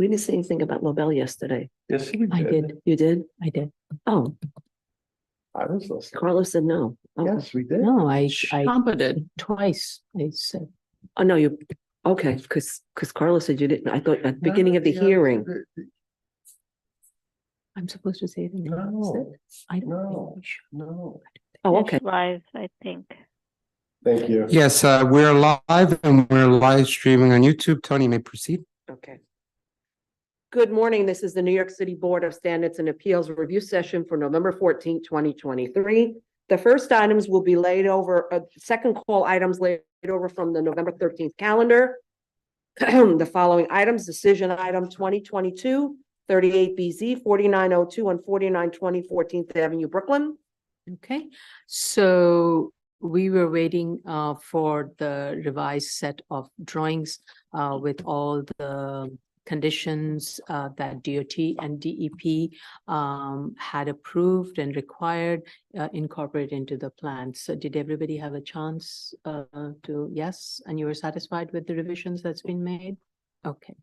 We didn't say anything about Lobel yesterday. Yes, we I did. did. You did? I did. Oh, I was listening. Carlos said no. Oh. Yes, we did. No, I Champa did. twice. I said, Oh, no, you, okay, because Carlos said you didn't. I thought at the beginning of the Yeah, hearing. I'm supposed to say it. No, I don't no. think. no. Oh, okay. It's live, I think. Thank you. Yes, we're live and we're live streaming on YouTube. Tony, may proceed. Okay. Good morning. This is the New York City Board of Standards and Appeals review session for November 14th, 2023. The first items will be laid over, second call items laid over from the November 13th calendar. The following items: decision item 2022-38 BZ 4902 and 4920 14th Avenue, Brooklyn. Okay, so we were waiting for the revised set of drawings with all the conditions that DOT and DEP had approved and required incorporate into the plan. So did everybody have a chance to, yes, and you were satisfied with the revisions that's been made? Okay.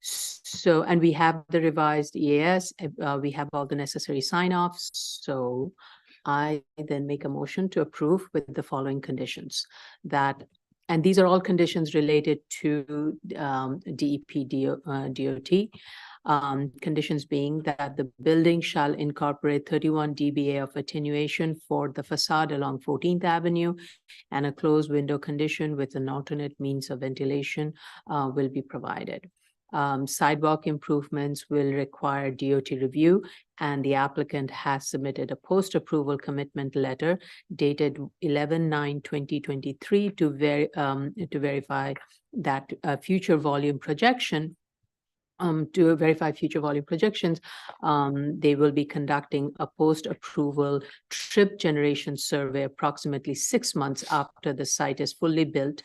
So, and we have the revised EAS, we have all the necessary sign-offs. So I then make a motion to approve with the following conditions that, and these are all conditions related to DEP, DOT. Conditions being that the building shall incorporate 31 dBA of attenuation for the facade along 14th Avenue, and a closed window condition with an alternate means of ventilation will be provided. Sidewalk improvements will require DOT review, and the applicant has submitted a post-approval commitment letter dated 11/9/2023 to verify that future volume projection. To verify future volume projections, they will be conducting a post-approval trip generation survey approximately 6 months after the site is fully built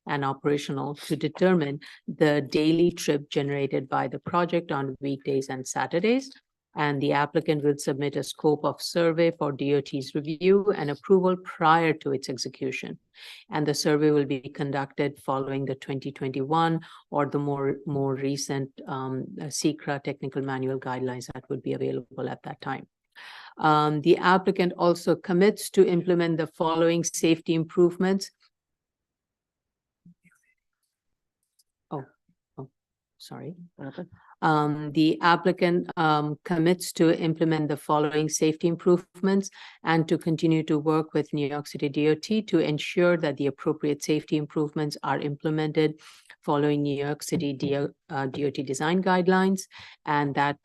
and operational to determine the daily trip generated by the project on weekdays and Saturdays. And the applicant will submit a scope of survey for DOT's review and approval prior to its execution. And the survey will be conducted following the 2021 or the more recent SECRA technical manual guidelines that would be available at that time. The applicant also commits to implement the following safety improvements. Sorry. The applicant commits to implement the following safety improvements and to continue to work with New York City DOT to ensure that the appropriate safety improvements are implemented following New York City DOT design guidelines, and that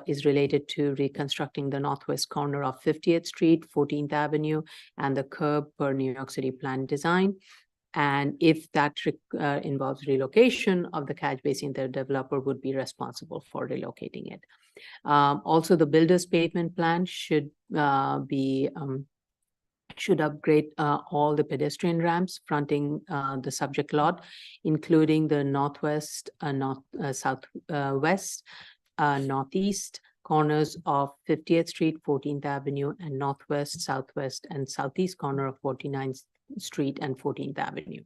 is related to reconstructing the northwest corner of 50th Street, 14th Avenue, and the curb per New York City plan design. And if that involves relocation of the catch basin, the developer would be responsible for relocating it. Also, the builder's pavement plan should upgrade all the pedestrian ramps fronting the subject lot, including the northwest, southwest, northeast corners of 50th Street, 14th Avenue, and northwest, southwest, and southeast corner of 49th Street and 14th Avenue.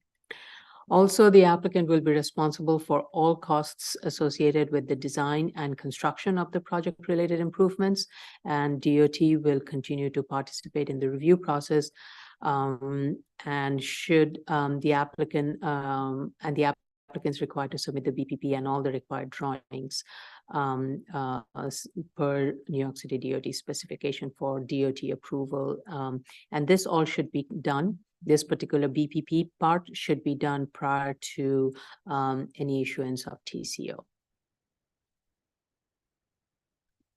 Also, the applicant will be responsible for all costs associated with the design and construction of the project-related improvements, and DOT will continue to participate in the review process. And should the applicant and the applicants required to submit the BPP and all the required drawings per New York City DOT specification for DOT approval. And this all should be done. This particular BPP part should be done prior to any issuance of TCO.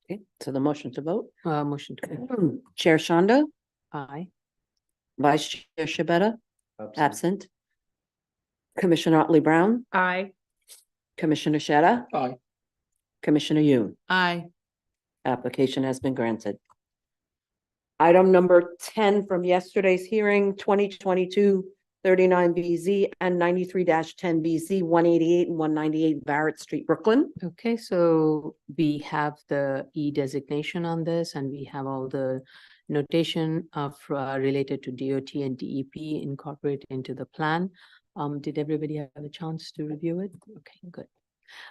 Okay, so the motion to vote. Motion to Chair Shanda, aye. Vice Chair Shabeta, absent. Commissioner Otley Brown, Aye. Commissioner Sheta, Aye. Commissioner Yoon. Aye. Application has been granted. Item number 10 from yesterday's hearing, 2022-39 BZ and 93-10 BZ, 188 and 198 Barrett Street, Brooklyn. Okay, so we have the E designation on this, and we have all the notation of related to DOT and DEP incorporated into the plan. Did everybody have a chance to review it? Okay, good.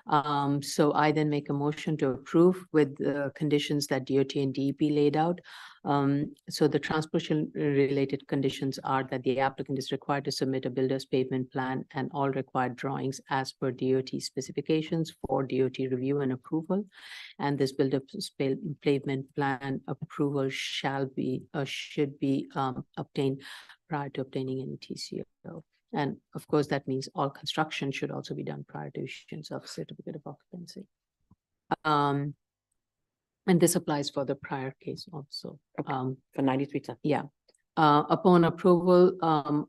So I then make a motion to approve with the conditions that DOT and DEP laid out. So the transportation related conditions are that the applicant is required to submit a builder's pavement plan and all required drawings as per DOT specifications for DOT review and approval. And this builder's pavement plan approval should be obtained prior to obtaining any TCO. And of course, that means all construction should also be done prior to issuance of certificate of occupancy. And this applies for the prior case also. Okay. For 9310. Yeah. Upon approval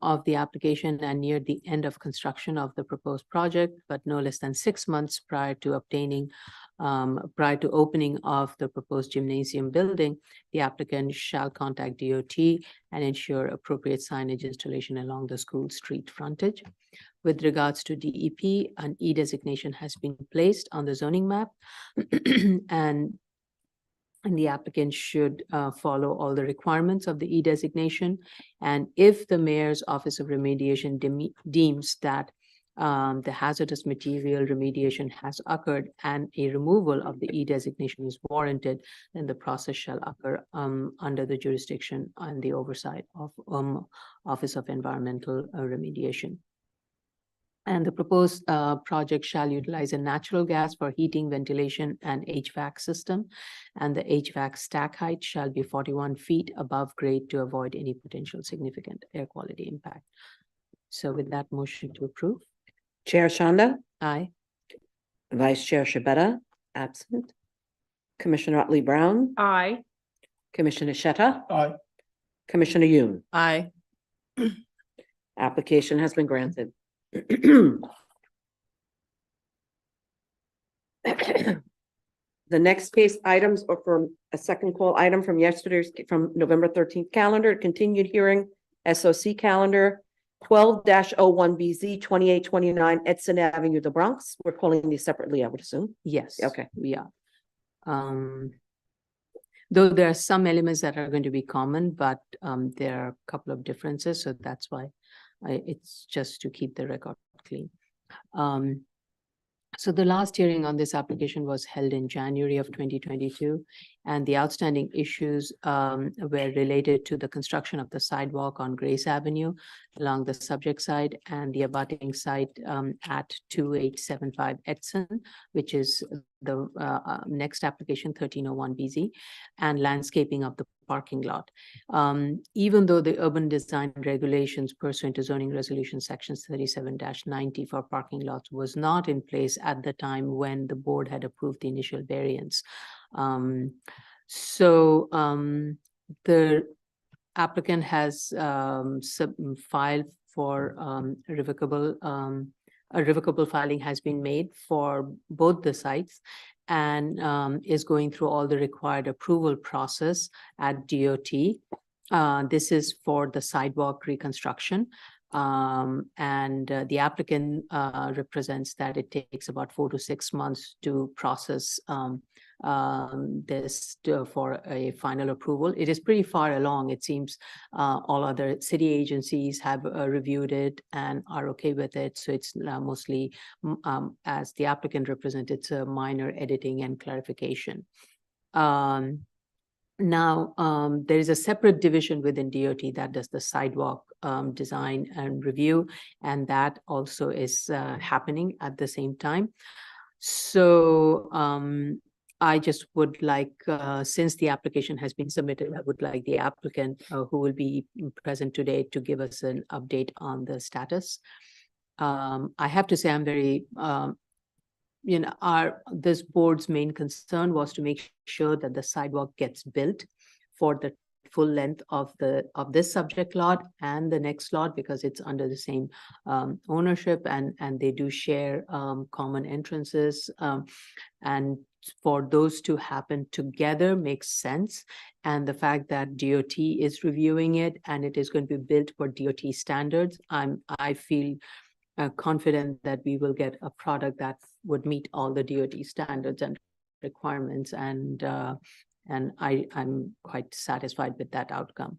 of the application and near the end of construction of the proposed project, but no less than 6 months prior to opening of the proposed gymnasium building, the applicant shall contact DOT and ensure appropriate signage installation along the school street frontage. With regards to DEP, an E designation has been placed on the zoning map and the applicant should follow all the requirements of the E designation. And if the mayor's office of remediation deems that the hazardous material remediation has occurred and a removal of the E designation is warranted, then the process shall occur under the jurisdiction and the oversight of Office of Environmental Remediation. And the proposed project shall utilize a natural gas for heating, ventilation, and HVAC system. And the HVAC stack height shall be 41 feet above grade to avoid any potential significant air quality impact. So with that motion to approve, Chair Shanda, aye. Vice Chair Shabeta, absent. Commissioner Otley Brown, Aye. Commissioner Shetta, Aye. Commissioner Yoon. Aye. Application has been granted. The next case items are from a second call item from yesterday's, from November 13th calendar, continued hearing, SOC calendar, 12-01BZ 2829 Edson Avenue, the Bronx. We're calling these separately, I would assume. Yes. Okay. We are. Though there are some elements that are going to be common, but there are a couple of differences. So that's why it's just to keep the record clean. So the last hearing on this application was held in January of 2022, and the outstanding issues were related to the construction of the sidewalk on Grace Avenue along the subject side and the abutting site at 2875 Edson, which is the next application 1301BZ, and landscaping of the parking lot. Even though the urban design regulations pursuant to zoning resolution sections 37-90 for parking lots was not in place at the time when the board had approved the initial variance. The applicant has filed for a revocable filing has been made for both the sites and is going through all the required approval process at DOT. This is for the sidewalk reconstruction. The applicant represents that it takes about 4 to 6 months to process this for a final approval. It is pretty far along. It seems all other city agencies have reviewed it and are okay with it. So it's mostly, as the applicant represents, it's a minor editing and clarification. Now, there is a separate division within DOT that does the sidewalk design and review, and that also is happening at the same time. So I just would like, since the application has been submitted, I would like the applicant who will be present today to give us an update on the status. I have to say I'm very, this board's main concern was to make sure that the sidewalk gets built for the full length of this subject lot and the next lot, because it's under the same ownership and they do share common entrances, and for those to happen together makes sense. And the fact that DOT is reviewing it and it is going to be built for DOT standards, I feel confident that we will get a product that would meet all the DOT standards and requirements, and I'm quite satisfied with that outcome.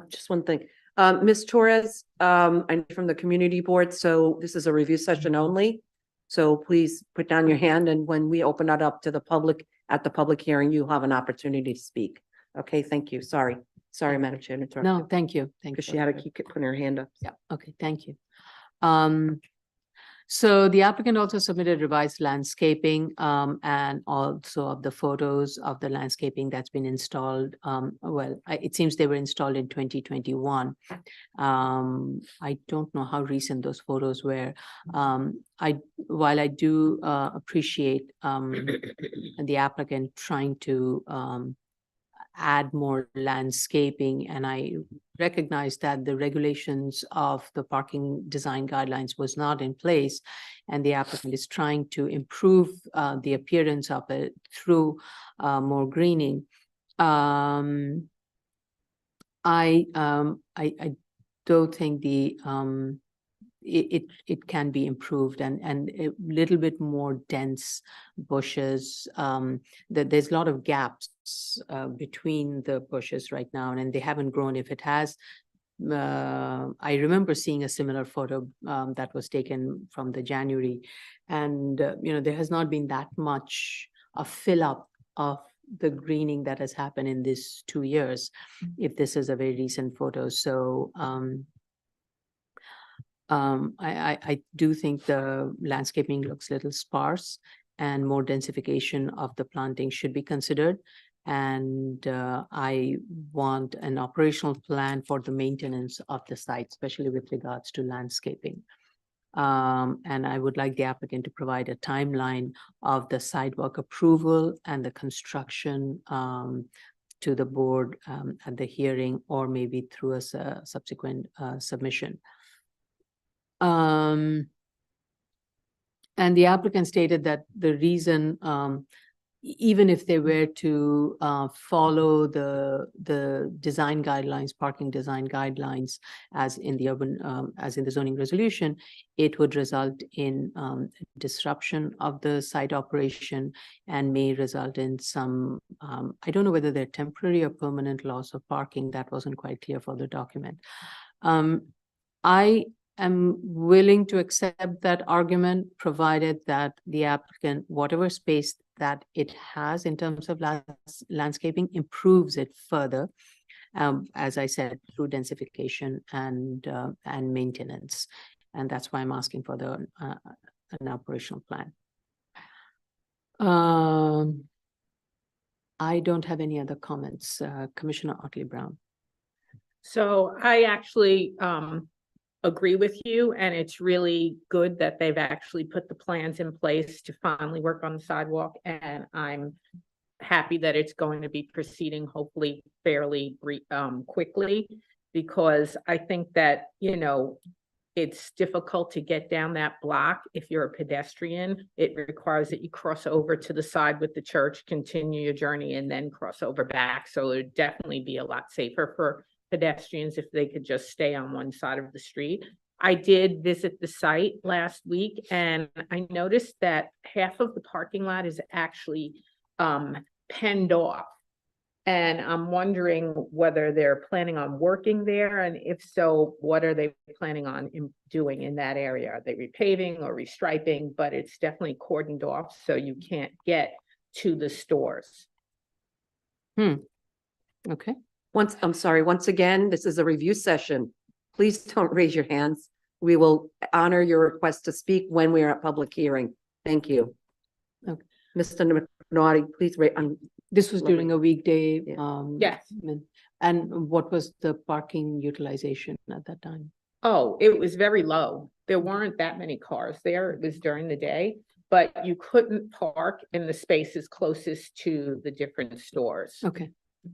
Just one thing, Ms. Torres, I know from the community board, so this is a review session only. So please put down your hand, and when we open it up to the public at the public hearing, you'll have an opportunity to speak. Okay, thank you. Sorry, Madam Chair. to interrupt No, you, thank you. Thank Because you. she had to keep putting her hand up. Yeah, okay, thank you. So the applicant also submitted revised landscaping and also of the photos of the landscaping that's been installed. It seems they were installed in 2021. I don't know how recent those photos were. While I do appreciate the applicant trying to add more landscaping, and I recognize that the regulations of the parking design guidelines was not in place, and the applicant is trying to improve the appearance of it through more greening. I don't think it can be improved, and a little bit more dense bushes. There's a lot of gaps between the bushes right now, and they haven't grown. If it has, I remember seeing a similar photo that was taken from the January, and there has not been that much a fill up of the greening that has happened in these 2 years, if this is a very recent photo. So I do think the landscaping looks a little sparse, and more densification of the planting should be considered. And I want an operational plan for the maintenance of the site, especially with regards to landscaping. And I would like the applicant to provide a timeline of the sidewalk approval and the construction to the board at the hearing, or maybe through a subsequent submission. And the applicant stated that the reason, even if they were to follow the design guidelines, parking design guidelines, as in the as in the zoning resolution, it would result in disruption of the site operation and may result in some, I don't know whether they're temporary or permanent loss of parking. That wasn't quite clear for the document. I am willing to accept that argument, provided that the applicant, whatever space that it has in terms of landscaping, improves it further, as I said, through densification and maintenance. And that's why I'm asking for an operational plan. I don't have any other comments. Commissioner Otley Brown. So I actually agree with you, and it's really good that they've actually put the plans in place to finally work on the sidewalk, and I'm happy that it's going to be proceeding hopefully fairly quickly, because I think that, it's difficult to get down that block if you're a pedestrian. It requires that you cross over to the side with the church, continue your journey, and then cross over back. So it would definitely be a lot safer for pedestrians if they could just stay on one side of the street. I did visit the site last week, and I noticed that half of the parking lot is actually penned off. And I'm wondering whether they're planning on working there, and if so, what are they planning on doing in that area? Are they repaving or restriping? But it's definitely cordoned off, so you can't get to the stores. Okay. I'm sorry, once again, this is a review session. Please don't raise your hands. We will honor your request to speak when we are at public hearing. Thank you. Okay. Mr. McNaughty, please rate on. This was during a weekday. Yeah. Yes. And what was the parking utilization at that time? Oh, it was very low. There weren't that many cars there. It was during the day, but you couldn't park in the spaces closest to the different stores. Okay.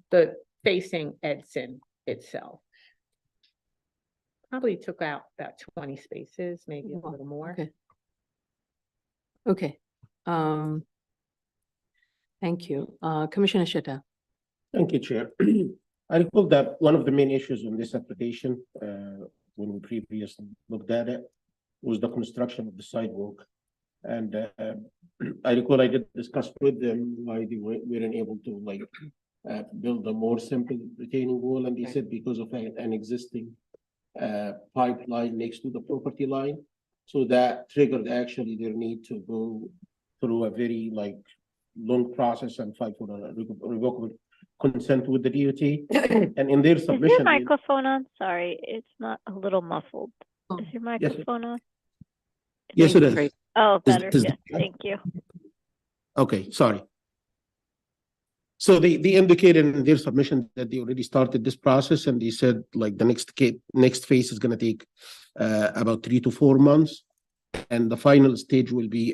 The facing Edson itself. Probably took out about 20 spaces, maybe a little more. Okay. Okay. Thank you. Commissioner Shetta. Thank you, Chair. I recall that one of the main issues in this application, when we previously looked at it, was the construction of the sidewalk. And I recall I did discuss with them why they weren't able to build a more simple retaining wall, and they said because of an existing pipeline next to the property line, So that triggered actually their need to go through a very like long process and fight for a revocable consent with the DOT. And in their Is your submission, they- microphone on? Sorry, it's not a little muffled. Oh, Is your microphone on? yes, it is. Great. Oh, Is- better. is- Yes, thank you. Okay, sorry. So they indicated in their submission that they already started this process and they said like the next phase is gonna take about 3 to 4 months. And the final stage will be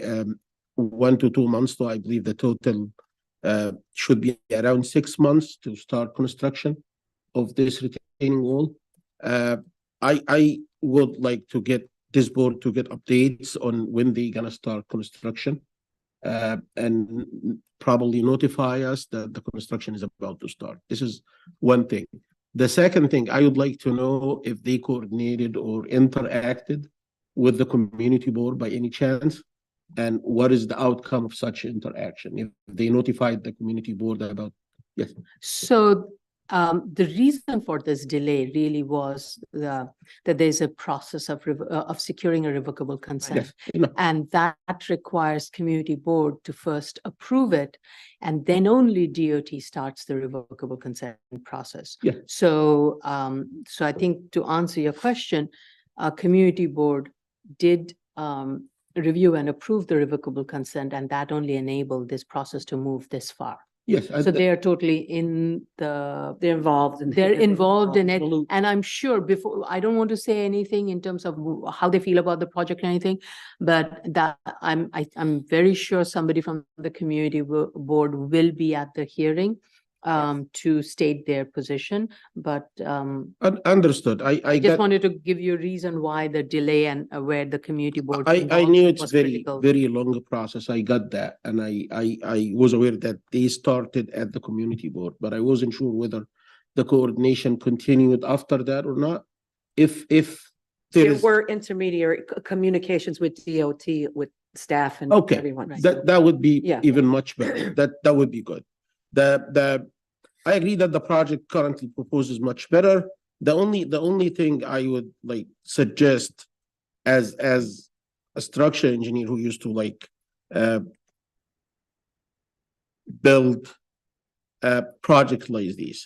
1 to 2 months. So I believe the total should be around 6 months to start construction of this retaining wall. I would like to get this board to get updates on when they're gonna start construction. And probably notify us that the construction is about to start. This is one thing. The second thing, I would like to know if they coordinated or interacted with the community board by any chance, and what is the outcome of such interaction? If they notified the community board about, yes, So the reason for this delay really was that there's a process of securing a revocable consent. yes, you know, And that requires community board to first approve it, and then only DOT starts the revocable consent process. Yeah. So, so I think to answer your question, community board did review and approve the revocable consent, and that only enabled this process to move this far. yes. So they are totally in the, They're involved in. they're involved in it. the loop. And I'm sure before, I don't want to say anything in terms of how they feel about the project or anything, but that I'm very sure somebody from the community board will be at the hearing to state their position, but Understood. I I just got, wanted to give you a reason why the delay and where the community board. I involved knew it's was very, critical. very long process. I got that. And I was aware that they started at the community board, but I wasn't sure whether the coordination continued after that or not. If there There is, were intermediary communications with DOT, with staff and Okay. everyone. that would be Yeah. even much better. That would be good. I agree that the project currently proposes much better. The only thing I would like suggest as a structure engineer who used to like build a project like this.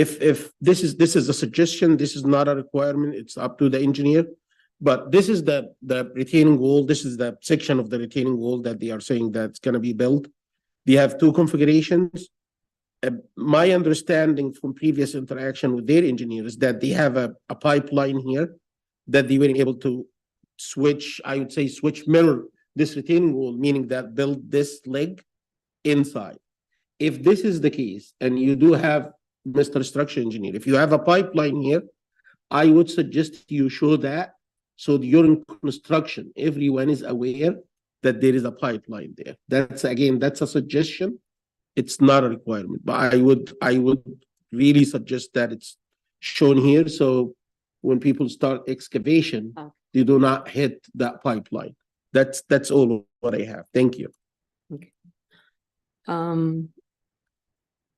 If this is a suggestion, this is not a requirement, it's up to the engineer. But this is the retaining wall, this is the section of the retaining wall that they are saying that's gonna be built. They have two configurations. My understanding from previous interaction with their engineers is that they have a pipeline here that they were able to switch, I would say switch mirror this retaining wall, meaning that build this leg inside. If this is the case, and you do have, Mr. Structure Engineer, if you have a pipeline here, I would suggest you show that so during construction, everyone is aware that there is a pipeline there. That's a suggestion. It's not a requirement, but I would really suggest that it's shown here, so when people start excavation, Okay. they do not hit that pipeline. That's all what I have. Thank you.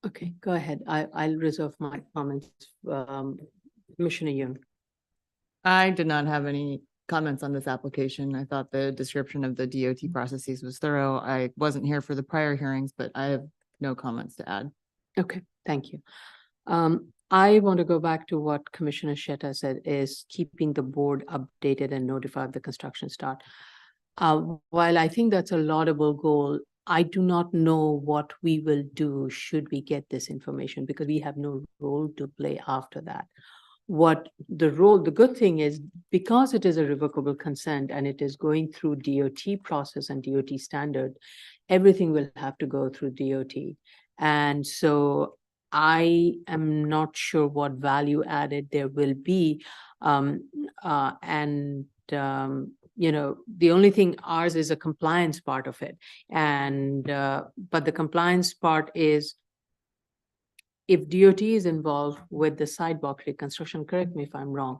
Okay, go ahead. I'll reserve my comments. Commissioner Yoon. I did not have any comments on this application. I thought the description of the DOT processes was thorough. I wasn't here for the prior hearings, but I have no comments to add. Okay, thank you. I want to go back to what Commissioner Sheta said, is keeping the board updated and notify of the construction start. While I think that's a laudable goal, I do not know what we will do should we get this information, because we have no role to play after that. The good thing is, because it is a revocable consent and it is going through DOT process and DOT standard, everything will have to go through DOT. And so I am not sure what value added there will be. You know, the only thing ours is a compliance part of it. And, but the compliance part is, if DOT is involved with the sidewalk reconstruction, correct me if I'm wrong,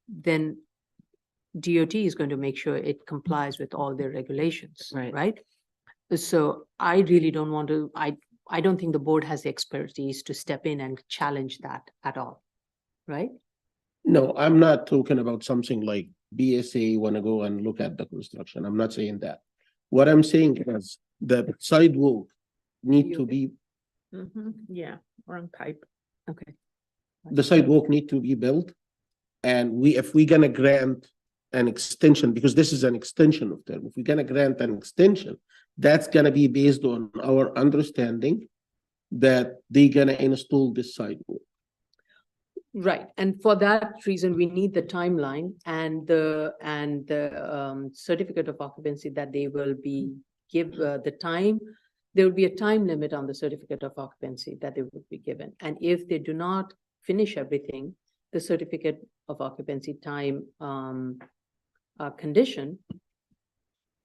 then DOT is going to make sure it complies with all their regulations, Right. right? So I really don't want to, I don't think the board has the expertise to step in and challenge that at all, right? No, I'm not talking about something like BSA want to go and look at the construction. I'm not saying that. What I'm saying is the sidewalk need to be, Yeah, or on pipe. Okay. the sidewalk need to be built. And if we're gonna grant an extension, because this is an extension of term, if we're gonna grant an extension, that's gonna be based on our understanding that they're gonna install this sidewalk. Right, and for that reason, we need the timeline and the certificate of occupancy that they will be the time. There will be a time limit on the certificate of occupancy that they would be given. And if they do not finish everything, the certificate of occupancy time condition,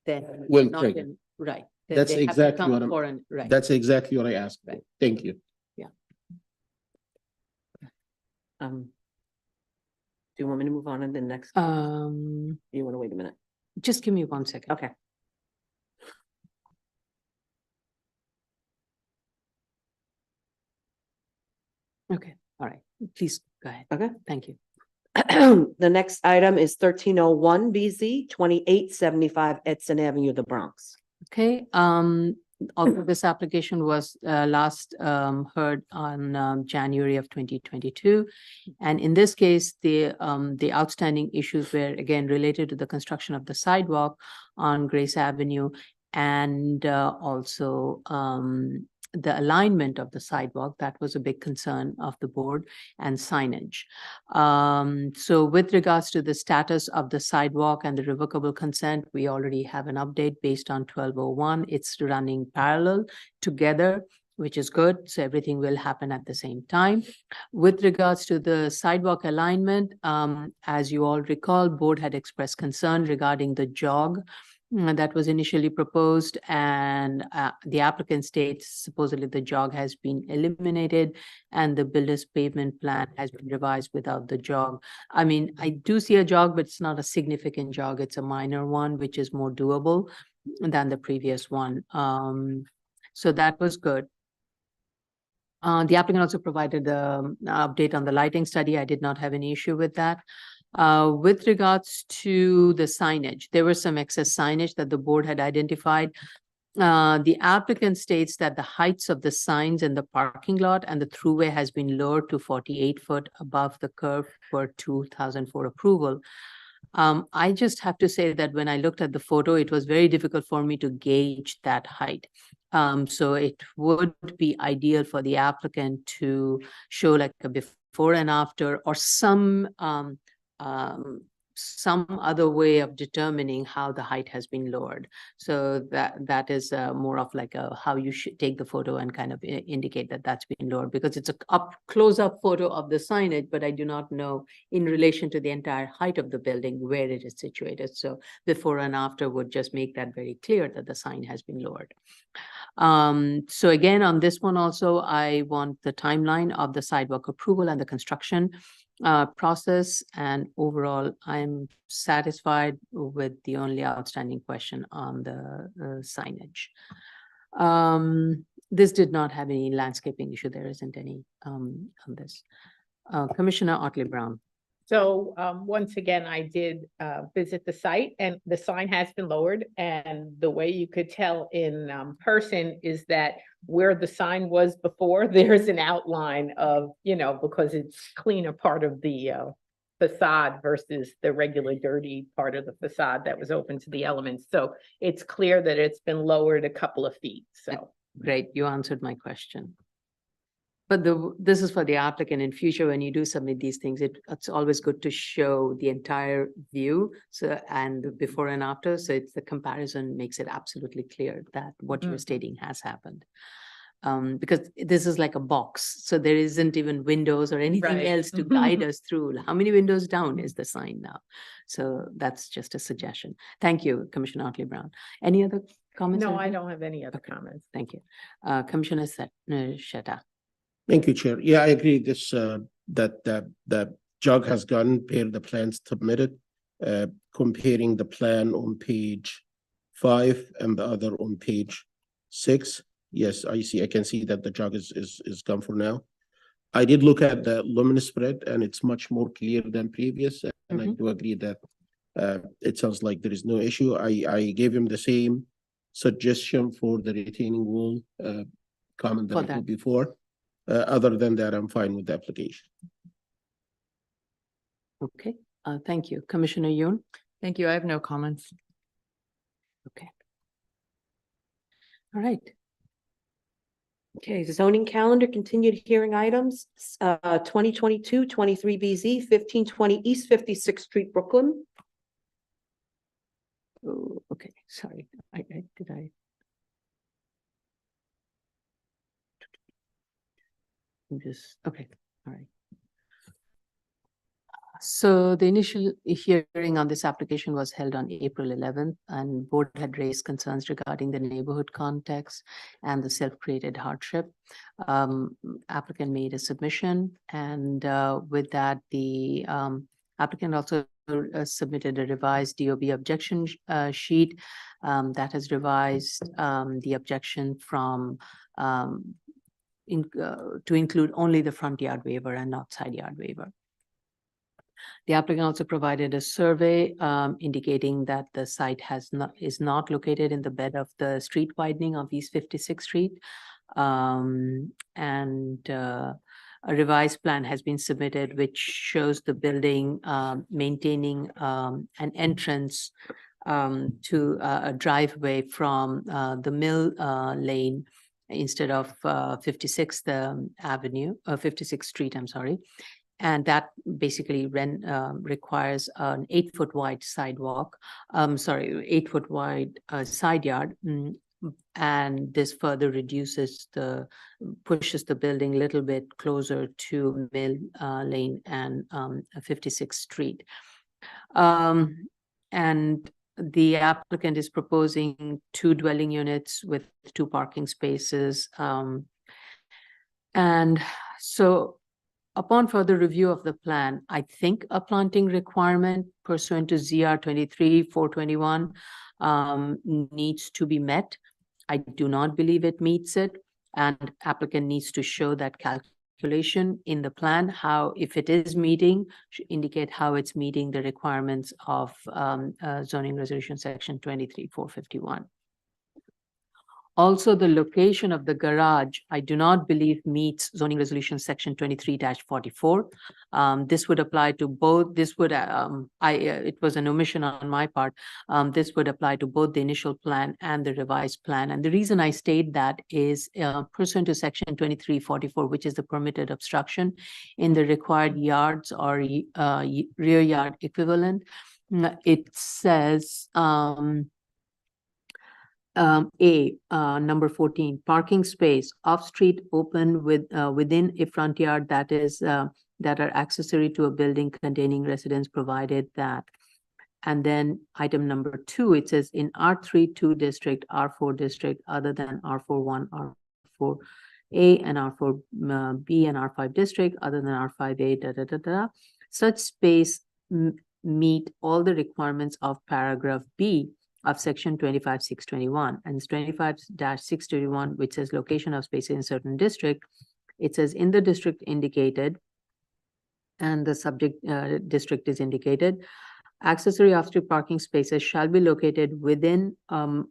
then Will not trigger. in, right. then That's they have to exactly come what I'm- for an- Right. That's exactly what I asked for. Right. Thank you. Do you want me to move on to the next? You want to wait a minute? Just give me 1 second. Okay. Okay, all right, please go ahead. Okay. Thank you. The next item is 1301 BZ 2875 Edson Avenue, the Bronx. Okay, although this application was last heard on January of 2022. And in this case, the outstanding issues were again related to the construction of the sidewalk on Grace Avenue and also the alignment of the sidewalk. That was a big concern of the board, and signage. So with regards to the status of the sidewalk and the revocable consent, we already have an update based on 1201. It's running parallel together, which is good. So everything will happen at the same time. With regards to the sidewalk alignment, as you all recall, board had expressed concern regarding the jog that was initially proposed, and the applicant states supposedly the jog has been eliminated and the builder's pavement plan has been revised without the jog. I mean, I do see a jog, but it's not a significant jog. It's a minor one, which is more doable than the previous one. So that was good. The applicant also provided an update on the lighting study. I did not have any issue with that. With regards to the signage, there was some excess signage that the board had identified. The applicant states that the heights of the signs in the parking lot and the throughway has been lowered to 48 foot above the curve for 2004 approval. I just have to say that when I looked at the photo, it was very difficult for me to gauge that height. So it would be ideal for the applicant to show like a before and after, or some other way of determining how the height has been lowered. So that is more of like how you should take the photo and kind of indicate that that's been lowered, because it's a close-up photo of the signage, but I do not know in relation to the entire height of the building where it is situated. So before and after would just make that very clear that the sign has been lowered. So again, on this one also, I want the timeline of the sidewalk approval and the construction process, and overall I'm satisfied with the only outstanding question on the signage. This did not have any landscaping issue. There isn't any on this. Commissioner Otley Brown. So once again, I did visit the site, and the sign has been lowered. And the way you could tell in person is that where the sign was before, there's an outline of, because it's cleaner part of the facade versus the regular dirty part of the facade that was open to the elements. So it's clear that it's been lowered a couple of feet. So Great, you answered my question. But this is for the applicant. In future, when you do submit these things, it's always good to show the entire view. So, and the before and after. So it's the comparison makes it absolutely clear that what you're stating has happened. Because this is like a box. So there isn't even windows or anything Right. else to guide us through. How many windows down is the sign now? So that's just a suggestion. Thank you, Commissioner Otley Brown. Any other comments? no, or I anything? don't have any other comments. Thank you. Commissioner Sheta. Thank you, Chair. Yeah, I agree this, that jog has gone per the plans submitted. Comparing the plan on page 5 and the other on page 6. Yes, I can see that the jog is gone for now. I did look at the luminous spread and it's much more clear than previous. And I do agree that It sounds like there is no issue. I gave him the same suggestion for the retaining wall, comment For that I that. put before. Other than that, I'm fine with the application. Okay, thank you. Commissioner Yoon? Thank you. I have no comments. Okay. All right. Okay, zoning calendar, continued hearing items, 2022-23 BZ, 1520 East 56th Street, Brooklyn. Oh, okay, sorry. Did I? I'm just, okay, all right. So the initial hearing on this application was held on April 11th, and board had raised concerns regarding the neighborhood context and the self-created hardship. Applicant made a submission, and with that, the applicant also submitted a revised DOB objection sheet that has revised the objection from to include only the front yard waiver and not side yard waiver. The applicant also provided a survey indicating that the site is not located in the bed of the street widening of East 56th Street. A revised plan has been submitted, which shows the building maintaining an entrance to a driveway from the Mill Lane instead of 56th Avenue, 56th Street, I'm sorry. And that basically requires an 8-foot wide sidewalk, 8-foot wide side yard. And this further pushes the building a little bit closer to Mill Lane and 56th Street. And the applicant is proposing 2 dwelling units with 2 parking spaces. And so upon further review of the plan, I think a planting requirement pursuant to ZR 23-421 needs to be met. I do not believe it meets it, and applicant needs to show that calculation in the plan, how, if it is meeting, should indicate how it's meeting the requirements of zoning resolution section 23-451. Also, the location of the garage, I do not believe meets zoning resolution section 23-44. This would apply to both, it was an omission on my part. This would apply to both the initial plan and the revised plan. And the reason I state that is pursuant to section 23-44, which is the permitted obstruction in the required yards or rear yard equivalent. It says, number 14, parking space off-street open within a front yard that are accessory to a building containing residence, provided that. And then item number 2, it says in R3-2 district, R4 district, other than R4-1, R4A, and R4B and R5 district, other than R5A, such space meet all the requirements of paragraph B of section 25-621, and it's 25-621, which says location of spaces in certain district. It says in the district indicated, and the subject district is indicated, accessory off-street parking spaces shall be located within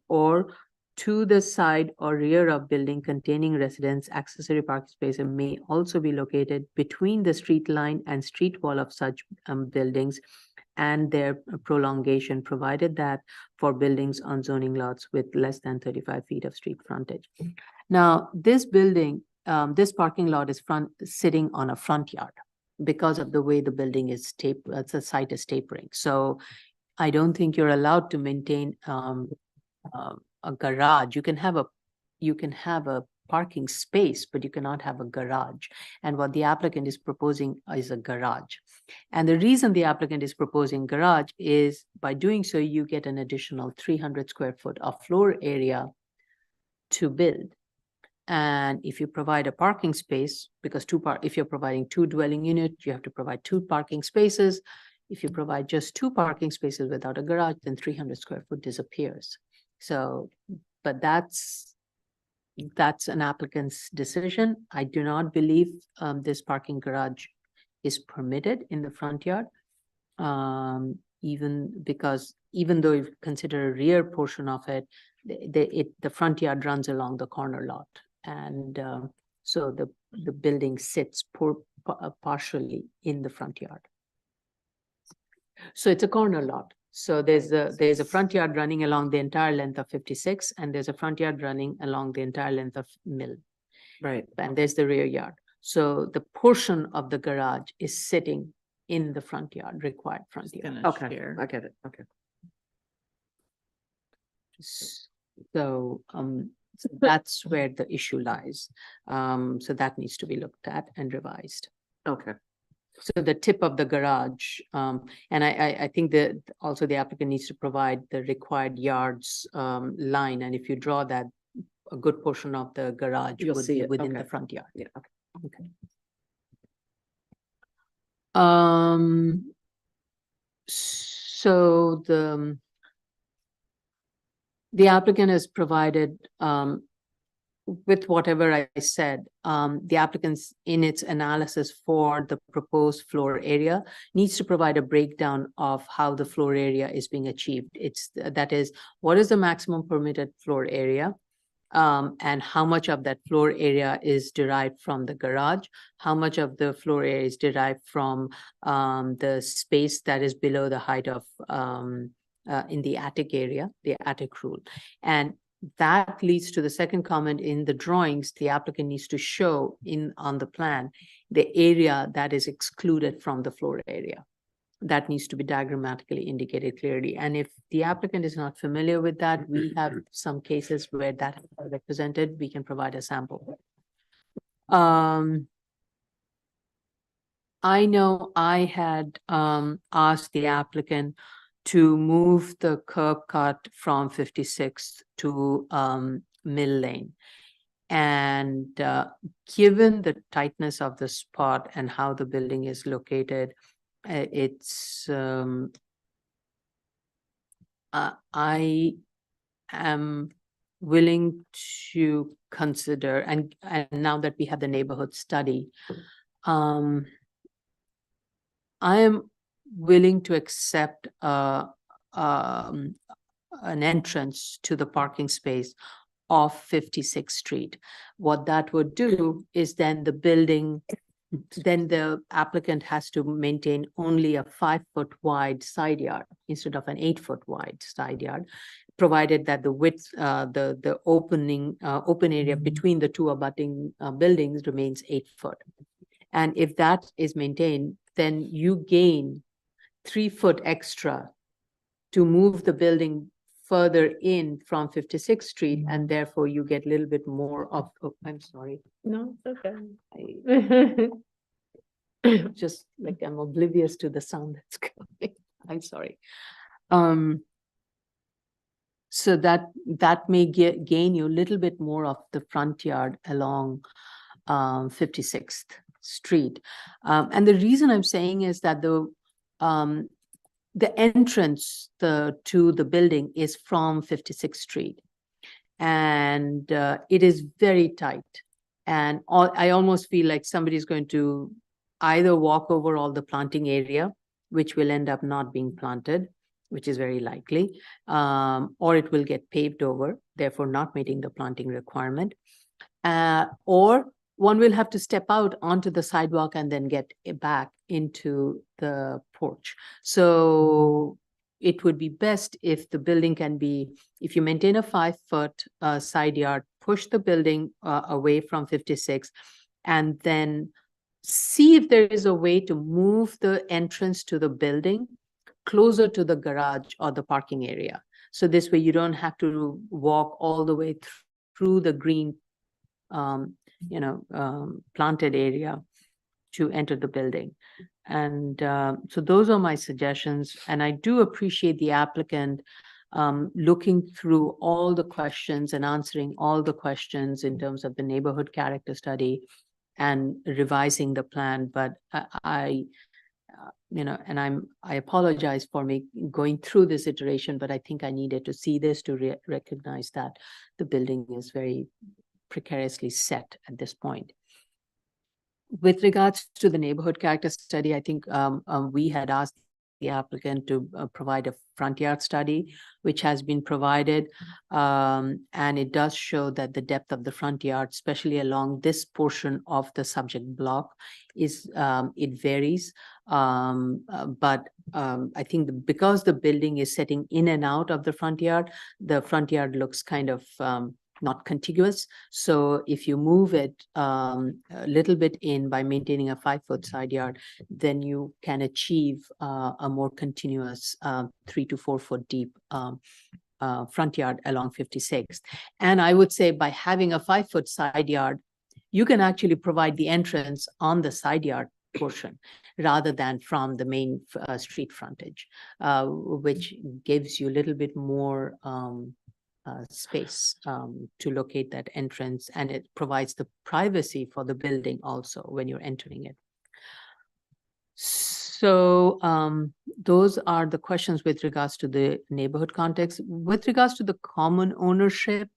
or to the side or rear of building containing residence. Accessory parking spaces may also be located between the street line and street wall of such buildings and their prolongation, provided that for buildings on zoning lots with less than 35 feet of street frontage. Now, this building, this parking lot is sitting on a front yard because of the way the building is the site is tapering. So I don't think you're allowed to maintain a garage. You can have a parking space, but you cannot have a garage. And what the applicant is proposing is a garage. And the reason the applicant is proposing garage is by doing so, you get an additional 300 square foot of floor area to build. And if you provide a parking space, because if you're providing 2 dwelling units, you have to provide 2 parking spaces. If you provide just 2 parking spaces without a garage, then 300 square foot disappears. So, but that's an applicant's decision. I do not believe this parking garage is permitted in the front yard. even because even though you consider a rear portion of it, the front yard runs along the corner lot. And so the building sits partially in the front yard. So it's a corner lot. So there's a front yard running along the entire length of 56, and there's a front yard running along the entire length of Mill. Right. And there's the rear yard. So the portion of the garage is sitting in the front yard, required front yard. Finished Okay, here. I get it. Okay. So that's where the issue lies. So that needs to be looked at and revised. Okay. So the tip of the garage, and I think that also the applicant needs to provide the required yards line, and if you draw that, a good portion of the garage You'll would see be it, within the okay. front yard. Yeah, okay. Okay. So the applicant has provided, with whatever I said, the applicant's in its analysis for the proposed floor area needs to provide a breakdown of how the floor area is being achieved. That is, what is the maximum permitted floor area? And how much of that floor area is derived from the garage? How much of the floor area is derived from the space that is below the height of in the attic area, the attic rule? And that leads to the second comment in the drawings. The applicant needs to show on the plan the area that is excluded from the floor area. That needs to be diagrammatically indicated clearly. And if the applicant is not familiar with that, we have some cases where that is represented. We can provide a sample. I know I had asked the applicant to move the curb cut from 56th to Mill Lane. And given the tightness of the spot and how the building is located, it's I am willing to consider, and now that we have the neighborhood study, I am willing to accept an entrance to the parking space off 56th Street. What that would do is then the applicant has to maintain only a 5-foot wide side yard instead of an 8-foot wide side yard, provided that the width, the open area between the two abutting buildings remains 8 foot. And if that is maintained, then you gain 3 foot extra to move the building further in from 56th Street, and therefore you get a little bit more of, oh, I'm sorry. No, it's okay. Just like I'm oblivious to the sound that's coming. I'm sorry. So that may gain you a little bit more of the front yard along 56th Street. And the reason I'm saying is that the entrance to the building is from 56th Street, and it is very tight. And I almost feel like somebody's going to either walk over all the planting area, which will end up not being planted, which is very likely, or it will get paved over, therefore not meeting the planting requirement, or one will have to step out onto the sidewalk and then get back into the porch. So it would be best if the building can be, if you maintain a 5-foot side yard, push the building away from 56, and then see if there is a way to move the entrance to the building closer to the garage or the parking area. So this way you don't have to walk all the way through the green planted area to enter the building. And so those are my suggestions. And I do appreciate the applicant looking through all the questions and answering all the questions in terms of the neighborhood character study and revising the plan. But I apologize for me going through this iteration, but I think I needed to see this to recognize that the building is very precariously set at this point. With regards to the neighborhood character study, I think we had asked the applicant to provide a front yard study, which has been provided. And it does show that the depth of the front yard, especially along this portion of the subject block, is it varies. But I think because the building is setting in and out of the front yard looks kind of not contiguous. So if you move it a little bit in by maintaining a 5-foot side yard, then you can achieve a more continuous 3 to 4 foot deep front yard along 56th. And I would say by having a 5-foot side yard, you can actually provide the entrance on the side yard portion rather than from the main street frontage, which gives you a little bit more space to locate that entrance, and it provides the privacy for the building also when you're entering it. So those are the questions with regards to the neighborhood context. With regards to the common ownership,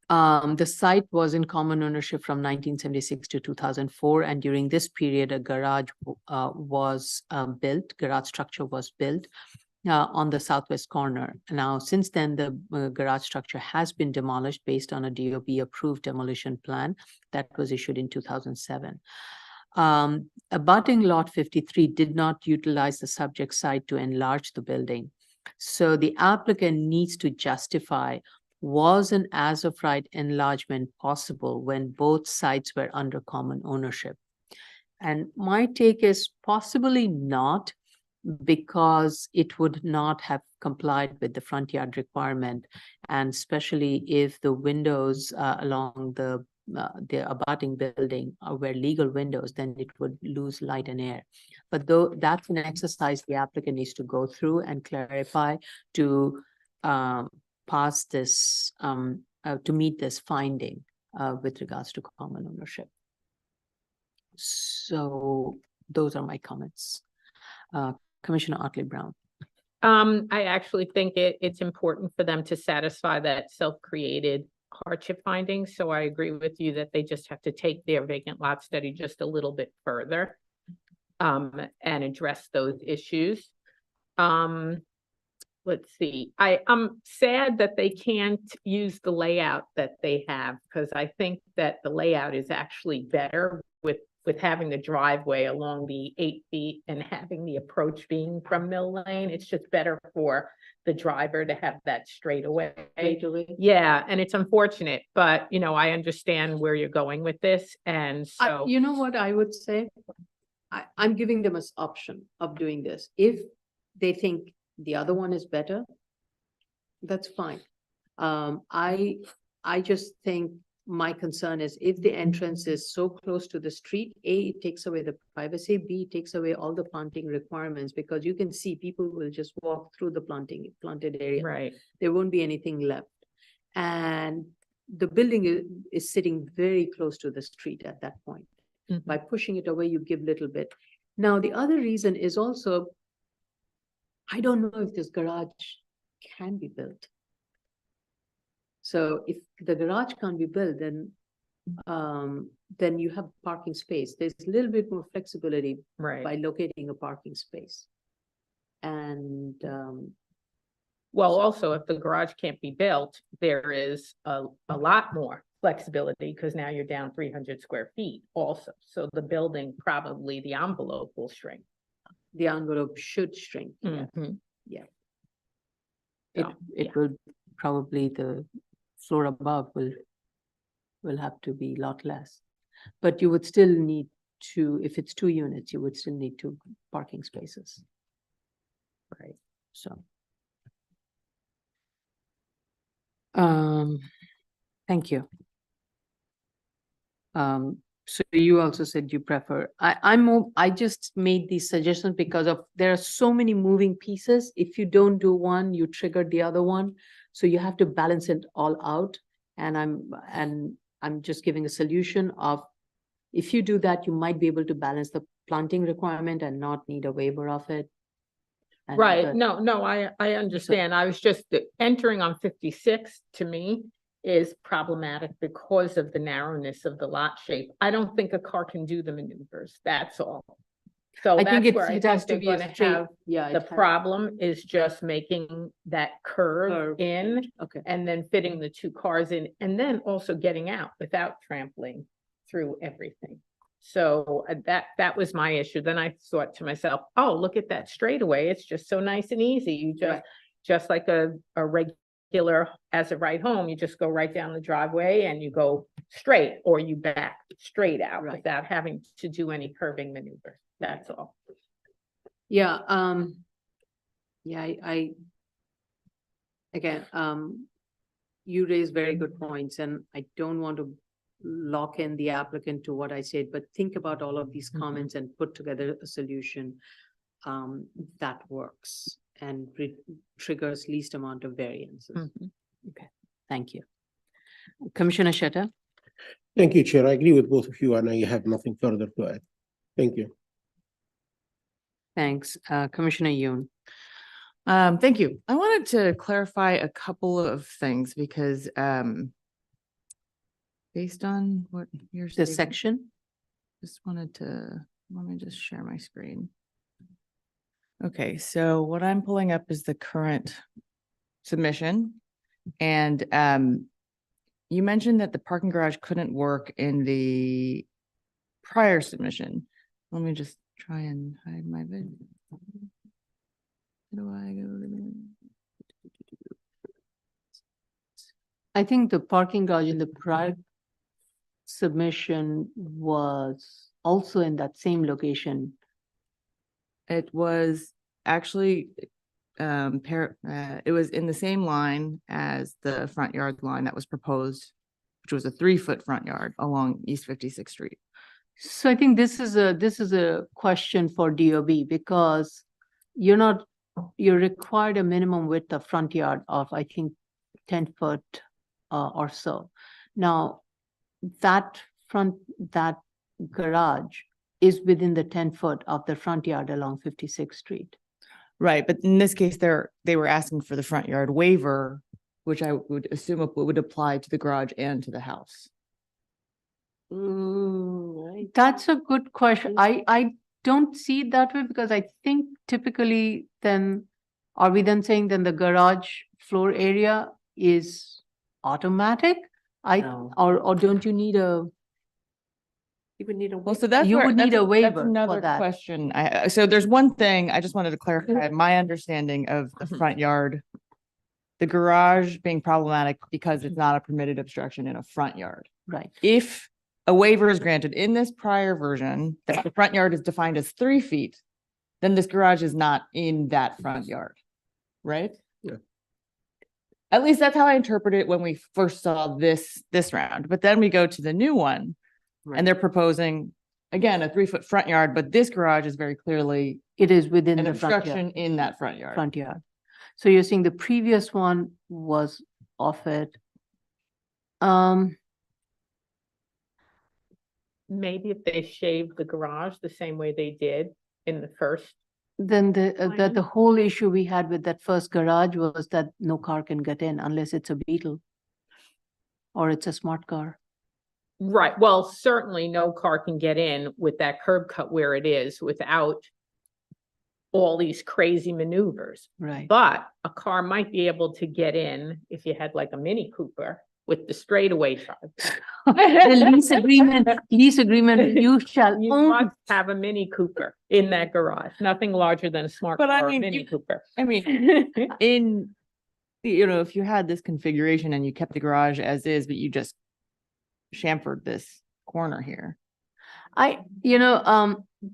the site was in common ownership from 1976 to 2004, and during this period, a garage garage structure was built on the southwest corner. Now, since then, the garage structure has been demolished based on a DOB-approved demolition plan that was issued in 2007. Abutting lot 53 did not utilize the subject site to enlarge the building. So the applicant needs to justify, was an as-of-right enlargement possible when both sites were under common ownership? And my take is possibly not, because it would not have complied with the front yard requirement. And especially if the windows along the abutting building were legal windows, then it would lose light and air. But though that's an exercise the applicant needs to go through and clarify to pass this, to meet this finding with regards to common ownership. So those are my comments. Commissioner Otley Brown. I actually think it's important for them to satisfy that self-created hardship finding. So I agree with you that they just have to take their vacant lot study just a little bit further and address those issues. Let's see. I'm sad that they can't use the layout that they have, because I think that the layout is actually better with having the driveway along the 8 feet and having the approach being from Mill Lane. It's just better for the driver to have that straightaway. Yeah, and it's unfortunate, but you know, I understand where you're going with this. And so You know what I would say? I'm giving them an option of doing this. If they think the other one is better, that's fine. I just think my concern is if the entrance is so close to the street, A, it takes away the privacy, B, it takes away all the planting requirements, because you can see people will just walk through the planted area. right. There won't be anything left. And the building is sitting very close to the street at that point. Mhm. By pushing it away, you give little bit. Now, the other reason is also, I don't know if this garage can be built. So if the garage can't be built, then you have parking space. There's a little bit more flexibility Right. by locating a parking space. And Well, also, if the garage can't be built, there is a lot more flexibility, because now you're down 300 square feet also. So the building, probably the envelope will shrink. the envelope should shrink. Yeah. Mhm. It So, it will probably, the floor above will have to be a lot less. But you would still need to, if it's 2 units, you would still need 2 parking spaces. Right, so. Thank you. So you also said you prefer, I just made these suggestions because there are so many moving pieces. If you don't do one, you trigger the other one. So you have to balance it all out. And I'm just giving a solution of, if you do that, you might be able to balance the planting requirement and not need a waiver of it. And Right, the- no, I understand. I was just entering on 56 to me is problematic because of the narrowness of the lot shape. I don't think a car can do the maneuvers, that's all. So I think that's where it has to they're be a gonna straight, have, yeah. the it has- problem is just making that curve Curve. in Okay, and then fitting the two cars in and then also getting out without trampling through everything. So that was my issue. Then I thought to myself, oh, look at that straightaway. It's just so nice and easy. You Right. just like a regular as a ride home, you just go right down the driveway and you go straight or you back straight out Right. without having to do any curving maneuvers. That's all. yeah, yeah, again, you raise very good points, and I don't want to lock in the applicant to what I said, but think about all of these comments and put together a solution that works and triggers least amount of variances. Mhm. Okay, thank you. Commissioner Shetta? Thank you, Chair. I agree with both of you, and I have nothing further to add. Thank you. Thanks. Commissioner Yoon? Thank you. I wanted to clarify a couple of things because, based on what you're The saying, section? just wanted to, let me just share my screen. Okay, so what I'm pulling up is the current submission. And, you mentioned that the parking garage couldn't work in the prior submission. Let me just try and hide my video. How do I go to the? I think the parking garage in the prior submission was also in that same location. It was actually, it was in the same line as the front yard line that was proposed, which was a 3-foot front yard along East 56th Street. So I think this is a question for DOB because you're required a minimum width of front yard of, I think, 10 foot or so. Now, that garage is within the 10 foot of the front yard along 56th Street. Right, but in this case, they were asking for the front yard waiver, which I would assume would apply to the garage and to the house. That's a good question. I don't see it that way because I think typically then, are we then saying then the garage floor area is automatic? No. Or don't you need a, You would need a. Well, so that's You where- would need that's a waiver That's for another that. question. So there's one thing I just wanted to clarify, my understanding of the Mm-hmm. front yard. The garage being problematic because it's not a permitted obstruction in a front yard. right? If a waiver is granted in this prior version, that the front yard is defined as 3 feet, then this garage is not in that front yard, right? Yeah. At least that's how I interpret it when we first saw this round, but then we go to the new one and they're proposing, again, a 3-foot front yard, but this garage is very clearly It is within an the front obstruction yard. in that front yard. Front yard. So you're saying the previous one was off it. Maybe if they shaved the garage the same way they did in the first. Then the Plan. whole issue we had with that first garage was that no car can get in unless it's a Beetle. Or it's a smart car. Right, well, certainly no car can get in with that curb cut where it is without all these crazy maneuvers. Right. But a car might be able to get in if you had like a Mini Cooper with the straightaway drive. The lease agreement, you shall You own. must have a Mini Cooper in that garage, nothing larger than a smart But I car or mean, Mini you- Cooper. I mean, if you had this configuration and you kept the garage as is, but you just chamfered this corner here.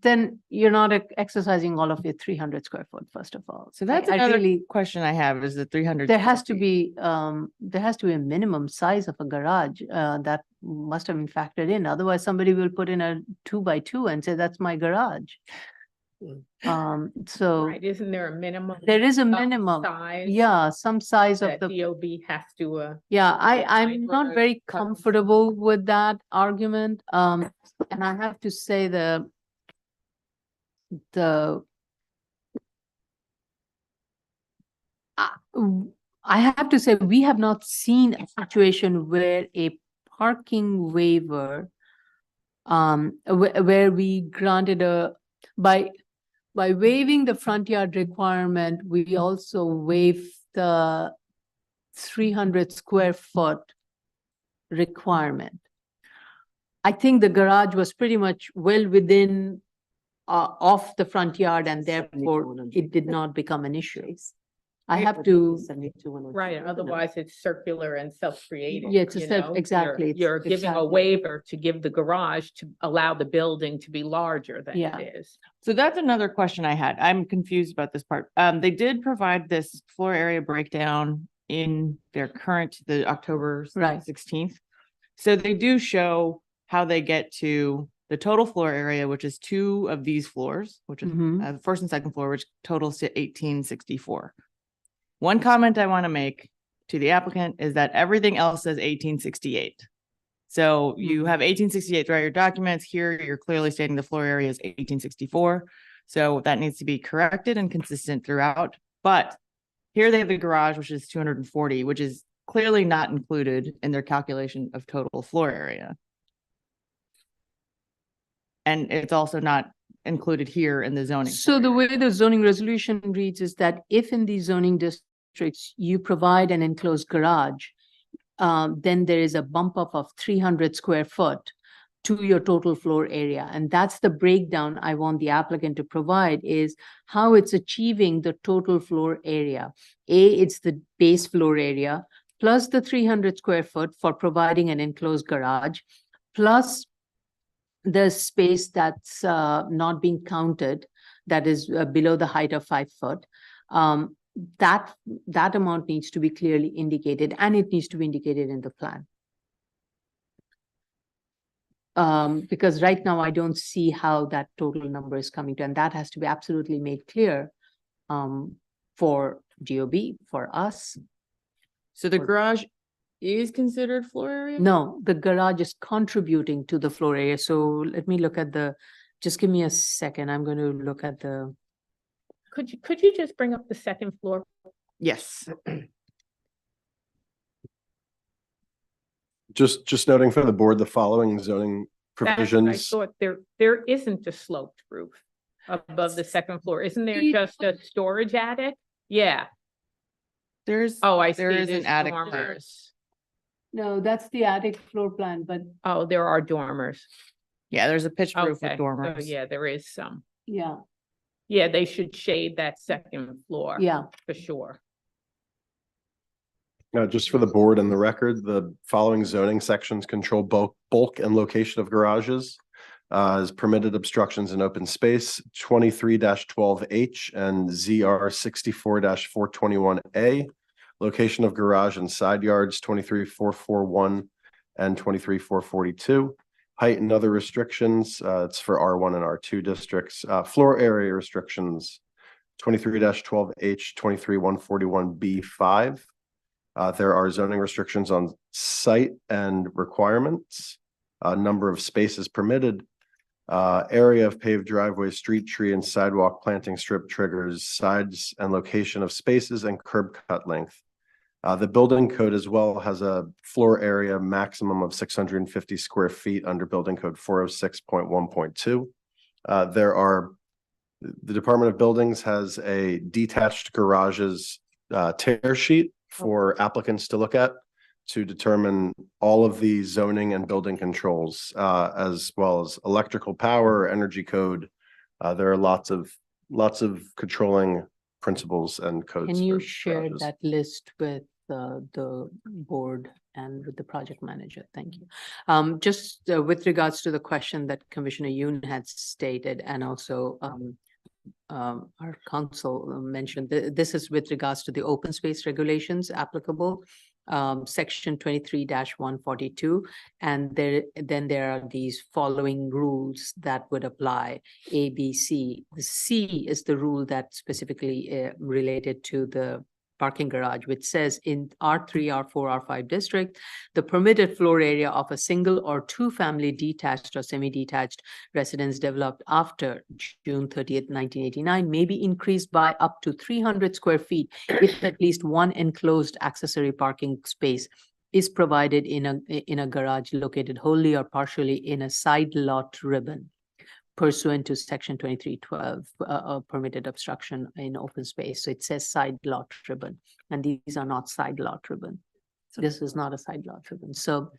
Then you're not exercising all of your 300 square foot, first of all. So that's I another really, question I have is the 300. there has to be a minimum size of a garage that must have been factored in. Otherwise, somebody will put in a 2x2 and say, that's my garage. So Right, isn't there a minimum? there is a minimum, Size yeah, some size of that the, DOB has to, yeah, like I'm not road very cut. comfortable with that argument. And I have to say I have to say, we have not seen a situation where a parking waiver, where we granted By waiving the front yard requirement, we also waive the 300 square foot requirement. I think the garage was pretty much well within of the front yard, and therefore 72. it did not become an issue. I have to, 72 and Right, otherwise it's circular and self-creating. Yeah, it's a you self- know? exactly, You're- it's You're giving a exactly. waiver to give the garage to allow the building to be larger than Yeah. it is. So that's another question I had. I'm confused about this part. They did provide this floor area breakdown in their current, the October Right. 16th. So they do show how they get to the total floor area, which is two of these floors, which is Mhm. the first and second floor, which totals to 1864. One comment I want to make to the applicant is that everything else says 1868. So you have 1868 throughout your documents. Here, you're clearly stating the floor area is 1864. So that needs to be corrected and consistent throughout. But here they have the garage, which is 240, which is clearly not included in their calculation of total floor area. And it's also not included here in the zoning. So the way the zoning resolution reads is that if in the zoning districts you provide an enclosed garage, then there is a bump up of 300 square foot to your total floor area. And that's the breakdown I want the applicant to provide, is how it's achieving the total floor area. It's the base floor area plus the 300 square foot for providing an enclosed garage, plus the space that's not being counted, that is below the height of 5 foot. That amount needs to be clearly indicated, and it needs to be indicated in the plan. Because right now I don't see how that total number is coming to, and that has to be absolutely made clear for GOB, for us. So the garage is considered floor area? No, the garage is contributing to the floor area. So let me look at just give me a second. I'm going to look at the. Could you just bring up the second floor? Yes. Just noting for the board, the following zoning That's what I provisions. thought there isn't a sloped roof above the second floor. Isn't there just a storage attic? Yeah. There's, Oh, I see. there is an There's attic part. dormers. No, that's the attic floor plan, but Oh, there are dormers. Yeah, there's a pitched roof Okay, with so dormers. yeah, there is some. yeah, Yeah, they should shade that second floor. yeah. For sure. Just for the board and the record, the following zoning sections control bulk and location of garages. As permitted obstructions in open space, 23-12H and ZR 64-421A. Location of garage and side yards, 23-441 and 23-442. Height and other restrictions, it's for R1 and R2 districts. Floor area restrictions, 23-12H, 23-141B5. There are zoning restrictions on site and requirements, number of spaces permitted, area of paved driveway, street tree and sidewalk planting strip triggers, sides and location of spaces and curb cut length. The building code as well has a floor area maximum of 650 square feet under building code 406.1.2. The Department of Buildings has a detached garages tear sheet for applicants to look at to determine all of the zoning and building controls, as well as electrical power, energy code. There are lots of controlling principles and codes. Can you for share garages. that list with the board and with the project manager? Thank you. Just with regards to the question that Commissioner Yoon had stated, and also our council mentioned, this is with regards to the open space regulations applicable, section 23-142. And then there are these following rules that would apply: A, B, C. The C is the rule that specifically related to the parking garage, which says in R3, R4, R5 district, the permitted floor area of a single or two family detached or semi-detached residence developed after June 30th, 1989 may be increased by up to 300 square feet if at least one enclosed accessory parking space is provided in a garage located wholly or partially in a side lot ribbon. pursuant to section 2312, permitted obstruction in open space. So it says side lot ribbon, and these are not side lot ribbon. This is not a side lot ribbon. So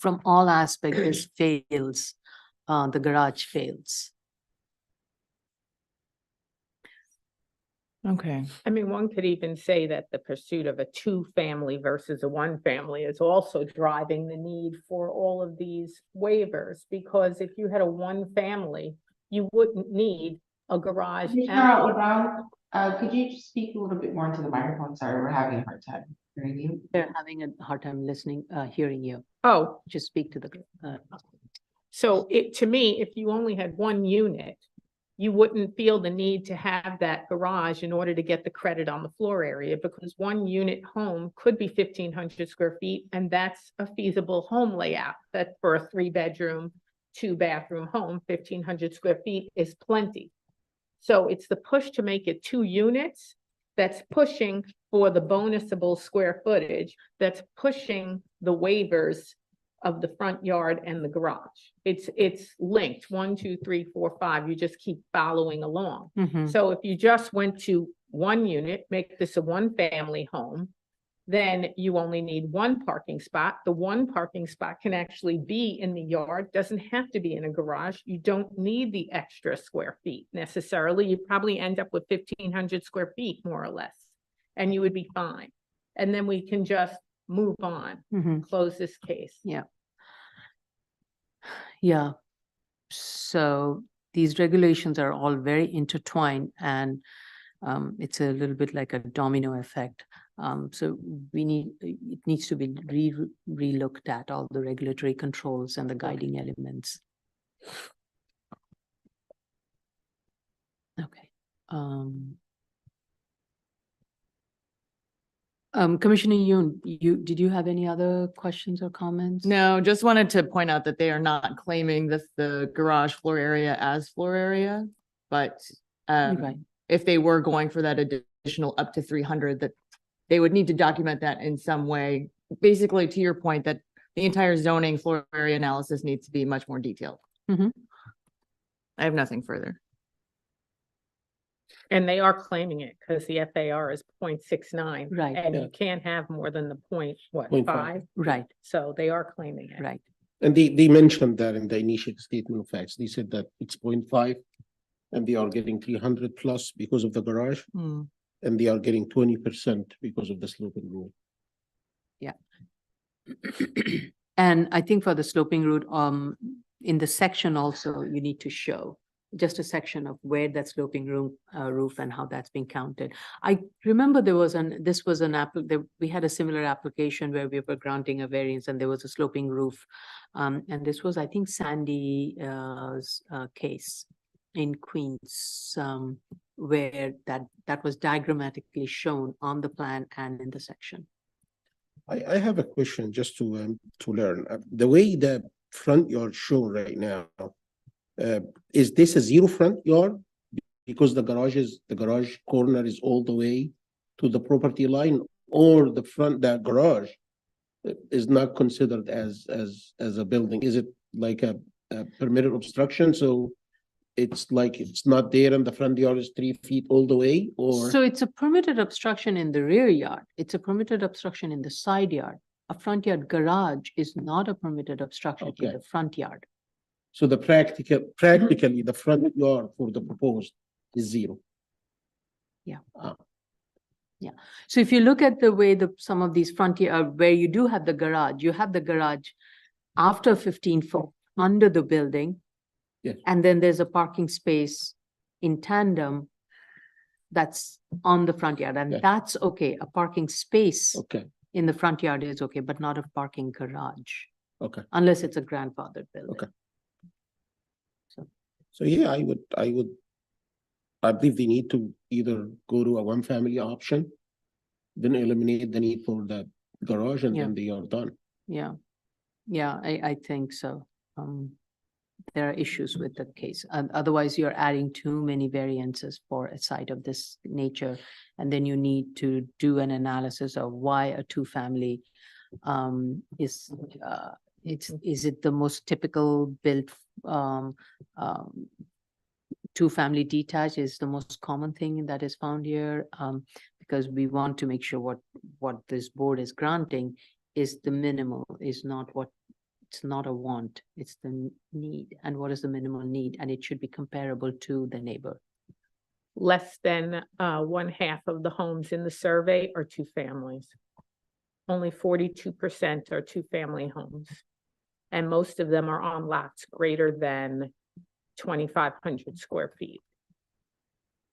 from all aspects, this fails, the garage fails. Okay. I mean, one could even say that the pursuit of a two-family versus a one-family is also driving the need for all of these waivers, because if you had a one-family, you wouldn't need a garage. Commissioner LeBron, could you just speak a little bit more into the microphone? Sorry, we're having a hard time hearing you. They're having a hard time listening, hearing you. Oh, Just speak to the, so to me, if you only had one unit, you wouldn't feel the need to have that garage in order to get the credit on the floor area, because one unit home could be 1,500 square feet, and that's a feasible home layout. That for a 3-bedroom, 2-bathroom home, 1,500 square feet is plenty. So it's the push to make it 2 units that's pushing for the bonusable square footage, that's pushing the waivers of the front yard and the garage. It's linked, 1, 2, 3, 4, 5. You just keep following along. Mhm. So if you just went to 1 unit, make this a 1-family home, then you only need 1 parking spot. The 1 parking spot can actually be in the yard, doesn't have to be in a garage. You don't need the extra square feet necessarily. You probably end up with 1,500 square feet, more or less, and you would be fine. And then we can just move on, Mhm. close this case. Yeah. So these regulations are all very intertwined, and it's a little bit like a domino effect. So it needs to be relooked at, all the regulatory controls and the guiding elements. Okay. Commissioner Yoon, did you have any other questions or comments? No, just wanted to point out that they are not claiming the garage floor area as floor area, but Right. if they were going for that additional up to 300, that they would need to document that in some way. Basically, to your point, that the entire zoning floor area analysis needs to be much more detailed. Mhm. I have nothing further. And they are claiming it because the FAR is 0.69. Right. And Yeah. you can't have more than the point, what, 0.5. 5? Right, So they are claiming it. right. And they mentioned that in the initial statement of facts. They said that it's 0.5, and they are getting 300 plus because of the garage, Hmm. and they are getting 20% because of the sloping rule. And I think for the sloping roof, in the section also, you need to show just a section of where that sloping roof and how that's being counted. I remember we had a similar application where we were granting a variance and there was a sloping roof. And this was, I think, Sandy's case in Queens, where that was diagrammatically shown on the plan and in the section. I have a question just to learn. The way the front yard shown right now, is this a 0 front yard? Because the garage corner is all the way to the property line, or the garage is not considered as a building? Is it like a permitted obstruction? So it's like it's not there and the front yard is 3 feet all the way, or? So it's a permitted obstruction in the rear yard. It's a permitted obstruction in the side yard. A front yard garage is not a permitted obstruction in Okay. the front yard. So the practically, the front yard for the proposed is 0. So if you look at the way some of these front yard, where you do have the garage, you have the garage after 15 foot under the building. Yes. And then there's a parking space in tandem that's on the front yard, and Yeah. that's okay. A parking space Okay, in the front yard is okay, but not a parking garage, okay. unless it's a grandfathered building. Okay. So yeah, I believe they need to either go to a 1-family option, then eliminate the need for that garage, and Yeah. then they are done. Yeah, I think so. There are issues with the case. Otherwise, you're adding too many variances for a site of this nature. And then you need to do an analysis of why a 2-family is is it the most typical built, two-family detached is the most common thing that is found here? Because we want to make sure what this board is granting is the minimal, is not what, it's not a want, it's the need. And what is the minimal need? And it should be comparable to the neighbor. Less than 1/2 of the homes in the survey are two families. Only 42% are two-family homes. And most of them are on lots greater than 2,500 square feet.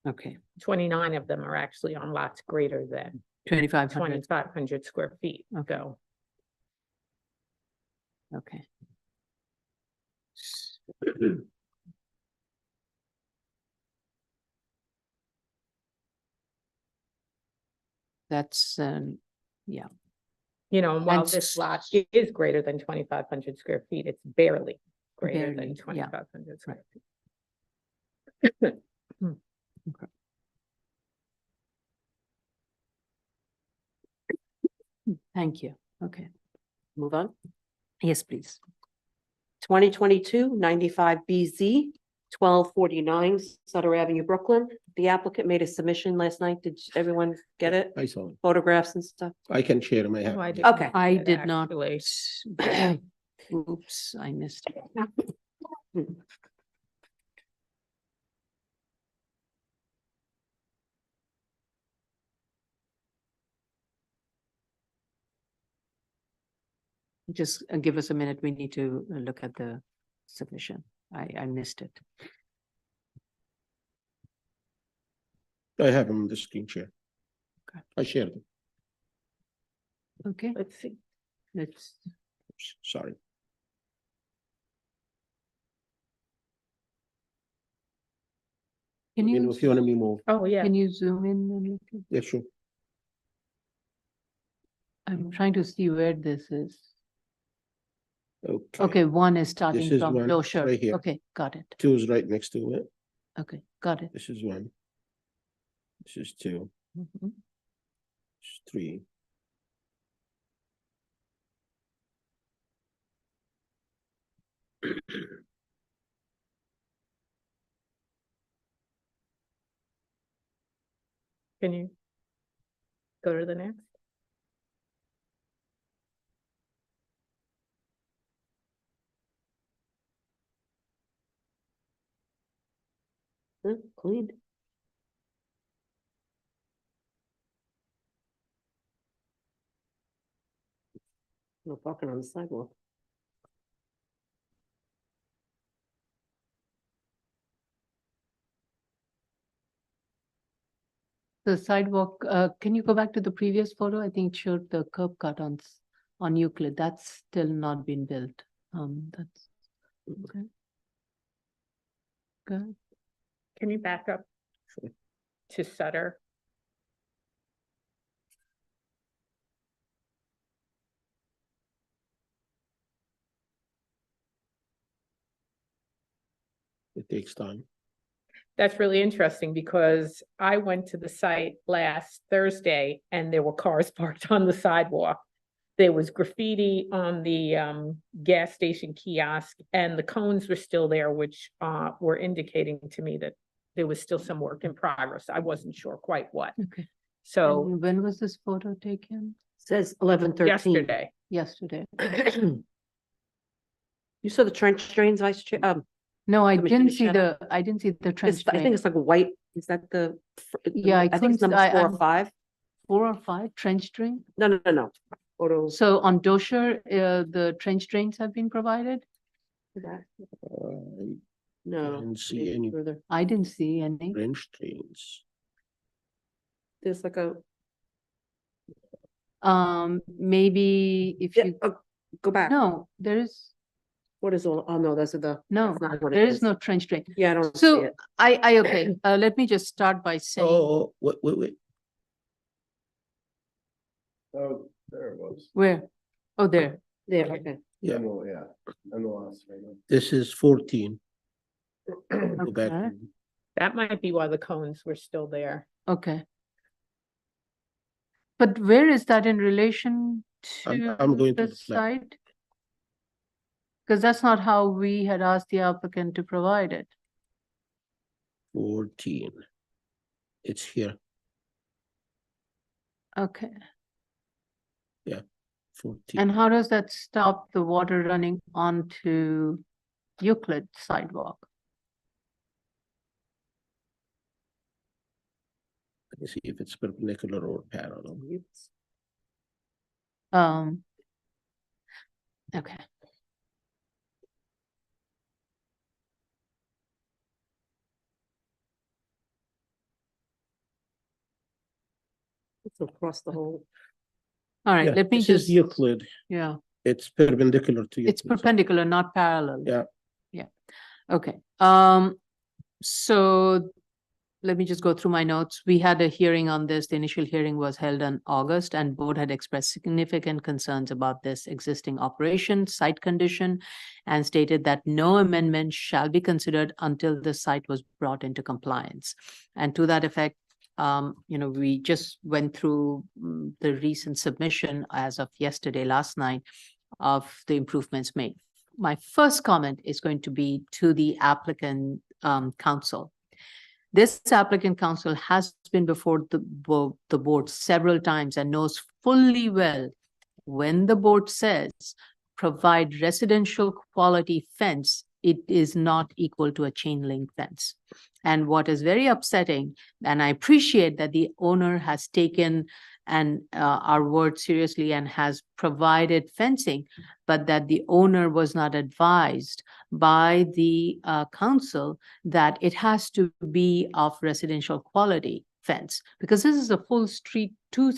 Okay, 29 of them are actually on lots greater than 2,500, 2,500 square feet. Okay. So okay. That's, yeah, you know, and while And this s- lot is greater than 2,500 square feet, it's barely greater Barely, than yeah. 2,500 square feet. thank you. Okay, Move on. yes, please. 2022-95 BZ, 1249 Sutter Avenue, Brooklyn. The applicant made a submission last night. Did everyone get it? I saw it. Photographs and stuff? I can share them. I have. Oh, I them. didn't Okay. I see it, did not. actually. Oops, I missed it. Just give us a minute. We need to look at the submission. I missed it. I have them on the screen share. Okay. I shared them. Okay, Let's see. let's, Sorry. can you, If you want me move, Oh, yeah. can you zoom in? And look at- yeah, sure. I'm trying to see where this is. Okay. Okay, one is starting is from one Dosher. right here. Okay, got it. Two is right next to it. Okay, got it. This is one. This is two. Mhm. This is three. Can you go to the next? Clean. No parking on the sidewalk. The sidewalk, can you go back to the previous photo? I think it showed the curb cut on Euclid. That's still not been built. That's, okay. Good. Can you back up to Sutter? It takes time. That's really interesting because I went to the site last Thursday and there were cars parked on the sidewalk. There was graffiti on the gas station kiosk and the cones were still there, which were indicating to me that there was still some work in progress. I wasn't sure quite what. Okay. So And when was this photo taken? Says 11/13. yesterday, Yesterday. You saw the trench drains, Vice Chair? No, I Commissioner didn't see Shannon? I didn't see the trench I think drain. it's like a white, is that the? Yeah, I I think couldn't it's number s- 4 or I'm- 5. 4 or 5 trench drain. No. Photos. So on Dosher, the trench drains have been provided? I No. didn't see maybe any further. I didn't see any. branch trains. There's like a, Maybe if yeah, you, go back. no, there is, What is all, oh no, those are the. no, that's not what it there is no trench drain. Yeah, I don't see So it. okay, let me just start by saying, Oh, wait. Oh, there it was. where? Oh, there. Yeah, okay. Yeah. Yeah, and the last one. This is 14. Go back. Okay. that might be why the cones were still there. Okay. But where is that in relation I'm to going to the the plan. site? Because that's not how we had asked the applicant to provide it. 14. It's here, Okay. 14. And how does that stop the water running onto Euclid sidewalk? Let me see if it's perpendicular or parallel. Okay. It's across the whole. All right, Yeah, let me this is just, Euclid. yeah, It's perpendicular to it's Euclid. perpendicular, not parallel. Yeah. Yeah, okay. So let me just go through my notes. We had a hearing on this. The initial hearing was held in August, and board had expressed significant concerns about this existing operation, site condition, and stated that no amendment shall be considered until the site was brought into compliance. And to that effect, we just went through the recent submission as of yesterday, last night, of the improvements made. My first comment is going to be to the applicant council. This applicant council has been before the board several times and knows fully well when the board says provide residential quality fence, it is not equal to a chain link fence. And what is very upsetting, and I appreciate that the owner has taken our word seriously and has provided fencing, but that the owner was not advised by the council that it has to be of residential quality fence, because this is a full street, two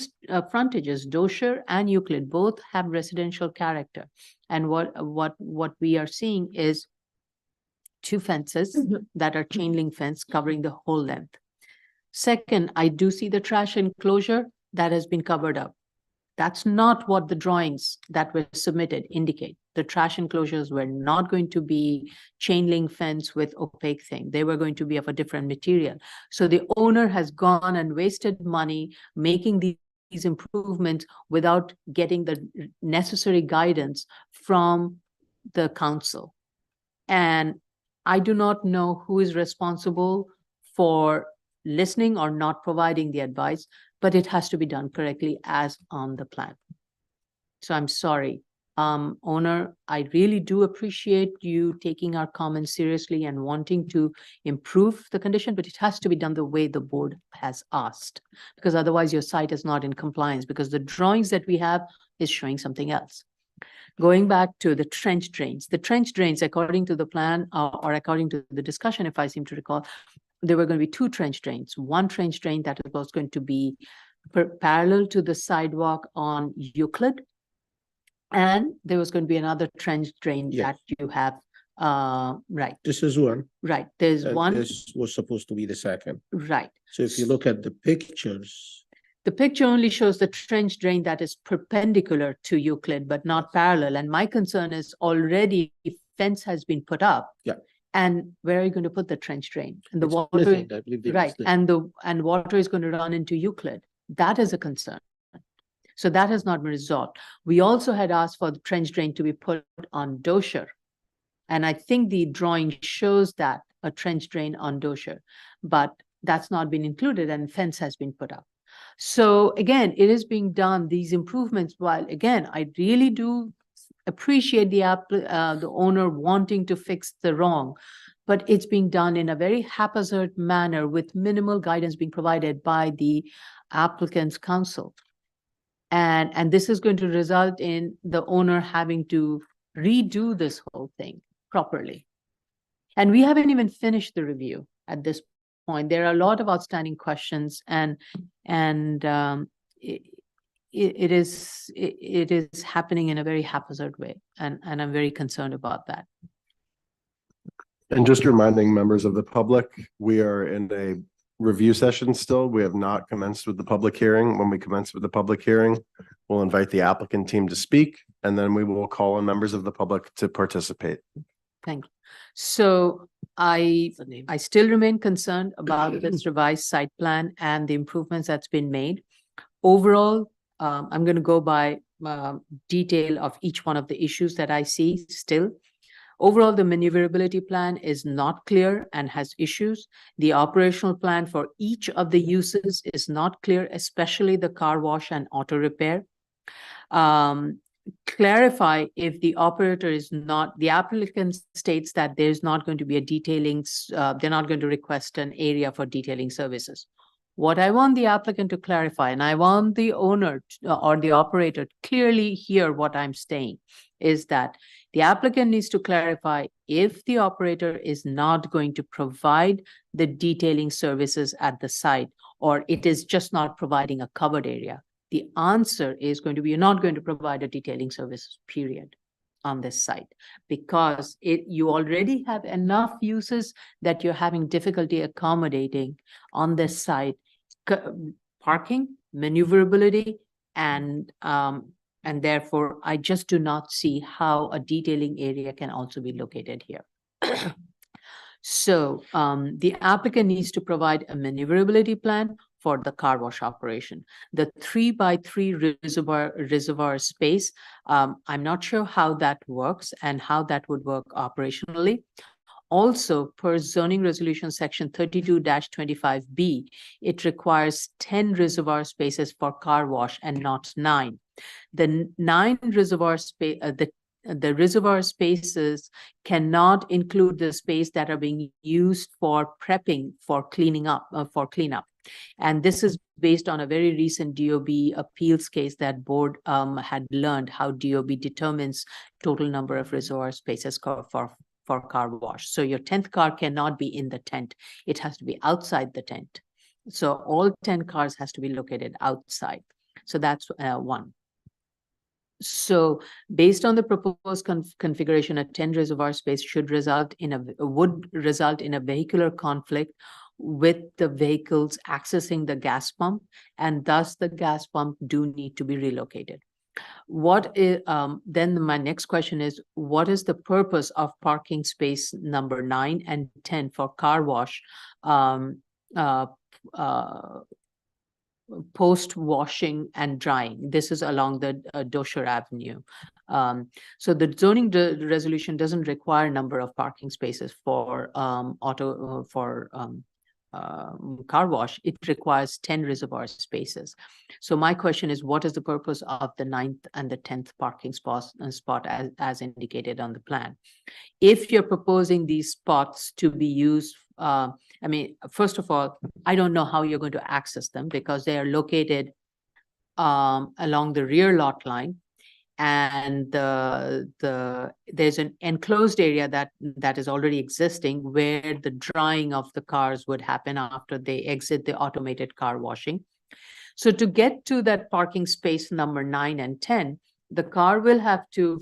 frontages, Dosher and Euclid, both have residential character. And what we are seeing is two fences that are chain link fence covering the whole length. Second, I do see the trash enclosure that has been covered up. That's not what the drawings that were submitted indicate. The trash enclosures were not going to be chain link fence with opaque thing. They were going to be of a different material. So the owner has gone and wasted money making these improvements without getting the necessary guidance from the council. And I do not know who is responsible for listening or not providing the advice, but it has to be done correctly as on the plan. So I'm sorry, owner, I really do appreciate you taking our comments seriously and wanting to improve the condition, but it has to be done the way the board has asked, because otherwise your site is not in compliance, because the drawings that we have is showing something else. Going back to the trench drains, according to the plan or according to the discussion, if I seem to recall, there were going to be two trench drains. One trench drain that was going to be parallel to the sidewalk on Euclid. And there was going to be another trench drain Yes. that you have, right, This is one. right. There's And one, this was supposed to be the second. right. So if you look at the pictures, The picture only shows the trench drain that is perpendicular to Euclid, but not parallel. And my concern is already fence has been put up. Yeah. And where are you going to put the trench drain? And the it's water, split, I believe they right, split. and water is going to run into Euclid. That is a concern. So that has not been resolved. We also had asked for the trench drain to be put on Dosher. And I think the drawing shows that a trench drain on Dosher, but that's not been included and fence has been put up. So again, it is being done, these improvements, while again, I really do appreciate the owner wanting to fix the wrong, but it's being done in a very haphazard manner with minimal guidance being provided by the applicant's counsel. And this is going to result in the owner having to redo this whole thing properly. And we haven't even finished the review at this point. There are a lot of outstanding questions, and it is happening in a very haphazard way, and I'm very concerned about that. And just reminding members of the public, we are in a review session still. We have not commenced with the public hearing. When we commence with the public hearing, we'll invite the applicant team to speak, and then we will call on members of the public to participate. Thank you. So I still remain concerned about this revised site plan and the improvements that's been made. Overall, I'm going to go by detail of each one of the issues that I see still. Overall, the maneuverability plan is not clear and has issues. The operational plan for each of the uses is not clear, especially the car wash and auto repair. Clarify if the operator is not, the applicant states that there's not going to be a detailing, they're not going to request an area for detailing services. What I want the applicant to clarify, and I want the owner or the operator to clearly hear what I'm saying, is that the applicant needs to clarify if the operator is not going to provide the detailing services at the site, or it is just not providing a covered area. The answer is going to be, you're not going to provide a detailing services, period, on this site, because you already have enough uses that you're having difficulty accommodating on this site. Parking, maneuverability, and therefore I just do not see how a detailing area can also be located here. So the applicant needs to provide a maneuverability plan for the car wash operation. The 3x3 reservoir space, I'm not sure how that works and how that would work operationally. Also, per zoning resolution section 32-25B, it requires 10 reservoir spaces for car wash and not 9. The 9 reservoir space, the reservoir spaces cannot include the space that are being used for prepping for cleaning up, for cleanup. And this is based on a very recent DOB appeals case that board had learned how DOB determines total number of reservoir spaces for car wash. So your 10th car cannot be in the tent. It has to be outside the tent. So all 10 cars has to be located outside. So that's one. So based on the proposed configuration, a 10 reservoir space would result in a vehicular conflict with the vehicles accessing the gas pump, and thus the gas pump do need to be relocated. What is then my next question is, what is the purpose of parking space number 9 and 10 for car wash post washing and drying? This is along the Dosher Avenue. So the zoning resolution doesn't require a number of parking spaces for car wash. It requires 10 reservoir spaces. So my question is, what is the purpose of the 9th and the 10th parking spot as indicated on the plan? If you're proposing these spots to be used, I mean, first of all, I don't know how you're going to access them because they are located along the rear lot line. And there's an enclosed area that is already existing where the drying of the cars would happen after they exit the automated car washing. So to get to that parking space number 9 and 10, the car will have to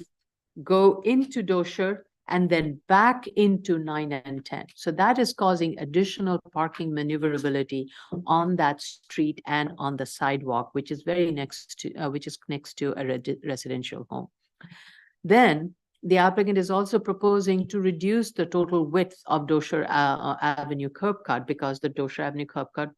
go into Dosher and then back into 9 and 10. So that is causing additional parking maneuverability on that street and on the sidewalk, which is next to a residential home. Then the applicant is also proposing to reduce the total width of Dosher Avenue curb cut, because the Dosher Avenue curb cut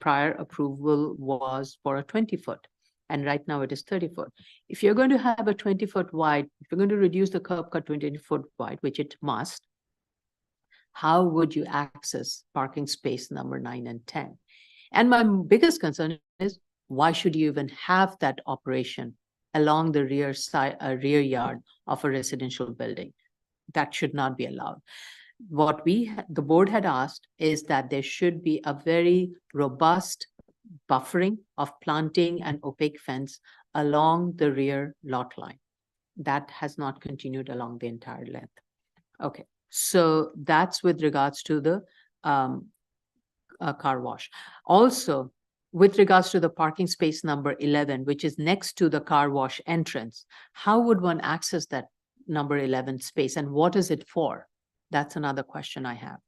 prior approval was for a 20-foot. And right now it is 30-foot. If you're going to have a 20-foot wide, if you're going to reduce the curb cut 20-foot wide, which it must, how would you access parking space number 9 and 10? And my biggest concern is, why should you even have that operation along the rear rear yard of a residential building? That should not be allowed. What the board had asked is that there should be a very robust buffering of planting and opaque fence along the rear lot line. That has not continued along the entire length. Okay, so that's with regards to the car wash. Also, with regards to the parking space number 11, which is next to the car wash entrance, how would one access that number 11 space and what is it for? That's another question I have.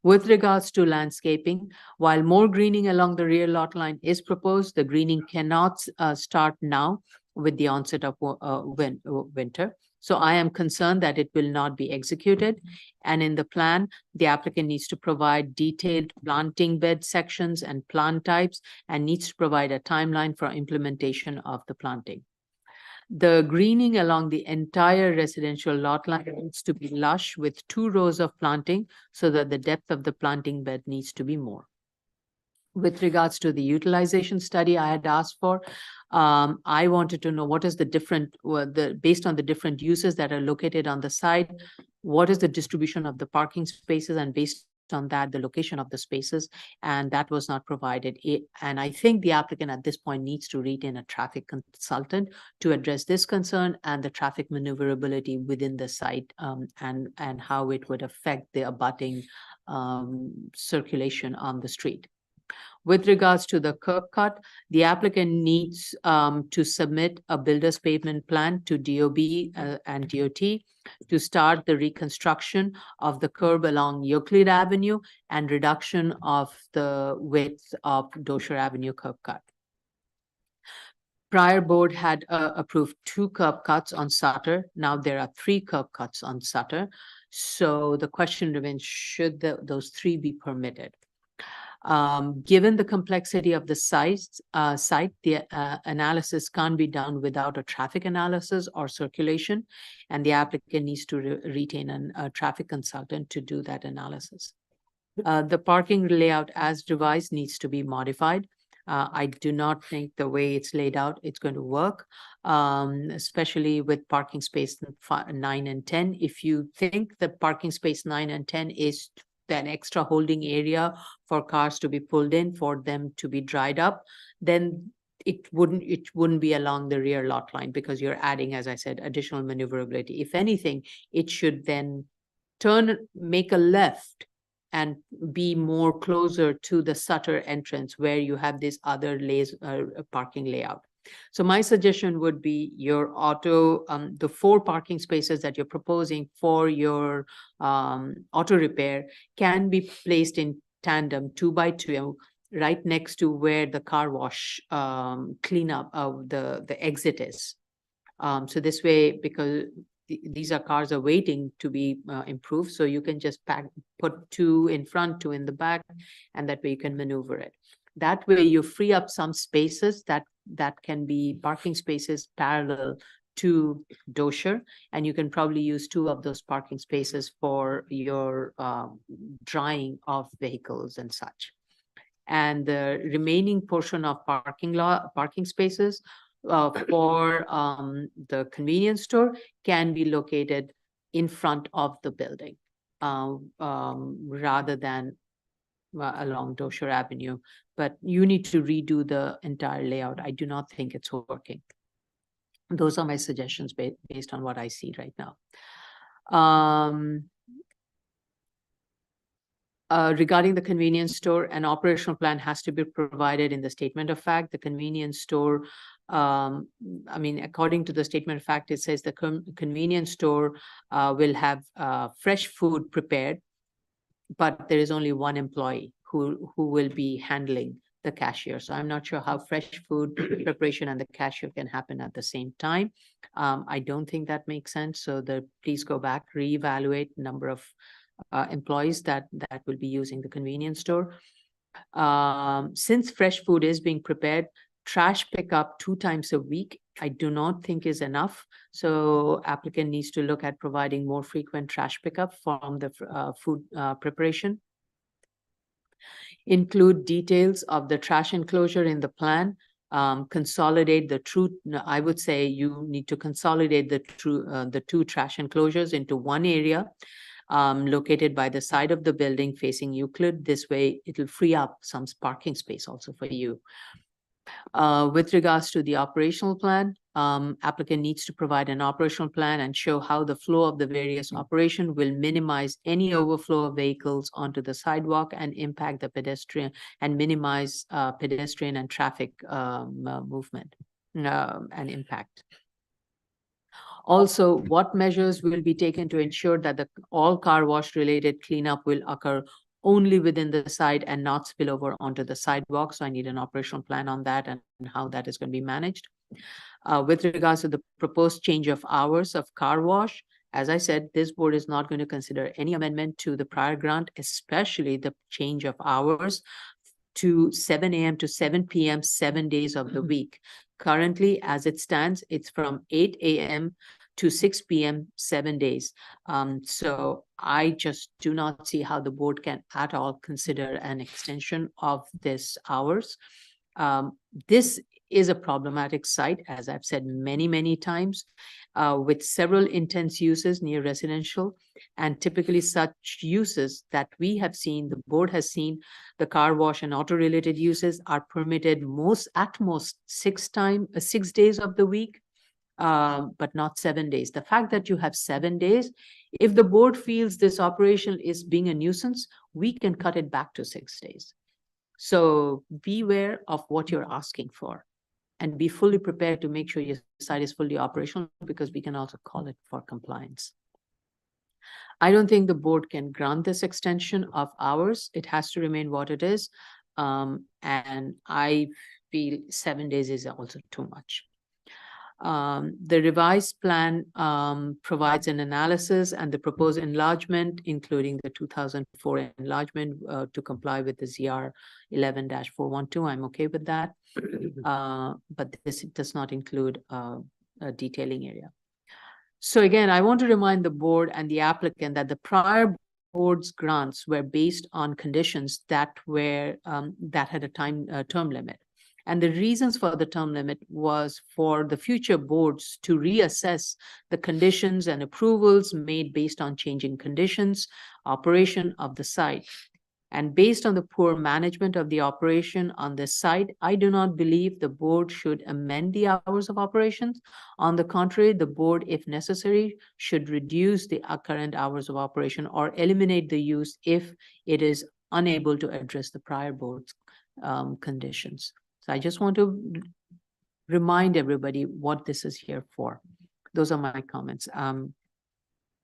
With regards to landscaping, while more greening along the rear lot line is proposed, the greening cannot start now with the onset of winter. So I am concerned that it will not be executed. And in the plan, the applicant needs to provide detailed planting bed sections and plant types and needs to provide a timeline for implementation of the planting. The greening along the entire residential lot line needs to be lush with 2 rows of planting so that the depth of the planting bed needs to be more. With regards to the utilization study I had asked for, I wanted to know what is the different, based on the different uses that are located on the site, what is the distribution of the parking spaces, and based on that, the location of the spaces, and that was not provided. And I think the applicant at this point needs to retain a traffic consultant to address this concern and the traffic maneuverability within the site, and how it would affect the abutting circulation on the street. With regards to the curb cut, the applicant needs to submit a builder's pavement plan to DOB and DOT to start the reconstruction of the curb along Euclid Avenue and reduction of the width of Dosher Avenue curb cut. Prior board had approved 2 curb cuts on Sutter. Now there are 3 curb cuts on Sutter. So the question remains, should those 3 be permitted? Given the complexity of the site, the analysis can't be done without a traffic analysis or circulation, and the applicant needs to retain a traffic consultant to do that analysis. The parking layout as revised needs to be modified. I do not think the way it's laid out, it's going to work, especially with parking space 9 and 10. If you think the parking space 9 and 10 is an extra holding area for cars to be pulled in, for them to be dried up, then it wouldn't be along the rear lot line, because you're adding, as I said, additional maneuverability. If anything, it should then make a left and be more closer to the Sutter entrance, where you have this other parking layout. So my suggestion would be your the 4 parking spaces that you're proposing for your auto repair can be placed in tandem 2 by 2 right next to where the car wash cleanup of the exit is. So this way, because these are cars are waiting to be improved, so you can just put 2 in front, 2 in the back, and that way you can maneuver it. That way you free up some spaces that can be parking spaces parallel to Dosher, and you can probably use 2 of those parking spaces for your drying of vehicles and such. And the remaining portion of parking spaces for the convenience store can be located in front of the building rather than along Dosher Avenue. But you need to redo the entire layout. I do not think it's working. Those are my suggestions based on what I see right now. Regarding the convenience store, an operational plan has to be provided in the statement of fact. The convenience store, I mean, according to the statement of fact, it says the convenience store will have fresh food prepared, but there is only 1 employee who will be handling the cashier. So I'm not sure how fresh food preparation and the cashier can happen at the same time. I don't think that makes sense. So please go back, reevaluate number of employees that will be using the convenience store. Since fresh food is being prepared, trash pickup 2 times a week, I do not think is enough. So applicant needs to look at providing more frequent trash pickup from the food preparation. Include details of the trash enclosure in the plan. Consolidate I would say you need to consolidate the 2 trash enclosures into 1 area located by the side of the building facing Euclid. This way it'll free up some parking space also for you. With regards to the operational plan, applicant needs to provide an operational plan and show how the flow of the various operation will minimize any overflow of vehicles onto the sidewalk and impact the pedestrian and minimize pedestrian and traffic movement and impact. Also, what measures will be taken to ensure that all car wash related cleanup will occur only within the site and not spill over onto the sidewalk. So I need an operational plan on that and how that is going to be managed. With regards to the proposed change of hours of car wash, as I said, this board is not going to consider any amendment to the prior grant, especially the change of hours to 7 a.m. to 7 p.m. 7 days of the week. Currently, as it stands, it's from 8 a.m. to 6 p.m., 7 days. So I just do not see how the board can at all consider an extension of this hours. This is a problematic site, as I've said many, many times, with several intense uses near residential, and typically such uses that we have seen, the board has seen, the car wash and auto-related uses are permitted at most 6 days of the week, but not 7 days. The fact that you have 7 days, if the board feels this operation is being a nuisance, we can cut it back to 6 days. So beware of what you're asking for and be fully prepared to make sure your site is fully operational, because we can also call it for compliance. I don't think the board can grant this extension of hours. It has to remain what it is. And I feel 7 days is also too much. The revised plan provides an analysis and the proposed enlargement, including the 2004 enlargement to comply with the ZR 11-412. I'm okay with that. But this does not include a detailing area. So again, I want to remind the board and the applicant that the prior board's grants were based on conditions that were that had a term limit. And the reasons for the term limit was for the future boards to reassess the conditions and approvals made based on changing conditions, operation of the site. And based on the poor management of the operation on this site, I do not believe the board should amend the hours of operations. On the contrary, the board, if necessary, should reduce the current hours of operation or eliminate the use if it is unable to address the prior board's conditions. So I just want to remind everybody what this is here for. Those are my comments.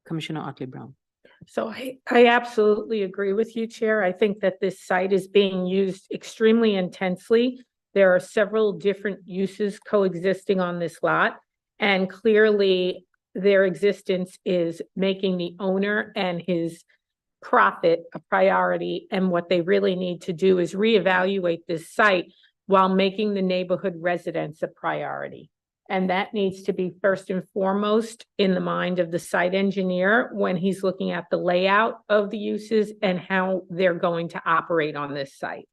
Commissioner Otley-Brown. So I absolutely agree with you, Chair. I think that this site is being used extremely intensely. There are several different uses coexisting on this lot, and clearly their existence is making the owner and his profit a priority. And what they really need to do is reevaluate this site while making the neighborhood residents a priority. And that needs to be first and foremost in the mind of the site engineer when he's looking at the layout of the uses and how they're going to operate on this site.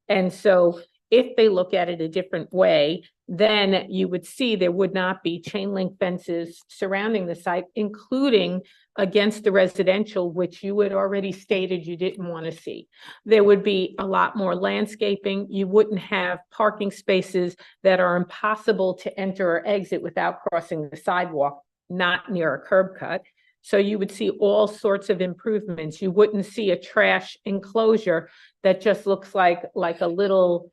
And so if they look at it a different way, then you would see there would not be chain link fences surrounding the site, including against the residential, which you had already stated you didn't want to see. There would be a lot more landscaping. You wouldn't have parking spaces that are impossible to enter or exit without crossing the sidewalk, not near a curb cut. So you would see all sorts of improvements. You wouldn't see a trash enclosure that just looks like a little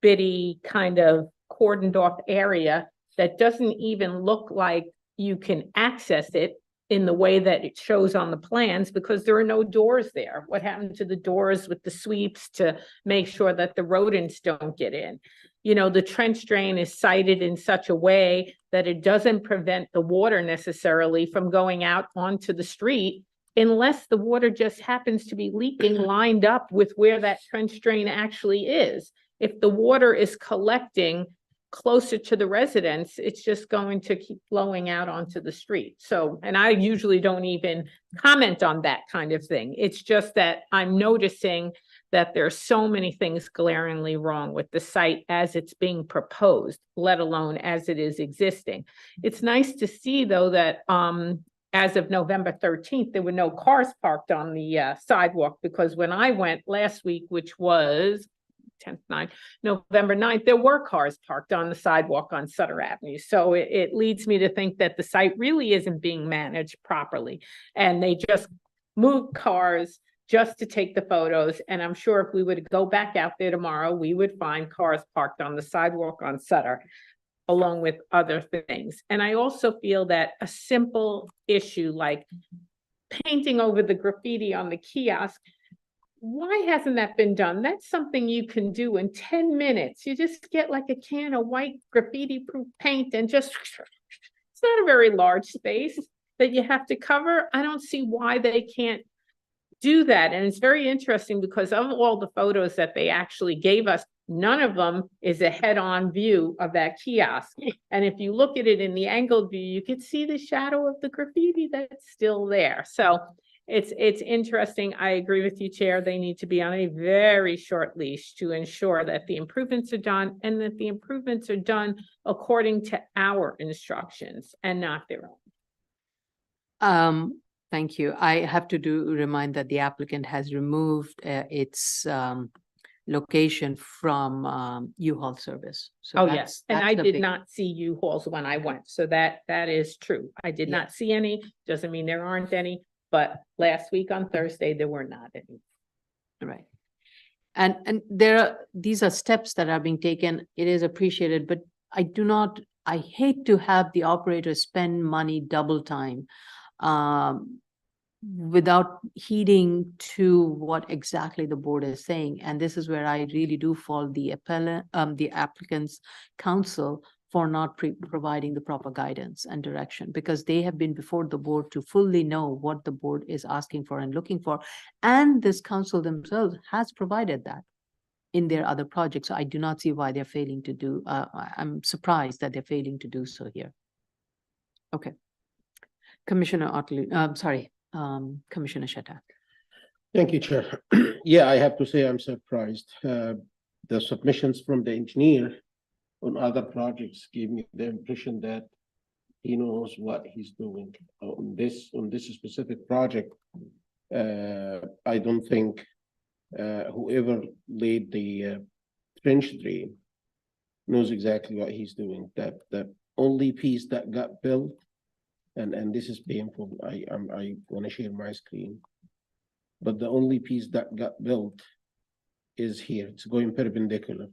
bitty kind of cordoned off area that doesn't even look like you can access it in the way that it shows on the plans, because there are no doors there. What happened to the doors with the sweeps to make sure that the rodents don't get in? You know, the trench drain is sited in such a way that it doesn't prevent the water necessarily from going out onto the street, unless the water just happens to be leaking lined up with where that trench drain actually is. If the water is collecting closer to the residents, it's just going to keep flowing out onto the street. So, and I usually don't even comment on that kind of thing. It's just that I'm noticing that there's so many things glaringly wrong with the site as it's being proposed, let alone as it is existing. It's nice to see, though, that as of November 13th, there were no cars parked on the sidewalk, because when I went last week, which was November 9th, there were cars parked on the sidewalk on Sutter Avenue. So it leads me to think that the site really isn't being managed properly. And they just moved cars just to take the photos. And I'm sure if we would go back out there tomorrow, we would find cars parked on the sidewalk on Sutter, along with other things. And I also feel that a simple issue like painting over the graffiti on the kiosk, why hasn't that been done? That's something you can do in 10 minutes. You just get like a can of white graffiti-proof paint and just, it's not a very large space that you have to cover. I don't see why they can't do that. And it's very interesting because of all the photos that they actually gave us None of them is a head-on view of that kiosk. And if you look at it in the angled view, you can see the shadow of the graffiti that's still there. So it's interesting. I agree with you, Chair. They need to be on a very short leash to ensure that the improvements are done and that the improvements are done according to our instructions and not their own. Thank you. I have to remind that the applicant has removed its location from U-Haul service. So Oh, that's- yes, and that's I the did big- not see U-Hauls when I went, so that is true. I did Yeah. not see any, doesn't mean there aren't any, but last week on Thursday, there were not any. Right. And these are steps that are being taken. It is appreciated, but I hate to have the operator spend money double time without heeding to what exactly the board is saying. And this is where I really do fault the applicant's counsel for not providing the proper guidance and direction, because they have been before the board to fully know what the board is asking for and looking for. And this council themselves has provided that in their other projects. So I do not see why they're failing to do, I'm surprised that they're failing to do so here. Okay. Commissioner Otley, Commissioner Sheta. Thank you, Chair. Yeah, I have to say I'm surprised. The submissions from the engineer on other projects gave me the impression that he knows what he's doing. On this specific project, I don't think whoever laid the trench drain knows exactly what he's doing. That the only piece that got built, and this is painful, I want to share my screen, but the only piece that got built is here. It's going perpendicular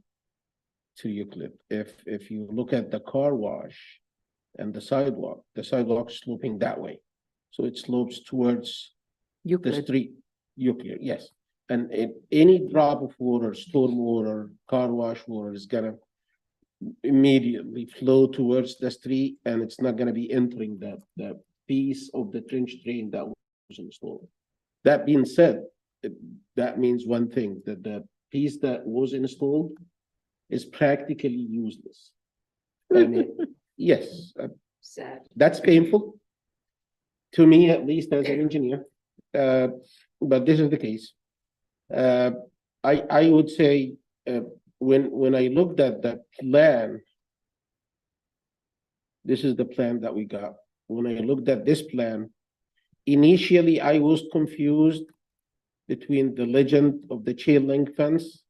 to Euclid. If you look at the car wash and the sidewalk is sloping that way. So it slopes towards the Euclid. street, Euclid, yes. And any drop of water, storm water, car wash water is gonna immediately flow towards the street, and it's not gonna be entering the piece of the trench drain that was installed. That being said, that means one thing, that the piece that was installed is practically useless. I mean, yes, Sad. that's painful to me, at least as an engineer. But this is the case. I would say, when I looked at the plan, this is the plan that we got. When I looked at this plan, initially I was confused between the legend of the chain link fence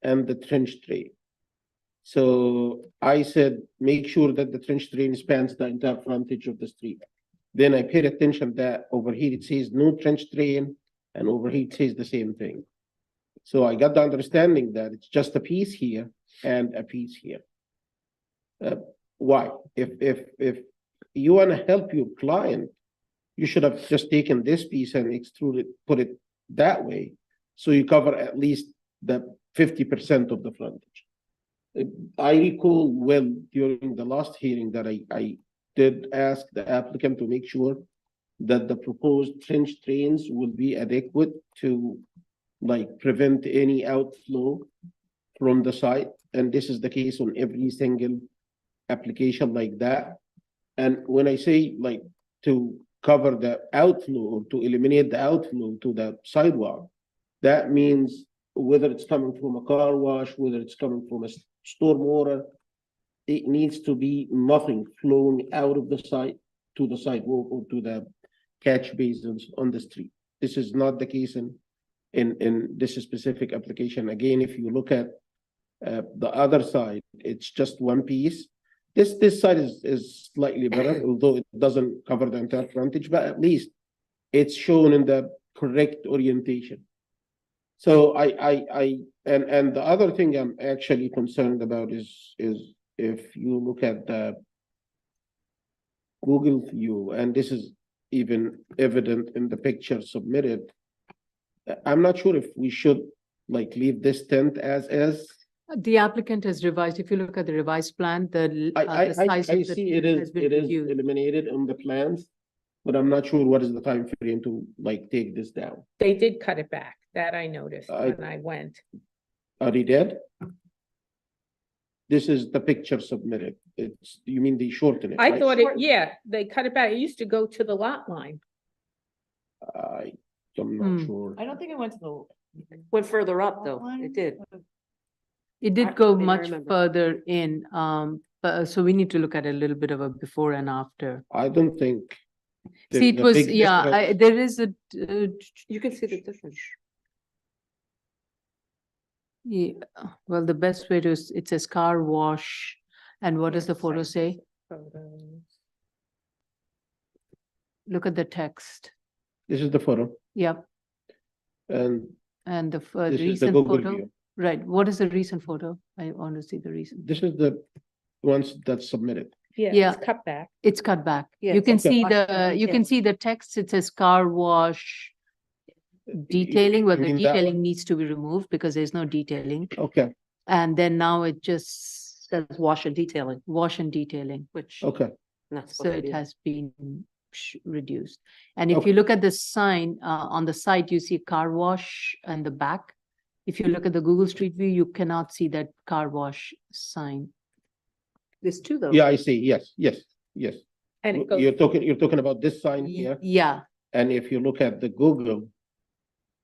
and the trench drain. So I said, make sure that the trench drain spans the entire frontage of the street. Then I paid attention that over here it says no trench drain, and over here it says the same thing. So I got the understanding that it's just a piece here and a piece here. Why? If you want to help your client, you should have just taken this piece and extruded, put it that way, so you cover at least the 50% of the frontage. I recall well during the last hearing that I did ask the applicant to make sure that the proposed trench drains will be adequate to prevent any outflow from the site. And this is the case on every single application like that. And when I say to cover the outflow or to eliminate the outflow to the sidewalk, that means whether it's coming from a car wash, whether it's coming from a storm water, it needs to be nothing flowing out of the site to the sidewalk or to the catch basins on the street. This is not the case in this specific application. Again, if you look at the other side, it's just one piece. This side is slightly better, although it doesn't cover the entire frontage, but at least it's shown in the correct orientation. So and the other thing I'm actually concerned about is if you look at the Google view, and this is even evident in the picture submitted, I'm not sure if we should leave this tent as is. The applicant has revised, if you look at the revised plan, the size I of the see tent it has is been reduced. eliminated on the plans, but I'm not sure what is the time frame to take this down. They did cut it back, that I noticed I- when I went. Are they dead? This is the picture submitted. It's, you mean they shorten it, I right? thought it, yeah, they cut it back. It used to go to the lot line. I'm Hmm. not sure. I don't think it went to the. Went further up, though. It did. It I did go mean, I much remember. further in, but so we need to look at a little bit of a before and after. I don't think. See, it the was, big yeah, difference- there is a, You can see the difference. yeah, well, the best way to, it says car wash. And what does the photo say? Look at the text. This is the photo, Yep, and and the this is the recent Google photo. view. Right, what is the recent photo? I want to see the recent. This is the ones that's submitted. Yeah. It's cut back. It's cut back. Yeah, You can it's okay. see Wash and you can detail. see the text. It says car wash detailing, where you the mean that one? detailing needs to be removed because there's no detailing. Okay, And then now it just Says wash and detailing, wash and detailing, which. okay. That's so what it is. has been reduced. And if Okay. you look at the sign on the site, you see car wash in the back. If you look at the Google Street View, you cannot see that car wash sign. There's two, though. Yeah, I see. Yes, yes, yes. And it goes, You're talking about this sign here, Yeah, and if you look at the Google,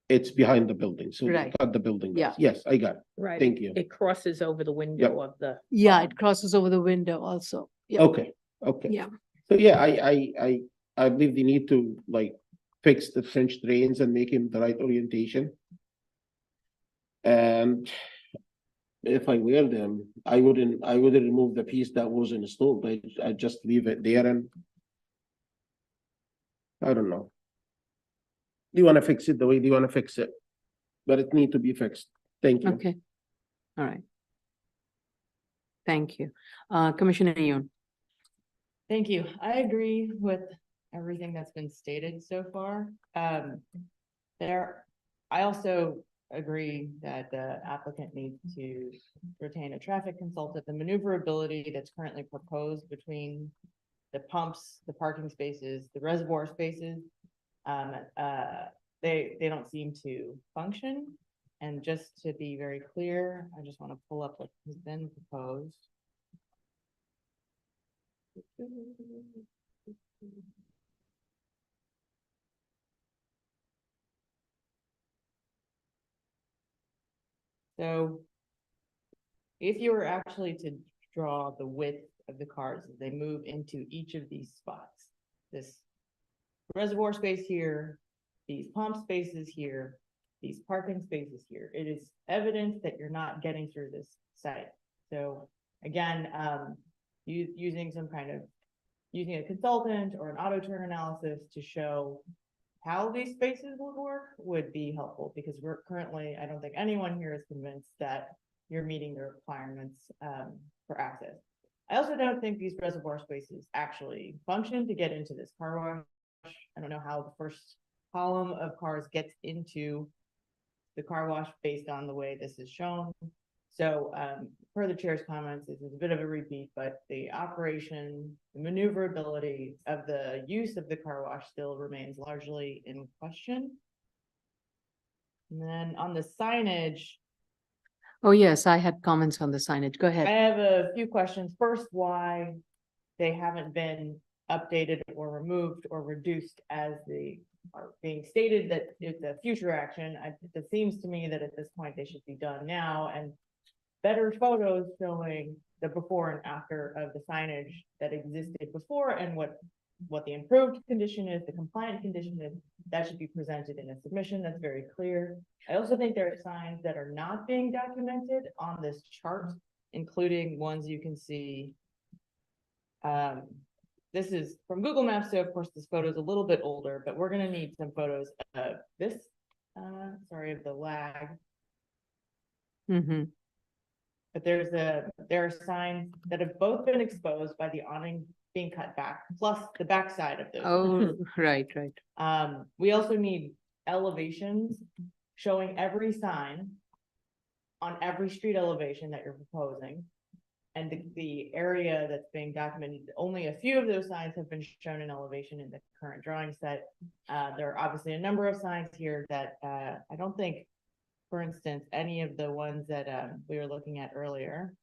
it's behind the building, so they Right. cut the building. Yeah. off. Yes, I got it. right. Thank you. It crosses over the window of the. yeah, it crosses over the window also. Yeah, Okay, okay. yeah. So yeah, I believe they need to like fix the French drains and make him the right orientation. And if I wear them, I wouldn't remove the piece that was installed, I just leave it there and I don't know. Do you want to fix it the way you want to fix it? But it need to be fixed. Thank you. Okay. All right. Thank you. Commissioner Yoon. Thank you. I agree with everything that's been stated so far. I also agree that the applicant needs to retain a traffic consultant. The maneuverability that's currently proposed between the pumps, the parking spaces, the reservoir spaces, they don't seem to function. And just to be very clear, I just want to pull up what has been proposed. So if you were actually to draw the width of the cars as they move into each of these spots, this reservoir space here, these pump spaces here, these parking spaces here, it is evident that you're not getting through this site. So again, using a consultant or an auto turn analysis to show how these spaces would work would be helpful, because we're currently, I don't think anyone here is convinced that you're meeting the requirements for access. I also don't think these reservoir spaces actually function to get into this car wash. I don't know how the first column of cars gets into the car wash based on the way this is shown. So per the chair's comments, this is a bit of a repeat, but the operation, the maneuverability of the use of the car wash still remains largely in question. And then on the signage, Oh, yes, I had comments on the signage. Go I ahead. have a few questions. First, why they haven't been updated or removed or reduced as they are being stated that it's a future action. It seems to me that at this point they should be done now, and better photos showing the before and after of the signage that existed before and what the improved condition is, the compliant condition is, that should be presented in a submission that's very clear. I also think there are signs that are not being documented on this chart, including ones you can see. This is from Google Maps, so of course this photo is a little bit older, but we're gonna need some photos of this, sorry, of the lag. Mm-hmm. But there are signs that have both been exposed by the awning being cut back, plus the backside of those. Oh, right, right. We also need elevations showing every sign on every street elevation that you're proposing. And the area that's being documented, only a few of those signs have been shown in elevation in the current drawing set. There are obviously a number of signs here that I don't think, for instance, any of the ones that we were looking at earlier.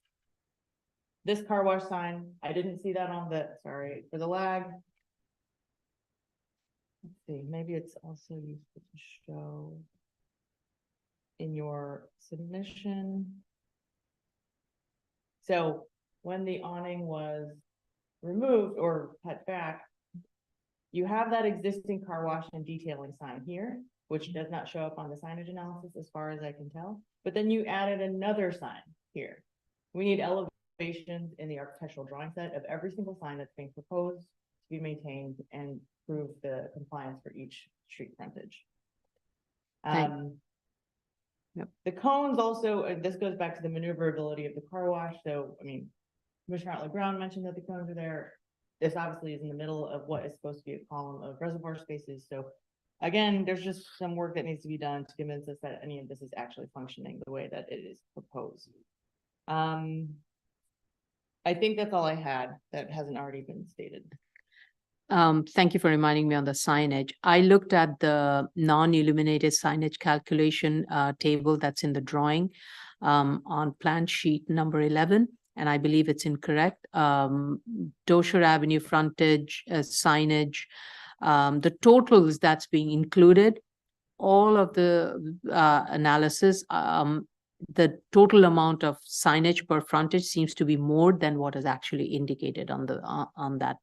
this car wash sign, I didn't see that on the, sorry, for the lag. Let's see, maybe it's also useful to show in your submission. So when the awning was removed or put back, you have that existing car wash and detailing sign here, which does not show up on the signage analysis as far as I can tell. But then you added another sign here. We need elevations in the architectural drawing set of every single sign that's being proposed to be maintained and prove the compliance for each street frontage. Thank- Yep. The cones also, this goes back to the maneuverability of the car wash. So, I mean, Commissioner Otley Brown mentioned that the cones are there. This obviously is in the middle of what is supposed to be a column of reservoir spaces. So again, there's just some work that needs to be done to convince us that any of this is actually functioning the way that it is proposed. I think that's all I had that hasn't already been stated. Thank you for reminding me on the signage. I looked at the non-illuminated signage calculation table that's in the drawing on plan sheet number 11, and I believe it's incorrect. Dozier Avenue frontage signage, the totals that's being included, all of the analysis, the total amount of signage per frontage seems to be more than what is actually indicated on the on that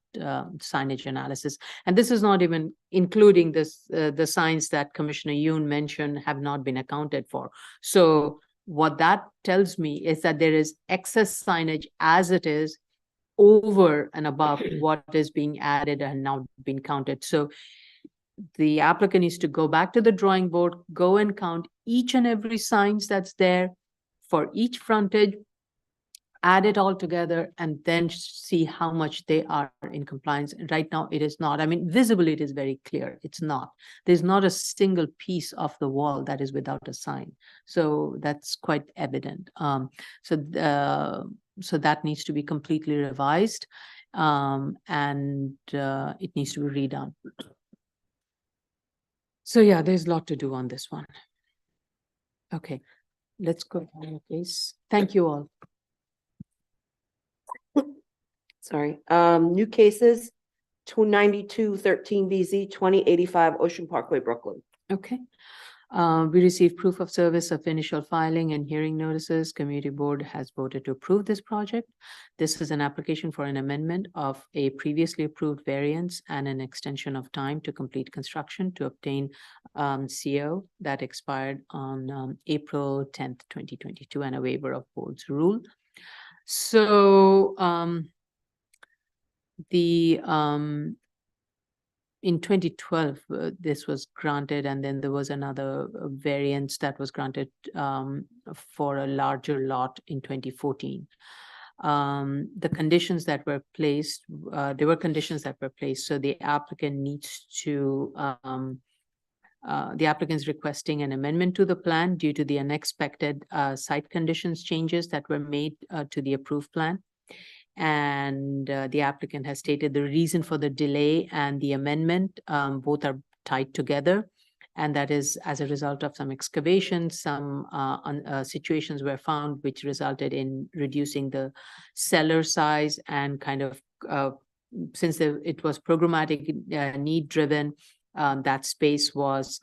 signage analysis. And this is not even including this the signs that Commissioner Yoon mentioned have not been accounted for. So what that tells me is that there is excess signage as it is over and above what is being added and now being counted. So the applicant needs to go back to the drawing board, go and count each and every signs that's there for each frontage, add it all together, and then see how much they are in compliance. And right now it is not. I mean, visibly it is very clear. It's not. There's not a single piece of the wall that is without a sign. So that's quite evident. So that needs to be completely revised, and it needs to be redone. So yeah, there's a lot to do on this one. Okay, let's go on, please. Thank you all. Sorry, new cases, 292-13 BZ, 2085 Ocean Parkway, Brooklyn. Okay. We received proof of service of initial filing and hearing notices. Community board has voted to approve this project. This is an application for an amendment of a previously approved variance and an extension of time to complete construction to obtain CO that expired on April 10th, 2022, and a waiver of board's rule. So in 2012, this was granted, and then there was another variance that was granted for a larger lot in 2014. The conditions that were placed, there were conditions that were placed, so the applicant needs to, the applicant is requesting an amendment to the plan due to the unexpected site conditions changes that were made to the approved plan. And the applicant has stated the reason for the delay and the amendment, both are tied together. And that is as a result of some excavations, some situations were found which resulted in reducing the cellar size and kind of, since it was programmatic need driven, that space was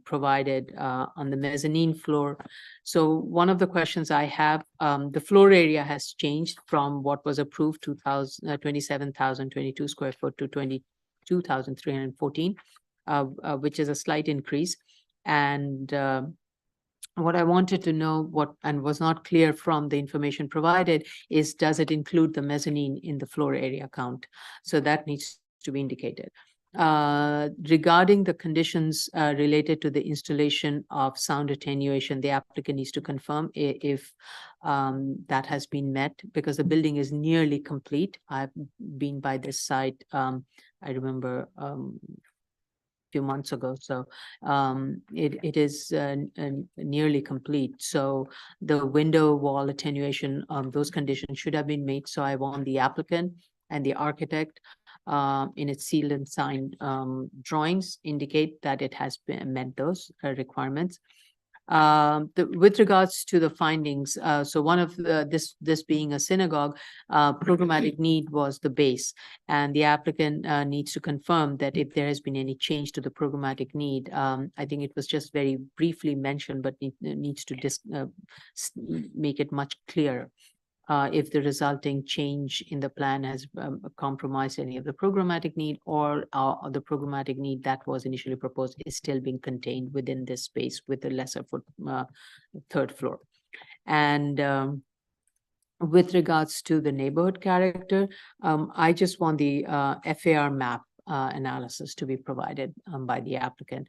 provided on the mezzanine floor. So one of the questions I have, the floor area has changed from what was approved 27,022 square foot to 22,314, which is a slight increase. And what I wanted to know, and was not clear from the information provided, is does it include the mezzanine in the floor area count? So that needs to be indicated. Regarding the conditions related to the installation of sound attenuation, the applicant needs to confirm if that has been met, because the building is nearly complete. I've been by this site, I remember few months ago. So it is nearly complete. So the window wall attenuation, those conditions should have been made. So I want the applicant and the architect in its sealed and signed drawings indicate that it has been met those requirements. With regards to the findings, so one of this being a synagogue, programmatic need was the base. And the applicant needs to confirm that if there has been any change to the programmatic need, I think it was just very briefly mentioned, but needs to make it much clearer. If the resulting change in the plan has compromised any of the programmatic need, or the programmatic need that was initially proposed is still being contained within this space with a lesser third floor. And with regards to the neighborhood character, I just want the FAR map analysis to be provided by the applicant.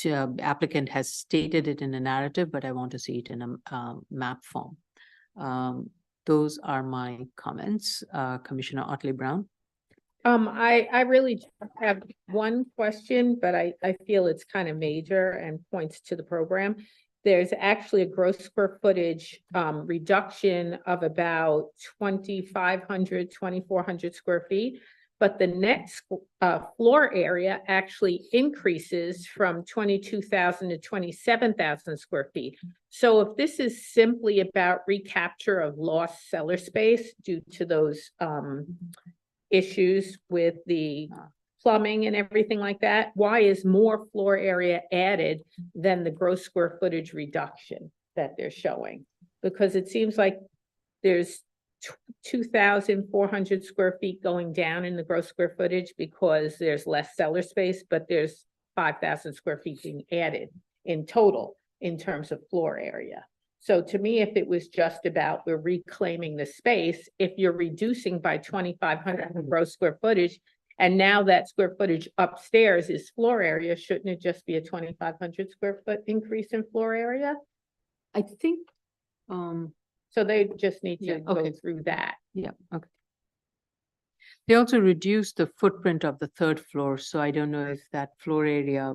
Applicant has stated it in a narrative, but I want to see it in a map form. Those are my comments. Commissioner Otley Brown. I really just have one question, but I feel it's kind of major and points to the program. There's actually a gross square footage reduction of about 2,500, 2,400 square feet. But the next floor area actually increases from 22,000 to 27,000 square feet. So if this is simply about recapture of lost cellar space due to those issues with the plumbing and everything like that, why is more floor area added than the gross square footage reduction that they're showing? Because it seems like there's 2,400 square feet going down in the gross square footage because there's less cellar space, but there's 5,000 square feet being added in total in terms of floor area. So to me, if it was just about we're reclaiming the space, if you're reducing by 2,500 gross square footage, and now that square footage upstairs is floor area, shouldn't it just be a 2,500 square foot increase in floor area? I think, So they just need Yeah, to go okay. through that. yeah, okay. They also reduced the footprint of the third floor, so I don't know if that floor area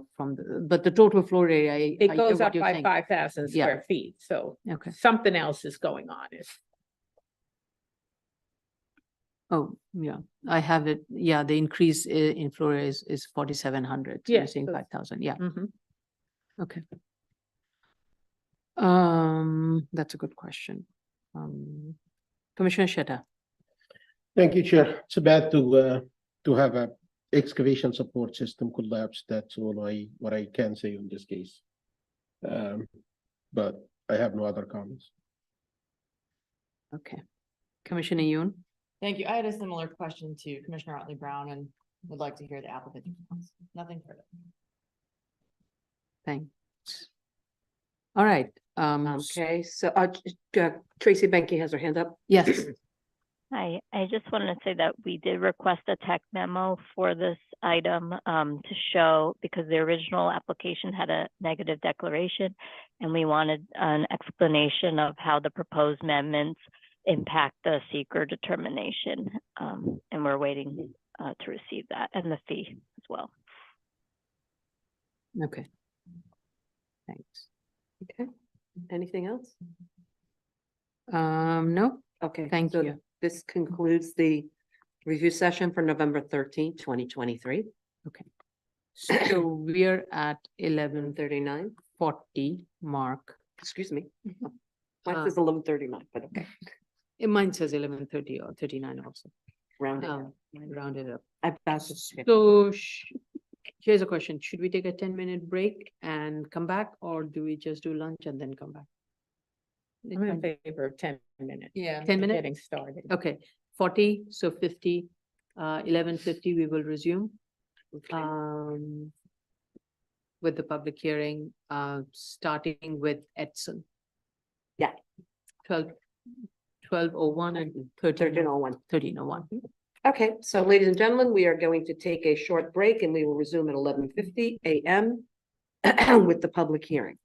but the total floor area. I It hear goes what up you're by saying. 5,000 Yeah. square feet, so Okay. something else is going on. Oh, yeah, I have it. Yeah, the increase in floor area is 4,700. So Yeah, you're saying so- 5,000. Yeah, Mhm. okay. That's a good question. Commissioner Sheta. Thank you, Chair. It's bad to have a excavation support system collapse. That's all what I can say on this case. But I have no other comments. Okay. Commissioner Yoon. Thank you. I had a similar question to Commissioner Otley Brown and would like to hear the applicant's response. Nothing further. Thanks. All right. Okay, so Tracy Benke has her hand up. Yes. Hi, I just wanted to say that we did request a tech memo for this item to show, because the original application had a negative declaration, and we wanted an explanation of how the proposed amendments impact the seeker determination. And we're waiting to receive that, and the fee as well. Okay. Thanks. Okay, anything else? No, Okay. thank so you. This concludes the review session for November 13th, 2023. So we're at 11:39. 11:40 mark. Excuse me. Uh, Mine says 11:39, but okay, Mine says 11:30 or 39 also. round it. Rounded up. I passed it. So here's a question. Should we take a 10-minute break and come back, or do we just do lunch and then come back? I'm in favor of 10 minutes. Yeah. 10 minutes? Getting started. Okay, 40, so 50, 11:50, we will resume. With the public hearing, starting with Edson. Yeah. 12:01 and 13:01. 13:01. Okay, so ladies and gentlemen, we are going to take a short break and we will resume at 11:50 a.m. with the public hearing.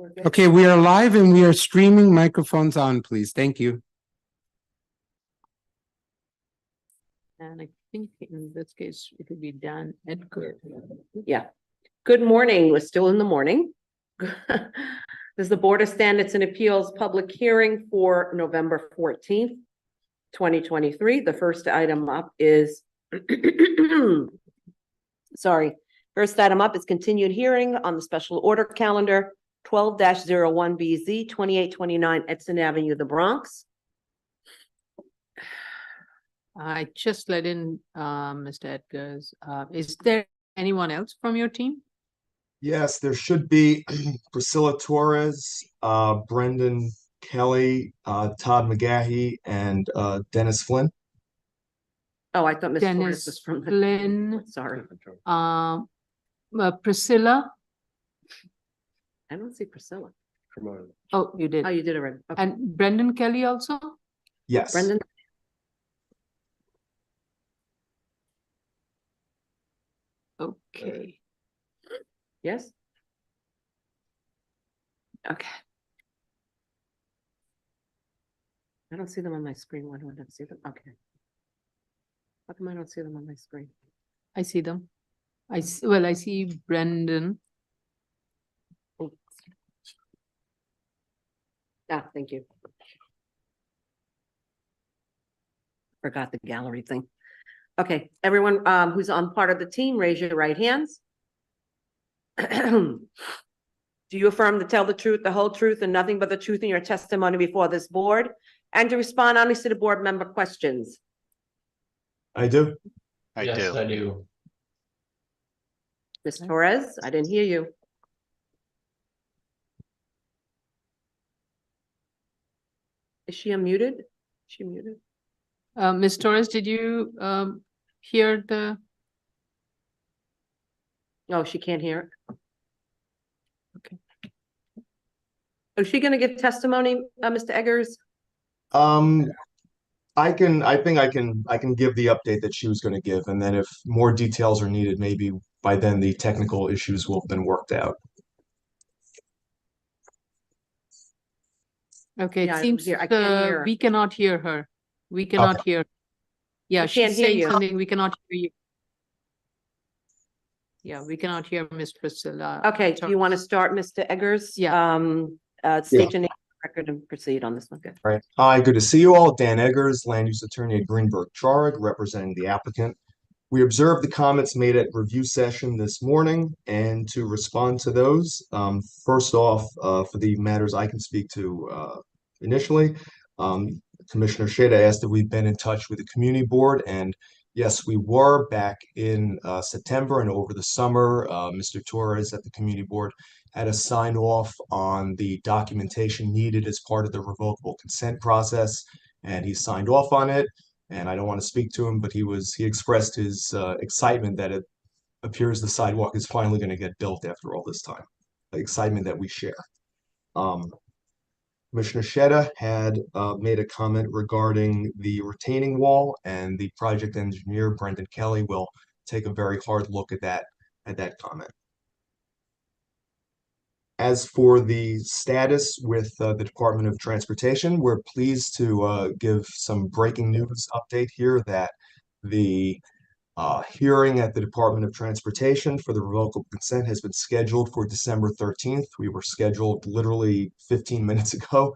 Okay, we are live and we are streaming. Microphones on, please. Thank you. And I think in this case, it will be Dan Edgar. Yeah. Good morning. We're still in the morning. This is the Board of Standards and Appeals public hearing for November 14th, 2023. The first item up is sorry. First item up is continued hearing on the special order calendar 12-01BZ 2829 Edson Avenue, the Bronx. I just let in Mr. Edgar's. Is there anyone else from your team? Yes, there should be Priscilla Torres, Brendan Kelly, Todd McGahey, and Dennis Flynn. Oh, I thought Ms. Torres Dennis was from the. Flynn. Sorry, Priscilla. I don't see Priscilla. Oh, you did. Oh, you did already. Okay. And Brendan Kelly also? Yes. Brendan, Okay. yes? Okay. I don't see them on my screen. Why do I not see them? Okay. How come I don't see them on my screen? I see them. I see Brendan. Ah, thank you. Forgot the gallery thing. Okay, everyone who's on part of the team, raise your right hands. Do you affirm to tell the truth, the whole truth, and nothing but the truth in your testimony before this board, and to respond honestly to board member questions? I do. I do. Ms. Torres, I didn't hear you. Is she unmuted? Is she muted? Ms. Torres, did you hear the? No, she can't hear it. Okay. Is she gonna give testimony, Mr. Eggers? I think I can give the update that she was going to give, and then if more details are needed, maybe by then the technical issues will have been worked out. Okay, Yeah, it seems I can't hear her. we cannot hear her. We cannot hear. Yeah, I can't she's hear saying you. something. We cannot hear you. Yeah, we cannot hear Miss Priscilla. Okay, do you want to start, Mr. Eggers? Yeah. State your name, record, and proceed on this one. Good. All right. Hi, good to see you all. Dan Eggers, Land Use Attorney at Greenberg Traurig, representing the applicant. We observed the comments made at review session this morning, and to respond to those, first off, for the matters I can speak to initially, Commissioner Sheda asked if we've been in touch with the community board, and yes, we were back in September and over the summer. Mr. Torres at the community board had a sign off on the documentation needed as part of the revocable consent process, and he signed off on it. And I don't want to speak to him, but he expressed his excitement that it appears the sidewalk is finally going to get built after all this time. The excitement that we share. Commissioner Sheda had made a comment regarding the retaining wall, and the project engineer, Brendan Kelly, will take a very hard look at that comment. As for the status with the Department of Transportation, we're pleased to give some breaking news update here that the hearing at the Department of Transportation for the revocable consent has been scheduled for December 13th. We were scheduled literally 15 minutes ago.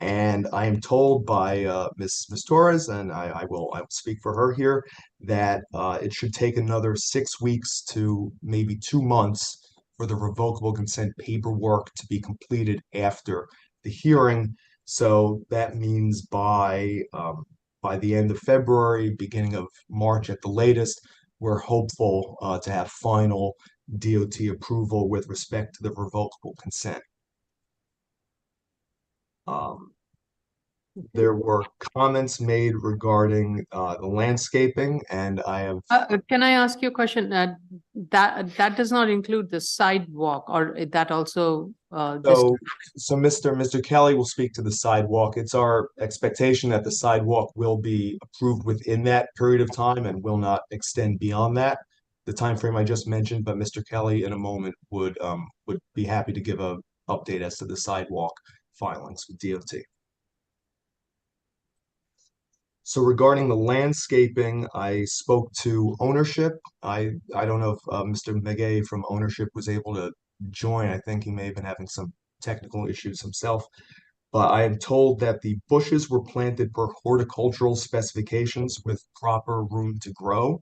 And I am told by Ms. Torres, and I will speak for her here, that it should take another 6 weeks to maybe 2 months for the revocable consent paperwork to be completed after the hearing. So that means by the end of February, beginning of March at the latest, we're hopeful to have final DOT approval with respect to the revocable consent. There were comments made regarding the landscaping, and I have. Can I ask you a question? That does not include the sidewalk, or that also? So Mr. Kelly will speak to the sidewalk. It's our expectation that the sidewalk will be approved within that period of time and will not extend beyond that, the time frame I just mentioned. But Mr. Kelly, in a moment, would be happy to give a update as to the sidewalk filings with DOT. So regarding the landscaping, I spoke to ownership. I don't know if Mr. Megay from ownership was able to join. I think he may have been having some technical issues himself. But I am told that the bushes were planted per horticultural specifications with proper room to grow.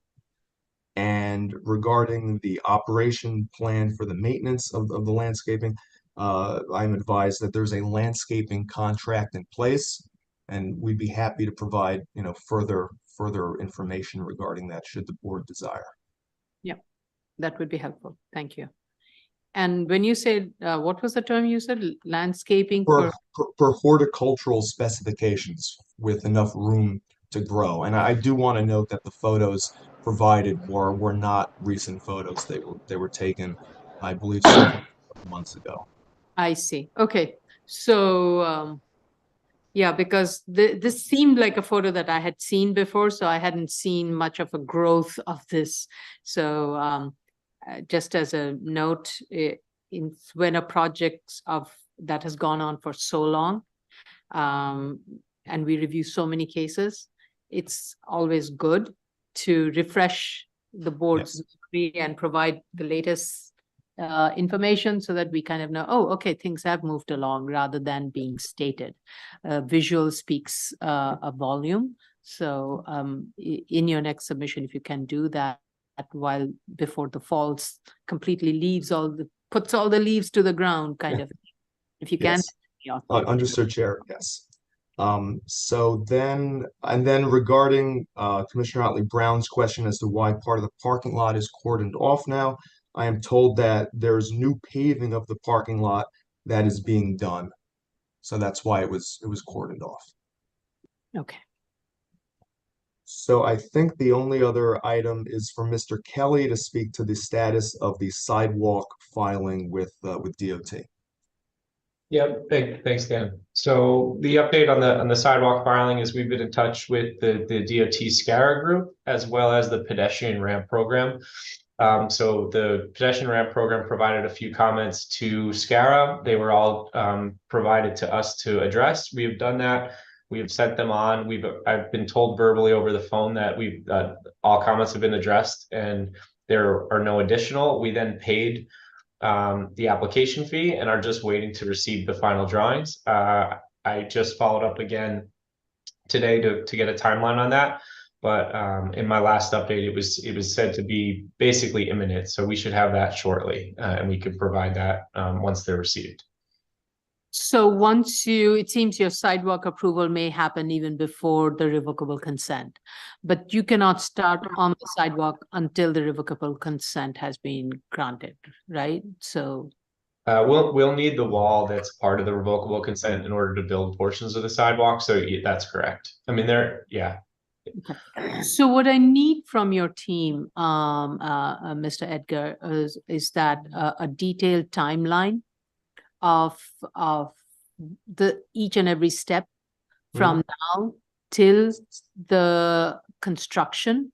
And regarding the operation plan for the maintenance of the landscaping, I'm advised that there's a landscaping contract in place. And we'd be happy to provide, further information regarding that should the board desire. That would be helpful. Thank you. And when you said, what was the term you said? Landscaping Per horticultural specifications with enough room to grow. And I do want to note that the photos provided were not recent photos. They were taken, I believe, several months ago. I see. Okay. So, yeah, because this seemed like a photo that I had seen before, so I hadn't seen much of a growth of this. So, just as a note, when a project that has gone on for so long, and we review so many cases, it's always good to refresh the board's memory and provide the latest information so that we kind of know, oh, okay, things have moved along rather than being stated. Visual speaks a volume. So in your next submission, if you can do that while before the falls completely puts all the leaves to the ground, kind of. If you can. Yes. Understood, Chair. Yes. So then regarding Commissioner Otley Brown's question as to why part of the parking lot is cordoned off now, I am told that there's new paving of the parking lot that is being done. So that's why it was cordoned off. Okay. So I think the only other item is for Mr. Kelly to speak to the status of the sidewalk filing with DOT. Yeah, thanks, Dan. So the update on the sidewalk filing is we've been in touch with the DOT SCARA group as well as the pedestrian ramp program. So the pedestrian ramp program provided a few comments to SCARA. They were all provided to us to address. We have done that. We have sent them on. I've been told verbally over the phone that all comments have been addressed and there are no additional. We then paid the application fee and are just waiting to receive the final drawings. I just followed up again today to get a timeline on that. But in my last update, it was said to be basically imminent. So we should have that shortly and we could provide that once they're received. So it seems your sidewalk approval may happen even before the revocable consent, but you cannot start on the sidewalk until the revocable consent has been granted, right? So we'll need the wall that's part of the revocable consent in order to build portions of the sidewalk. So that's correct. I mean, Okay. So what I need from your team, Mr. Edgar, is that a detailed timeline of each and every step from now till the construction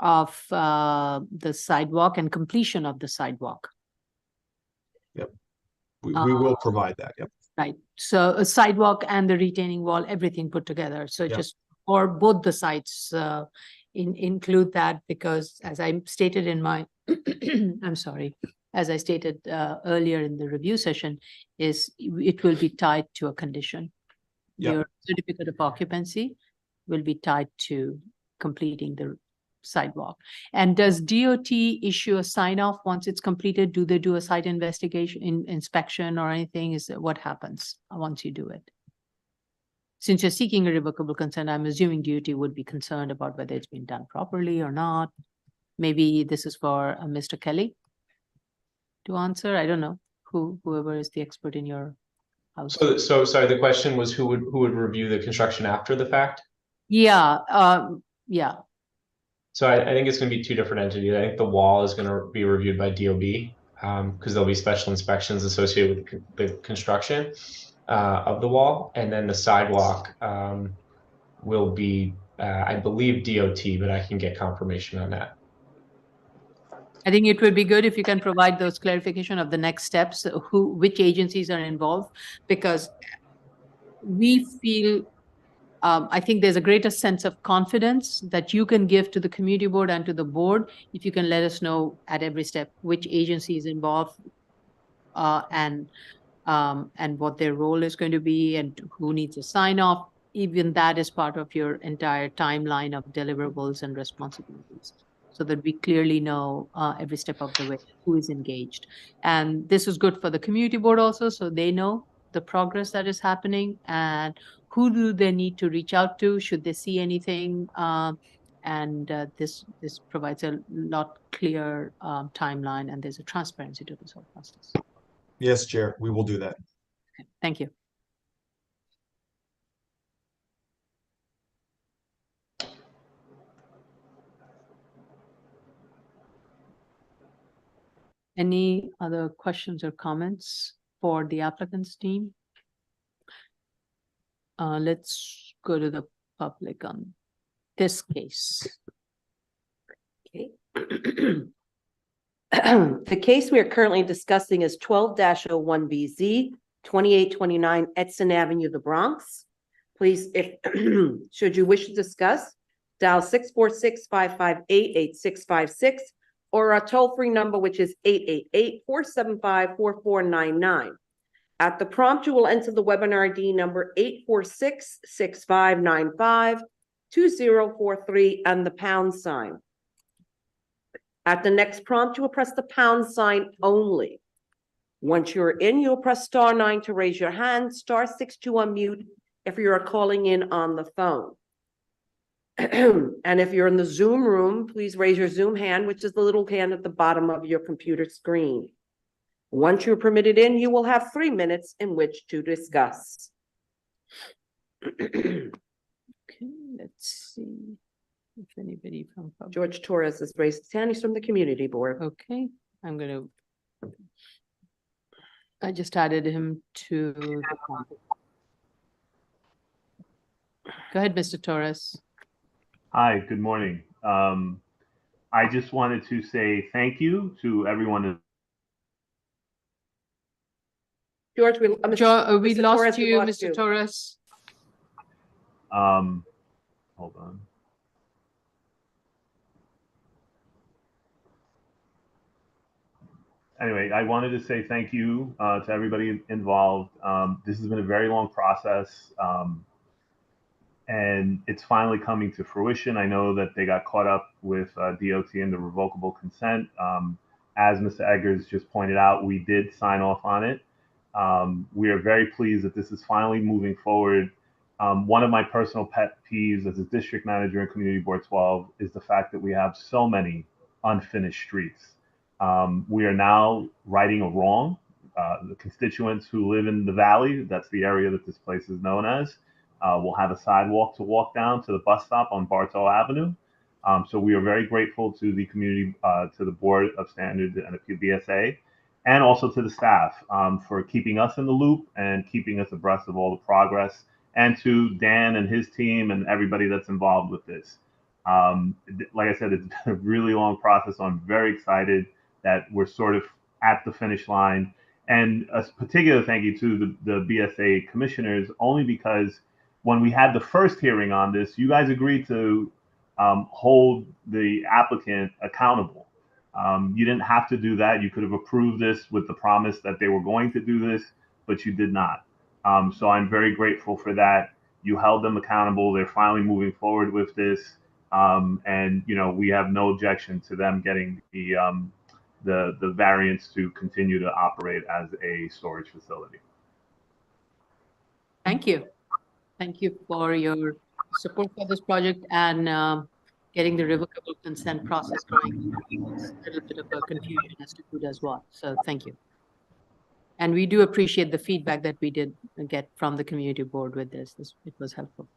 of the sidewalk and completion of the sidewalk. Yep, we will provide that. Yep. Right. So a sidewalk and the retaining wall, everything put together. So just for both the sites, include that, because as I stated in my, I'm sorry, as I stated earlier in the review session, it will be tied to a condition. Yep. Your certificate of occupancy will be tied to completing the sidewalk. And does DOT issue a sign off once it's completed? Do they do a site investigation, inspection or anything? What happens once you do it? Since you're seeking a revocable consent, I'm assuming DOT would be concerned about whether it's been done properly or not. Maybe this is for Mr. Kelly to answer. I don't know whoever is the expert in your house. So sorry, the question was who would review the construction after the fact? Yeah. Yeah. So I think it's going to be two different entities. I think the wall is going to be reviewed by DOB because there'll be special inspections associated with the construction of the wall, and then the sidewalk will be, I believe, DOT, but I can get confirmation on that. I think it would be good if you can provide those clarification of the next steps, which agencies are involved, because we feel, I think there's a greater sense of confidence that you can give to the community board and to the board if you can let us know at every step which agency is involved, and what their role is going to be and who needs a sign off. Even that is part of your entire timeline of deliverables and responsibilities, so that we clearly know every step of the way who is engaged. And this is good for the community board also, so they know the progress that is happening and who do they need to reach out to should they see anything. This provides a lot clear timeline, and there's a transparency to this whole process. Yes, Chair, we will do that. Thank you. Any other questions or comments for the applicant's team? Let's go to the public on this case. Okay. The case we are currently discussing is 12-01BZ, 2829 Edson Avenue, the Bronx. Please, if should you wish to discuss, dial 646-558-8656 or our toll-free number, which is 888-475-4499. At the prompt, you will enter the webinar ID number 846-6595-2043 and the pound sign. At the next prompt, you will press the pound sign only. Once you're in, you'll press *9 to raise your hand, *6 to unmute if you are calling in on the phone. And if you're in the Zoom room, please raise your Zoom hand, which is the little hand at the bottom of your computer screen. Once you're permitted in, you will have 3 minutes in which to discuss. Okay, let's see if anybody from public. George Torres has raised his hand. He's from the community board. Okay, I just added him to the phone. Go ahead, Mr. Torres. Hi, good morning. I just wanted to say thank you to everyone. George, we lost Torres, you, Mr. Torres. Hold on. Anyway, I wanted to say thank you to everybody involved. This has been a very long process, and it's finally coming to fruition. I know that they got caught up with DOT and the revocable consent. As Mr. Eggers just pointed out, we did sign off on it. We are very pleased that this is finally moving forward. One of my personal pet peeves as a district manager in Community Board 12 is the fact that we have so many unfinished streets. We are now righting a wrong. The constituents who live in the valley, that's the area that this place is known as, will have a sidewalk to walk down to the bus stop on Bartow Avenue. So we are very grateful to the community, to the Board of Standards and the BSA, and also to the staff for keeping us in the loop and keeping us abreast of all the progress, and to Dan and his team and everybody that's involved with this. Like I said, it's been a really long process, so I'm very excited that we're sort of at the finish line. And a particular thank you to the BSA commissioners, only because when we had the first hearing on this, you guys agreed to hold the applicant accountable. You didn't have to do that. You could have approved this with the promise that they were going to do this, but you did not. So I'm very grateful for that. You held them accountable. They're finally moving forward with this. And, you know, we have no objection to them getting the variance to continue to operate as a storage facility. Thank you. Thank you for your support for this project and getting the revocable consent process going. There's a little bit of a confusion as to who does what. So thank you. And we do appreciate the feedback that we did get from the community board with this. It was helpful.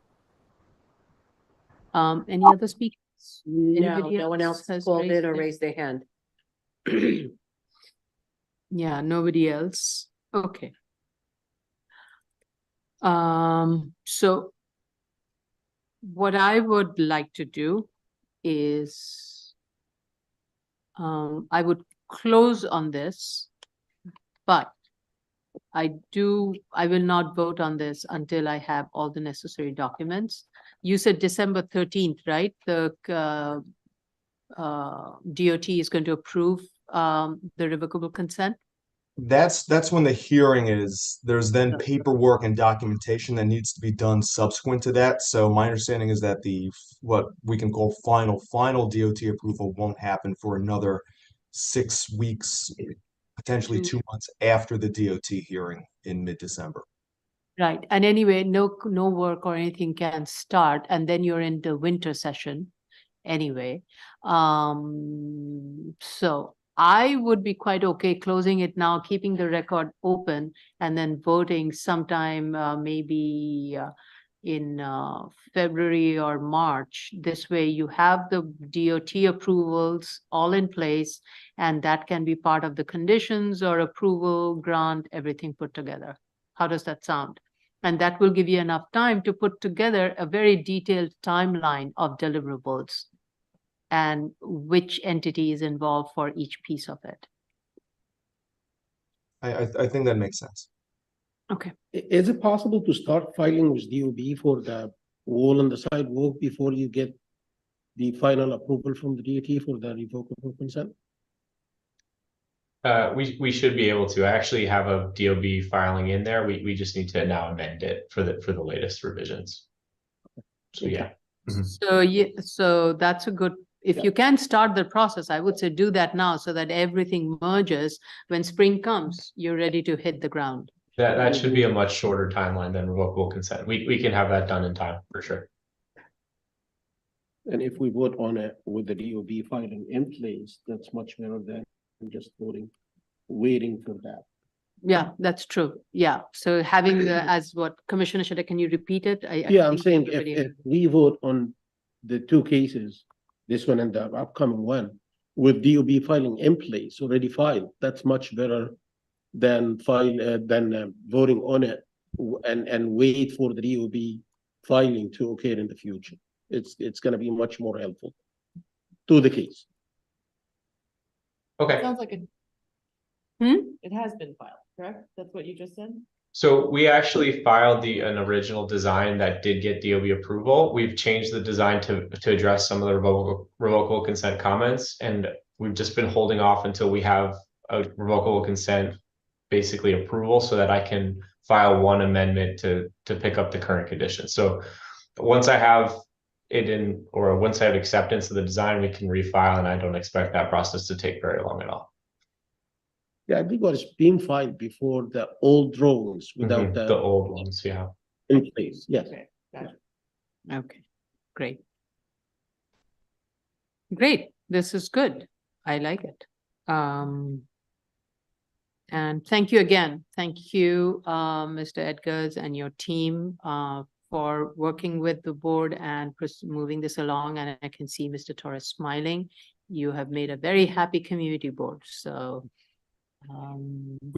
Any other speakers? No, no one else has called in or raised their hand. Yeah, nobody else. Okay. So what I would like to do is I would close on this, but I will not vote on this until I have all the necessary documents. You said December 13th, right? The DOT is going to approve the revocable consent? That's when the hearing is. There's then paperwork and documentation that needs to be done subsequent to that. So my understanding is that what we can call final DOT approval won't happen for another 6 weeks, potentially 2 months after the DOT hearing in mid-December. Right. And anyway, no work or anything can start, and then you're in the winter session anyway. So I would be quite okay closing it now, keeping the record open, and then voting sometime maybe in February or March. This way you have the DOT approvals all in place, and that can be part of the conditions or approval, grant, everything put together. How does that sound? And that will give you enough time to put together a very detailed timeline of deliverables and which entity is involved for each piece of it. I think that makes sense. Okay. Is it possible to start filing with DOB for the wall and the sidewalk before you get the final approval from the DOT for the revocable consent? We should be able to. I actually have a DOB filing in there. We just need to now amend it for the latest revisions. So yeah. So yeah, so that's a good, if you can start the process, I would say do that now so that everything merges. When spring comes, you're ready to hit the ground. That should be a much shorter timeline than revocable consent. We can have that done in time for sure. And if we vote on it with the DOB filing in place, that's much better than just waiting for that. Yeah, that's true. Yeah. So having the, as what Commissioner Sheda, can you repeat it? Yeah, I'm think saying everybody- if we vote on the two cases, this one and the upcoming one, with DOB filing in place, already filed, that's much better than voting on it and wait for the DOB filing to occur in the future. It's gonna be much more helpful to the case. Okay. Sounds like it. Hmm? It has been filed, correct? That's what you just said? So we actually filed an original design that did get DOB approval. We've changed the design to address some of the revocable consent comments, and we've just been holding off until we have a revocable consent basically approval so that I can file one amendment to pick up the current conditions. So once I have it in, or once I have acceptance of the design, we can refile, and I don't expect that process to take very long at all. Yeah, I think what is being filed before the old drawings without The old ones, yeah. in place, yes. Okay, gotcha. Okay, great. Great, this is good. I like it. And thank you again. Thank you, Mr. Edgars and your team for working with the board and moving this along. And I can see Mr. Torres smiling. You have made a very happy community board, so.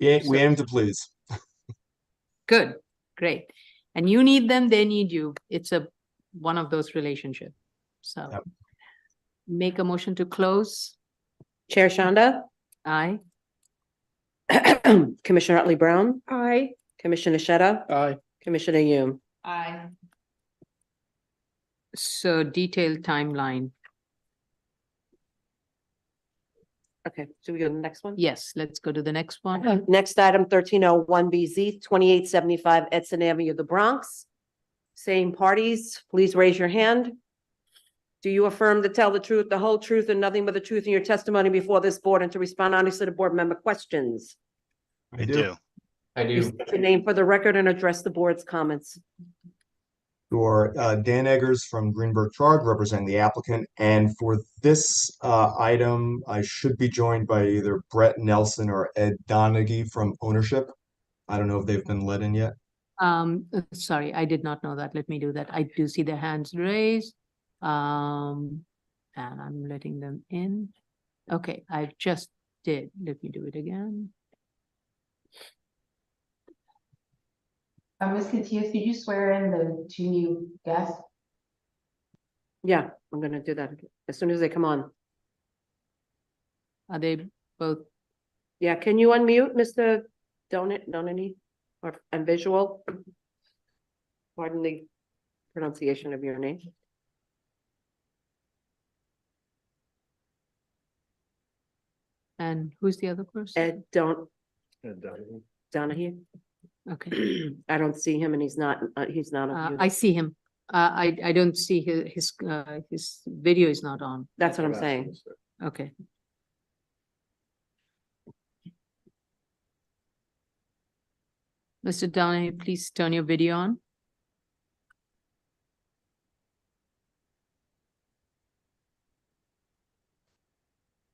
We aim to please. Good, great. And you need them, they need you. It's one of those relationships. So Yep. Make a motion to close. Chair Shanda, Aye. Commissioner Otley Brown, Aye. Commissioner Sheta, Aye. Commissioner Hume. Aye. So detailed timeline. Okay, so we go to the next one? Yes, let's go to the next one. Next item, 1301BZ, 2875 Edson Avenue, the Bronx. Same parties, please raise your hand. Do you affirm to tell the truth, the whole truth, and nothing but the truth in your testimony before this board and to respond honestly to board member questions? I do. I You do. state your name for the record and address the board's comments. For Dan Eggers from Greenberg Trog, representing the applicant. And for this item, I should be joined by either Brett Nelson or Ed Donaghy from Ownership. I don't know if they've been let in yet. Sorry, I did not know that. Let me do that. I do see their hands raised. And I'm letting them in. Okay, I just did. Let me do it again. Ms. Katias, did you swear in the two new guests? Yeah, I'm gonna do that as soon as they come on. Are they both? Yeah, can you unmute, Mr. Donany, and visual? Pardon the pronunciation of your name. And who's the other person? Ed Donahue. Okay. I don't see him and he's not on I mute. see him. I don't see his video is not on. That's what I'm saying. Okay. Mr. Donahue, please turn your video on.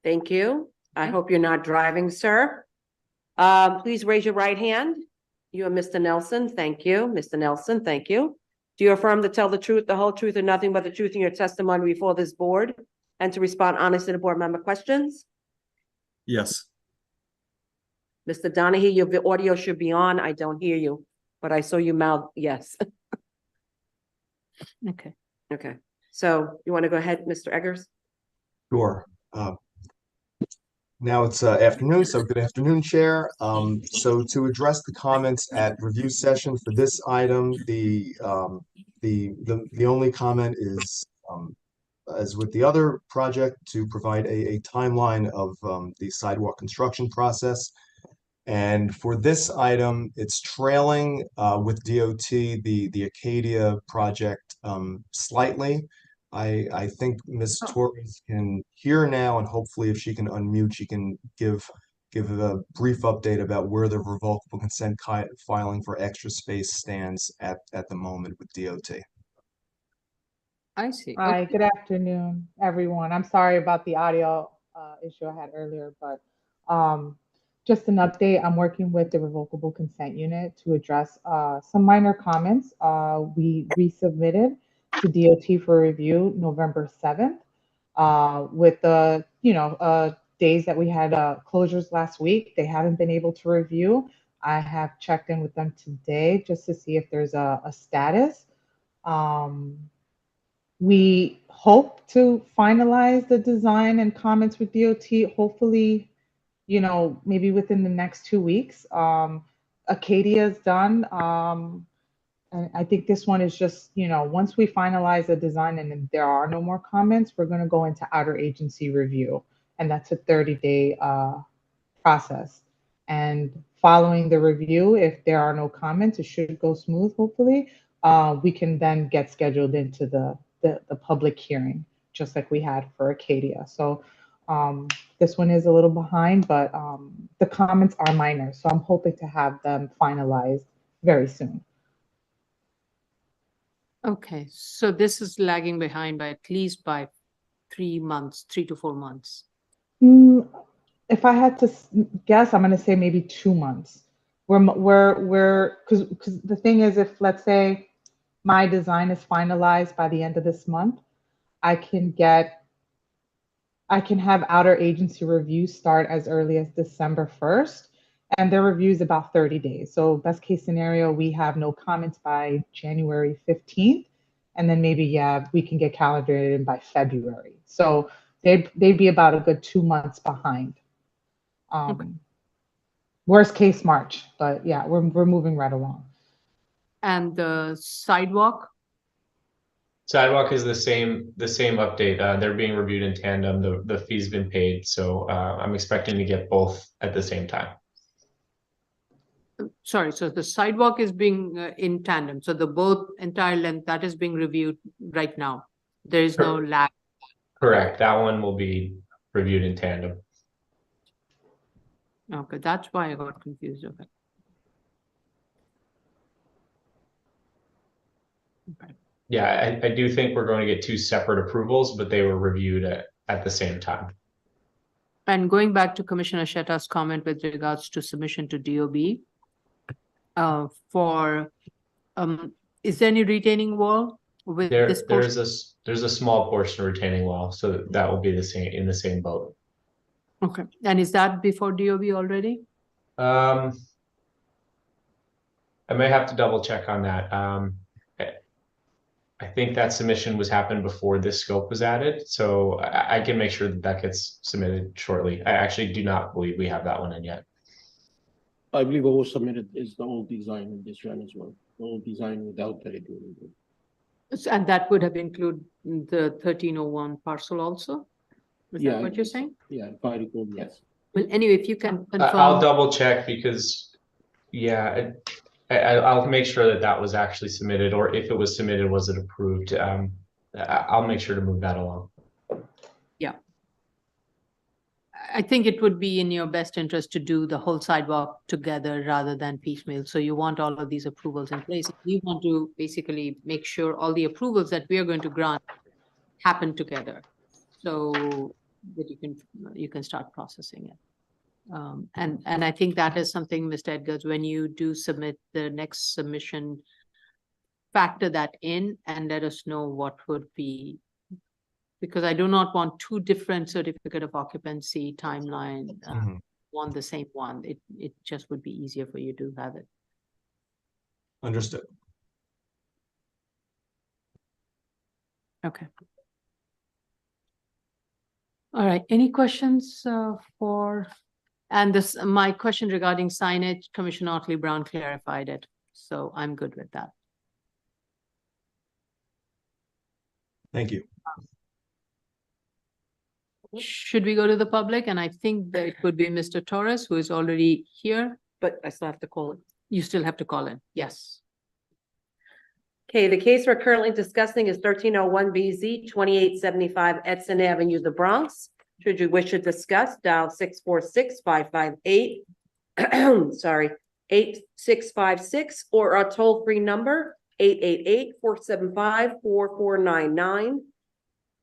Thank you. I Okay. hope you're not driving, sir. Please raise your right hand. You are Mr. Nelson. Thank you. Mr. Nelson, thank you. Do you affirm to tell the truth, the whole truth, and nothing but the truth in your testimony before this board and to respond honestly to board member questions? Yes. Mr. Donahue, your audio should be on. I don't hear you, but I saw you mouth yes. Okay. Okay. So you want to go ahead, Mr. Eggers? Sure. Now it's afternoon, so good afternoon, Chair. So to address the comments at review session for this item, the only comment is, as with the other project, to provide a timeline of the sidewalk construction process. And for this item, it's trailing with DOT, the Acadia project slightly. I think Ms. Torres can hear now, and hopefully if she can unmute, she can give a brief update about where the revocable consent filing for extra space stands at the moment with DOT. I see. Hi, Okay. good afternoon, everyone. I'm sorry about the audio issue I had earlier, but just an update. I'm working with the revocable consent unit to address some minor comments. We resubmitted to DOT for review November 7th with the days that we had closures last week. They haven't been able to review. I have checked in with them today just to see if there's a status. We hope to finalize the design and comments with DOT, hopefully, maybe within the next 2 weeks. Acadia is done. And I think this one is just, once we finalize the design and then there are no more comments, we're going to go into outer agency review. And that's a 30-day process. And following the review, if there are no comments, it should go smooth, hopefully. We can then get scheduled into the public hearing, just like we had for Acadia. So this one is a little behind, but the comments are minor. So I'm hoping to have them finalized very soon. Okay. So this is lagging behind by at least by 3 months, 3 to 4 months. If I had to guess, I'm going to say maybe 2 months. Because the thing is, if let's say my design is finalized by the end of this month, I can have outer agency review start as early as December 1st, and their review is about 30 days. So best case scenario, we have no comments by January 15th, and then maybe, we can get calendared in by February. So they'd be about a good 2 months behind. Okay. Worst case March, but yeah, we're moving right along. And the sidewalk? Sidewalk is the same update. They're being reviewed in tandem. The fee's been paid, so I'm expecting to get both at the same time. Sorry, so the sidewalk is being in tandem. So the both entire length that is being reviewed right now. There is no lag. Correct. That one will be reviewed in tandem. Okay, that's why I got confused. Okay. Okay. Yeah, I do think we're going to get 2 separate approvals, but they were reviewed at the same time. And going back to Commissioner Sheta's comment with regards to submission to DOB, is there any retaining wall with this portion? There's a small portion of retaining wall, so that will be the same in the same boat. Okay, and is that before DOB already? I may have to double check on that. I think that submission was happened before this scope was added, so I can make sure that that gets submitted shortly. I actually do not believe we have that one in yet. I believe what was submitted is the old design in this one as well, the old design without the radio. And that would have included the 1301 parcel also? Is Yeah, that what you're saying? Yeah, if I recall, yes. Well, anyway, if you can I'll confirm, double check because, yeah, I'll make sure that that was actually submitted, or if it was submitted, was it approved? I'll make sure to move that along. I think it would be in your best interest to do the whole sidewalk together rather than piecemeal. So you want all of these approvals in place. You want to basically make sure all the approvals that we are going to grant happen together. So that you can start processing it. And I think that is something, Mr. Edgars, when you do submit the next submission, factor that in and let us know what would be, because I do not want two different certificate of occupancy timeline, want the same one. It just would be easier for you to have it. Understood. Okay. All right, any questions and my question regarding signage, Commissioner Otley Brown clarified it, so I'm good with that. Thank you. Should we go to the public? And I think that it would be Mr. Torres, who is already here. But I still have to call it. You still have to call in. Yes. Okay, the case we're currently discussing is 1301 BZ 2875 Edson Avenue, the Bronx. Should you wish to discuss, dial 646-558, sorry, 8656, or our toll-free number 888-475-4499.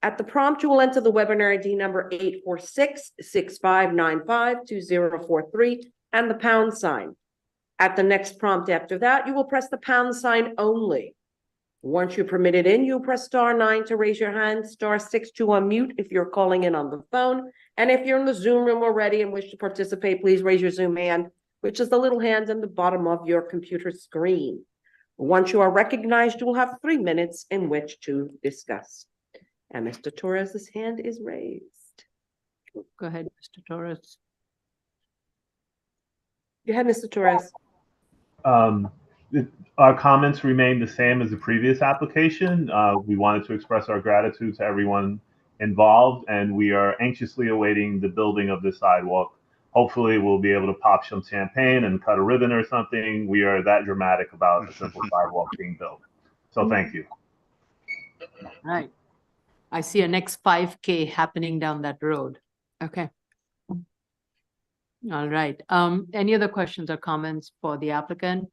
At the prompt, you will enter the webinar ID number 846-6595-2043 and the pound sign. At the next prompt after that, you will press the pound sign only. Once you're permitted in, you press *9 to raise your hand, *6 to unmute if you're calling in on the phone. And if you're in the Zoom room already and wish to participate, please raise your Zoom hand, which is the little hand in the bottom of your computer screen. Once you are recognized, you will have 3 minutes in which to discuss. And Mr. Torres's hand is raised. Go ahead, Mr. Torres. Go ahead, Mr. Torres. Our comments remain the same as the previous application. We wanted to express our gratitude to everyone involved, and we are anxiously awaiting the building of the sidewalk. Hopefully, we'll be able to pop some champagne and cut a ribbon or something. We are that dramatic about a simple sidewalk being built. So thank you. Right. I see a next 5K happening down that road. Okay. All right. Any other questions or comments for the applicant?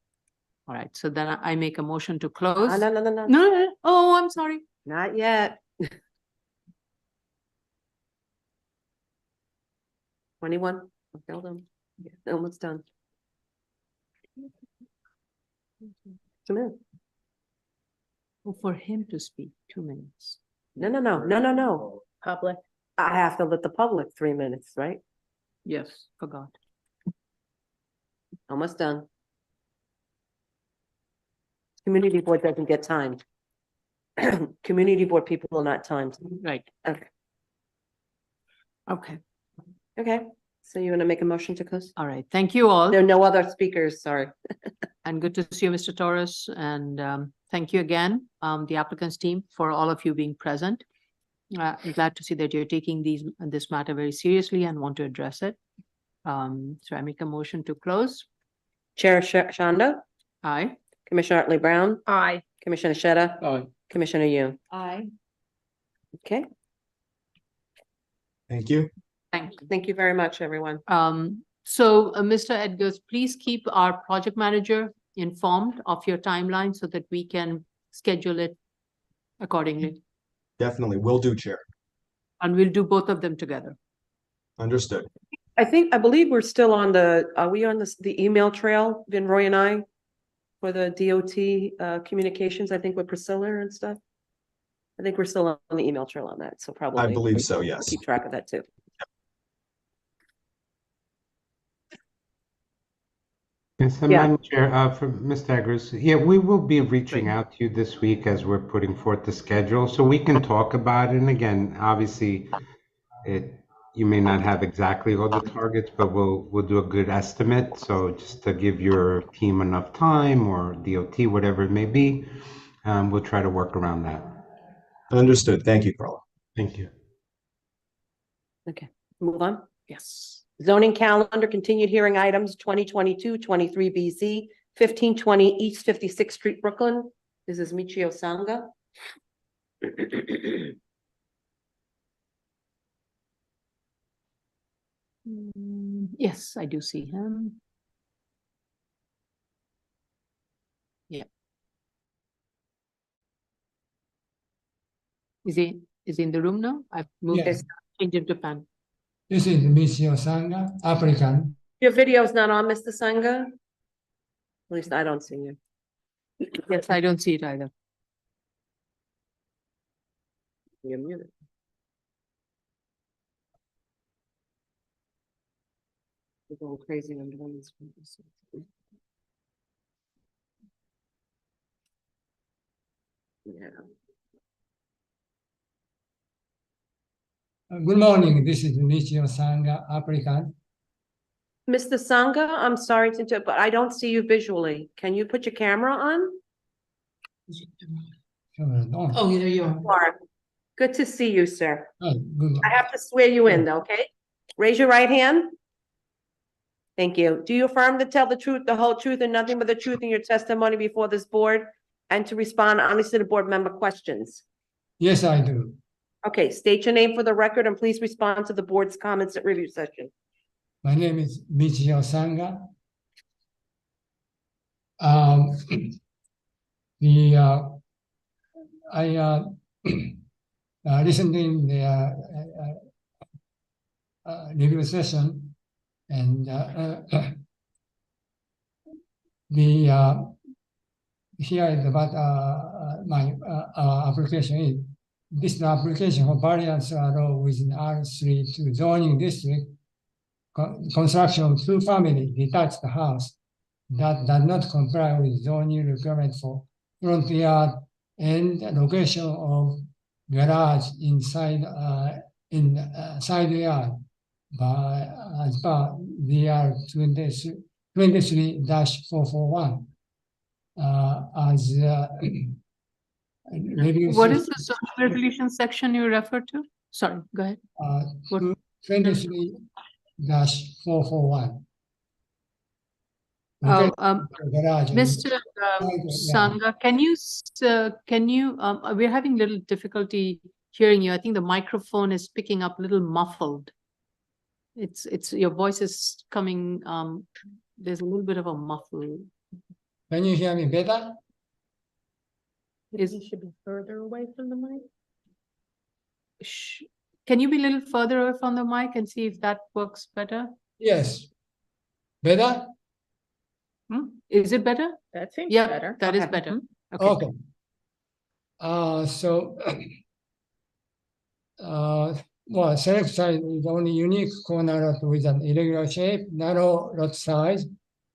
All right, so then I make a motion to close. No. No. Oh, I'm sorry. Not yet. 21. Hold on. Yeah, almost done. 2 minutes. Oh, for him to speak, 2 minutes. No. Public. I have to let the public 3 minutes, right? Yes, forgot. Almost done. Community board doesn't get time. Community board people are not timed. Right. Okay. Okay. Okay. So you're gonna make a motion to close? All right. Thank you all. There are no other speakers, sorry. And good to see you, Mr. Torres. And thank you again, the applicant's team, for all of you being present. I'm glad to see that you're taking this matter very seriously and want to address it. So I make a motion to close. Chair Shanda, Aye. Commissioner Otley Brown, Aye. Commissioner Sheta, Aye. Commissioner Yoon. Aye. Okay, Thank you. Thank you. thank you very much, everyone. So Mr. Edgars, please keep our project manager informed of your timeline so that we can schedule it accordingly. Definitely. Will do, Chair. And we'll do both of them together. Understood. I believe we're still on are we on the email trail, Vinroy and I? For the DOT communications, I think with Priscilla and stuff. I think we're still on the email trail on that, so probably. I believe so, yes. Keep track of that too. Yes, and Yeah. Madam Chair, for Mr. Eggers, yeah, we will be reaching out to you this week as we're putting forth the schedule, so we can talk about it. And again, obviously, you may not have exactly all the targets, but we'll do a good estimate. So just to give your team enough time or DOT, whatever it may be, we'll try to work around that. Understood. Thank you, Carla. Thank you. Okay, move on. Yes. Zoning calendar, continued hearing items 2022, 23 BZ, 1520 East 56th Street, Brooklyn. This is Michio Sanga. Yes, I do see him. Yeah. Is he in the room now? I've moved Yes. change him to pan. This is Michio Sanga, applicant. Your video's not on, Mr. Sanga? At least I don't see you. Yes, I don't see it either. You're muted. You're going crazy under one of these screens. Yeah. Good morning, this is Michio Sanga, applicant. Mr. Sanga, I'm sorry to interrupt, but I don't see you visually. Can you put your camera on? Oh, there you are. Mark, good to see you, sir. Oh, good. I have to swear you in, okay? Raise your right hand. Thank you. Do you affirm to tell the truth, the whole truth, and nothing but the truth in your testimony before this board, and to respond honestly to board member questions? Yes, I do. Okay, state your name for the record and please respond to the board's comments at review session. My name is Michio Sanga. I listened in the review session, and here is about my application. This is the application for variance law within R3 to zoning district. Construction of two-family detached house that does not comply with zoning requirement for front yard and location of garage inside side yard by as per DR 23-441 as What is the zoning regulation section you refer to? Sorry, go ahead. 23-441. Oh, Garage. Mr. Sanga, can you, we're having a little difficulty hearing you. I think the microphone is picking up a little muffled. It's, your voice is coming, there's a little bit of a muffle. Can you hear me better? You should be further away from the mic. Can you be a little further away from the mic and see if that works better? Yes. Better? Is it better? That seems Yeah, better. that is Okay. better. Okay. Well, select site is only unique corner lot with an irregular shape, narrow lot size.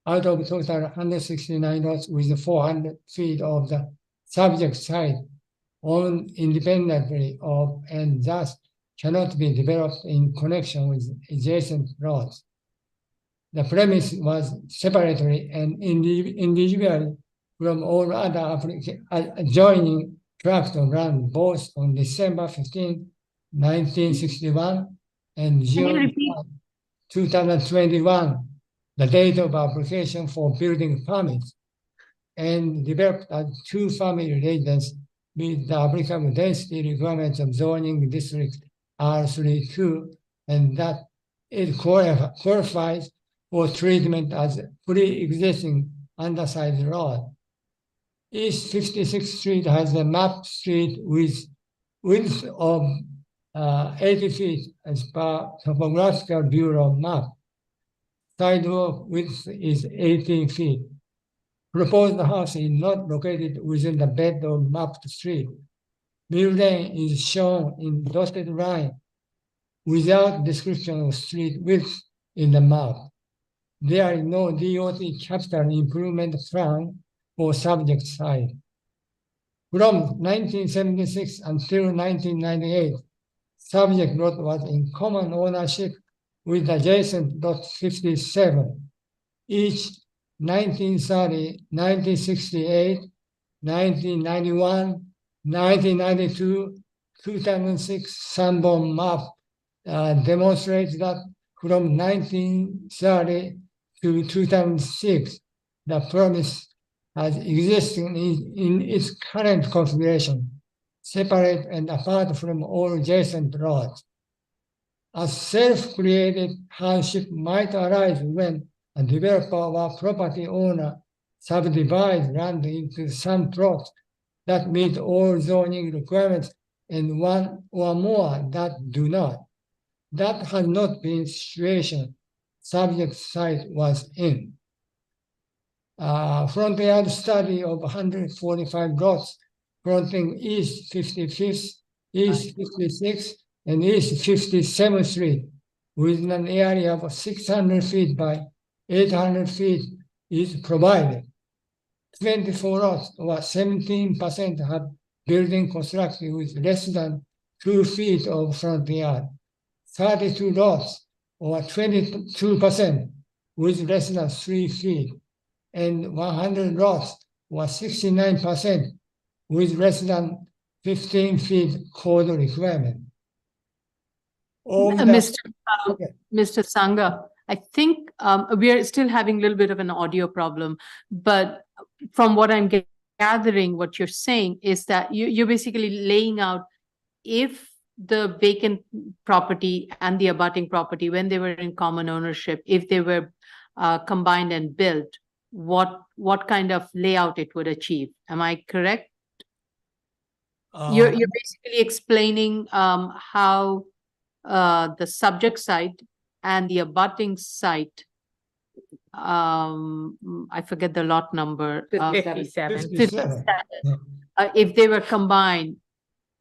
Out of total 169 lots with 400 feet of the subject site owned independently of and thus cannot be developed in connection with adjacent lots. The premise was separately and individually from all other adjoining tracts of land both on December 15, 1961 and June 2021, the date of application for building permits, and developed a two-family residence with the applicable density requirements of zoning district R32, and that it qualifies for treatment as pre-existing undersized road. East 56th Street has a map street with width of 80 feet as per topographical bureau map. Sidewalk width is 18 feet. Proposed house is not located within the bed of mapped street. Mill Lane is shown in dotted line without description of street width in the map. there is no DOT capital improvement plan for subject site. From 1976 until 1998, subject lot was in common ownership with adjacent lot 57. Each 1930, 1968, 1991, 1992, 2006 Sanborn map demonstrates that from 1930 to 2006, the premise has existed in its current configuration, separate and apart from all adjacent roads. A self-created hardship might arise when a developer or property owner subdivides land into some plots that meet all zoning requirements and one or more that do not. That has not been the situation subject site was in. Front yard study of 145 lots fronting East 55th, East 56th, and East 57th Street within an area of 600 feet by 800 feet is provided. 24 lots, or 17%, have building constructed with less than 2 feet of front yard. 32 lots, or 22%, with less than 3 feet, and 100 lots, or 69%, with less than 15 feet code requirement. Mr. Sangha, I think we are still having a little bit of an audio problem, but from what I'm gathering, what you're saying is that you're basically laying out if the vacant property and the abutting property, when they were in common ownership, if they were combined and built, what kind of layout it would achieve. Am I correct? You're basically explaining how the subject site and the abutting site, I forget the lot number. 57. If they were combined,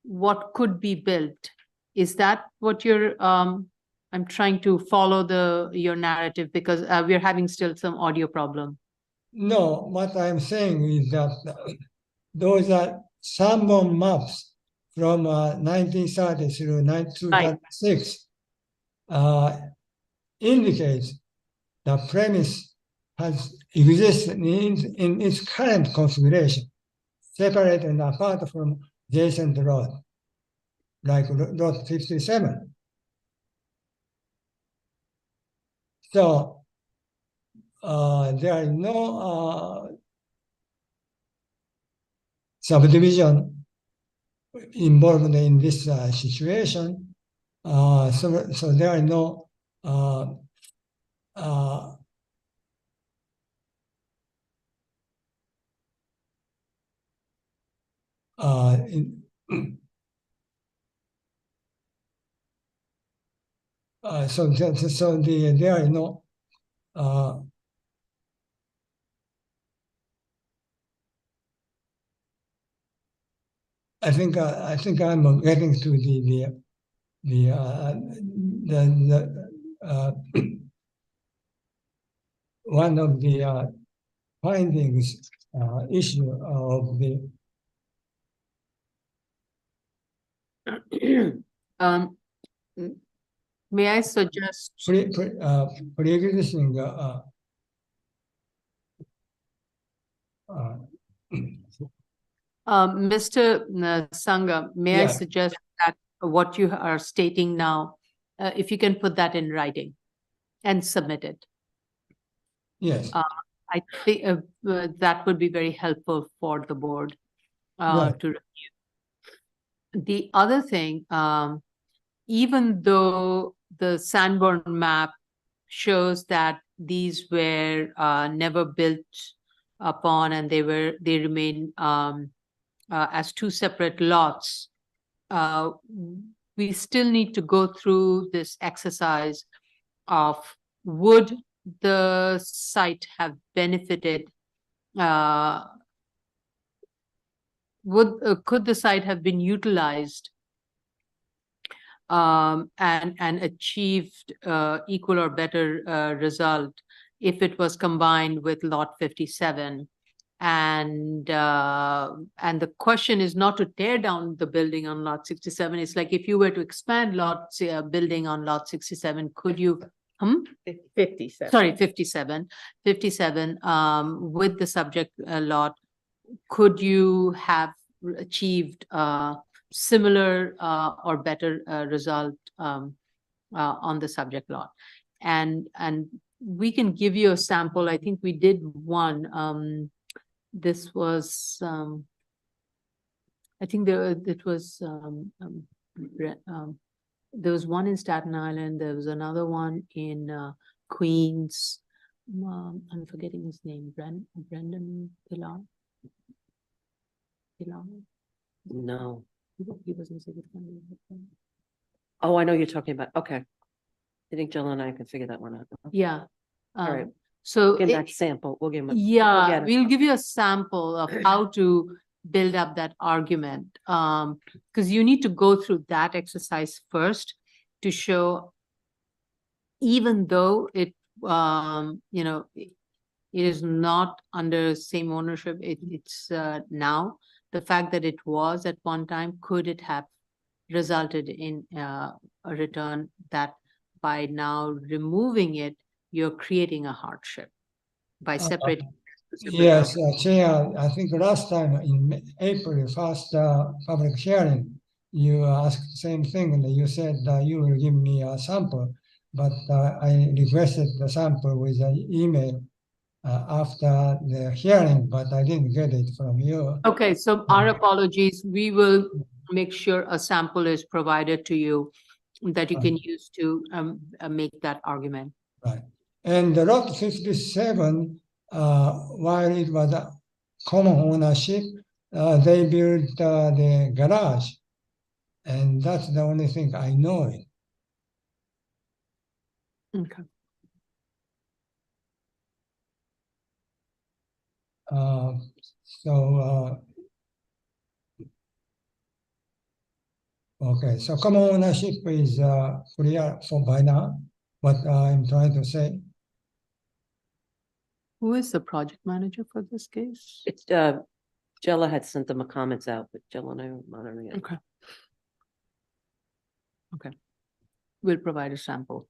what could be built? Is that what you're, I'm trying to follow your narrative because we're having still some audio problem. No, what I'm saying is that those are Sanborn maps from 1930 through 2006 indicates the premise has existed in its current configuration, separate and apart from adjacent road, like Road 57. So there is no subdivision involved in this situation. So there are no there are no I think I'm getting to one of the findings issue of the may I suggest pre-existing Mr. Sangha, may I Yeah. suggest that what you are stating now, if you can put that in writing and submit it. Yes. I think that would be very helpful for the board Right. to review. The other thing, even though the Sanborn map shows that these were never built upon and they remain as two separate lots, we still need to go through this exercise of would the site have benefited, could the site have been utilized and achieved equal or better result if it was combined with lot 57. And the question is not to tear down the building on lot 67. It's like if you were to expand building on lot 67, could you, 57. sorry, 57, with the subject lot, could you have achieved similar or better result on the subject lot? And we can give you a sample. I think we did one. This was, I think there was one in Staten Island. There was another one in Queens. I'm forgetting his name. Brendan Pilar. No. He was in Civic County. Oh, I know you're talking about, okay. I think Jill and I can figure that one out. Yeah. All right. So Give that sample, we'll give him. yeah, we'll give you a sample of how to build up that argument. Because you need to go through that exercise first to show, even though it, you know, it is not under same ownership, it's now, the fact that it was at one time, could it have resulted in a return that by now removing it, you're creating a hardship by separating. Yes, Chair, I think last time in April 1st public hearing, you asked the same thing and you said you will give me a sample, but I requested the sample with an email after the hearing, but I didn't get it from you. Okay, so our apologies. We will make sure a sample is provided to you that you can use to make that argument. Right. And the lot 57, while it was a common ownership, they built the garage. And that's the only thing I know it. Okay. Okay, so common ownership is clear for by now, what I'm trying to say. Who is the project manager for this case? It's, Jella had sent them a comments out, but Jella and I are monitoring it. Okay. Okay. We'll provide a sample.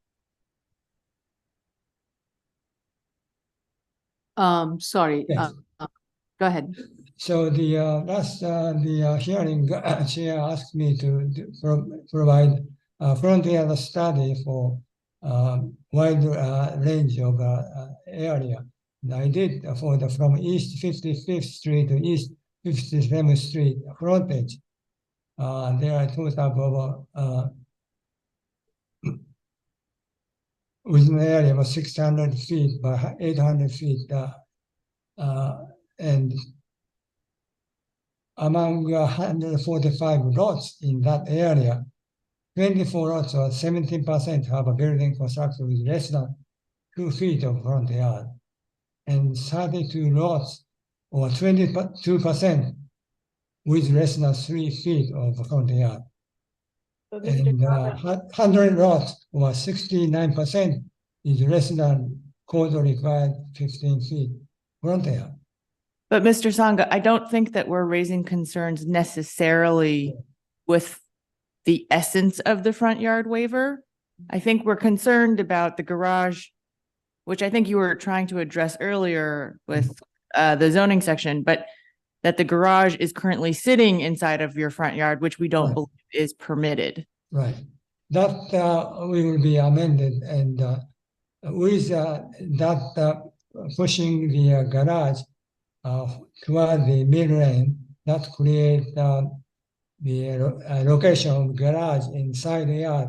Sorry, Yes. Go ahead. So the last hearing, chair asked me to provide a frontier study for wide range of area. And I did for the from East 55th Street to East 57th Street frontage. There are total of within the area of 600 feet by 800 feet, and among 145 lots in that area, 24 lots or 17% have a building constructed with less than 2 feet of front yard, and 32 lots or 22% with less than 3 feet of front yard. And 100 lots or 69% is less than code required 15 feet front yard. But Mr. Sangha, I don't think that we're raising concerns necessarily with the essence of the front yard waiver. I think we're concerned about the garage, which I think you were trying to address earlier with the zoning section, but that the garage is currently sitting inside of your front yard, which we don't believe is permitted. Right. That will be amended, and with that pushing the garage toward the mid-lane, that create the location of garage inside the yard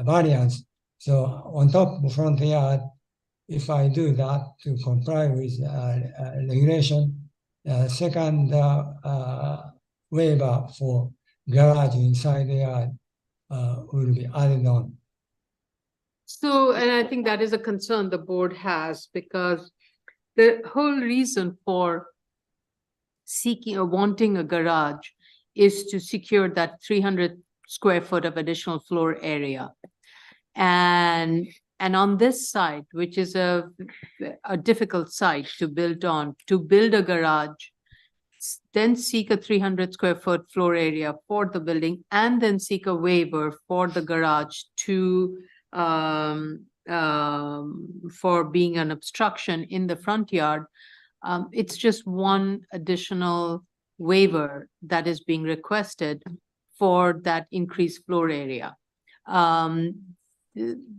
variance. So on top of front yard, if I do that to comply with regulation, second waiver for garage inside the yard will be added on. So, and I think that is a concern the board has, because the whole reason for seeking or wanting a garage is to secure that 300 square foot of additional floor area. And And on this site, which is a difficult site to build on, to build a garage, then seek a 300 square foot floor area for the building, and then seek a waiver for the garage to for being an obstruction in the front yard. It's just one additional waiver that is being requested for that increased floor area.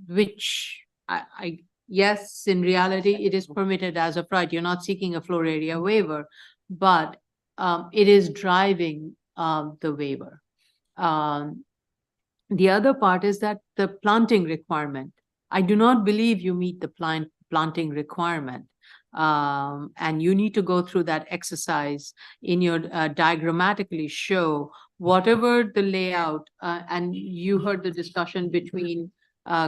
Which yes, in reality, it is permitted as of right. You're not seeking a floor area waiver, but it is driving the waiver. The other part is that the planting requirement. I do not believe you meet the planting requirement. And you need to go through that exercise in your diagrammatically show whatever the layout, and you heard the discussion between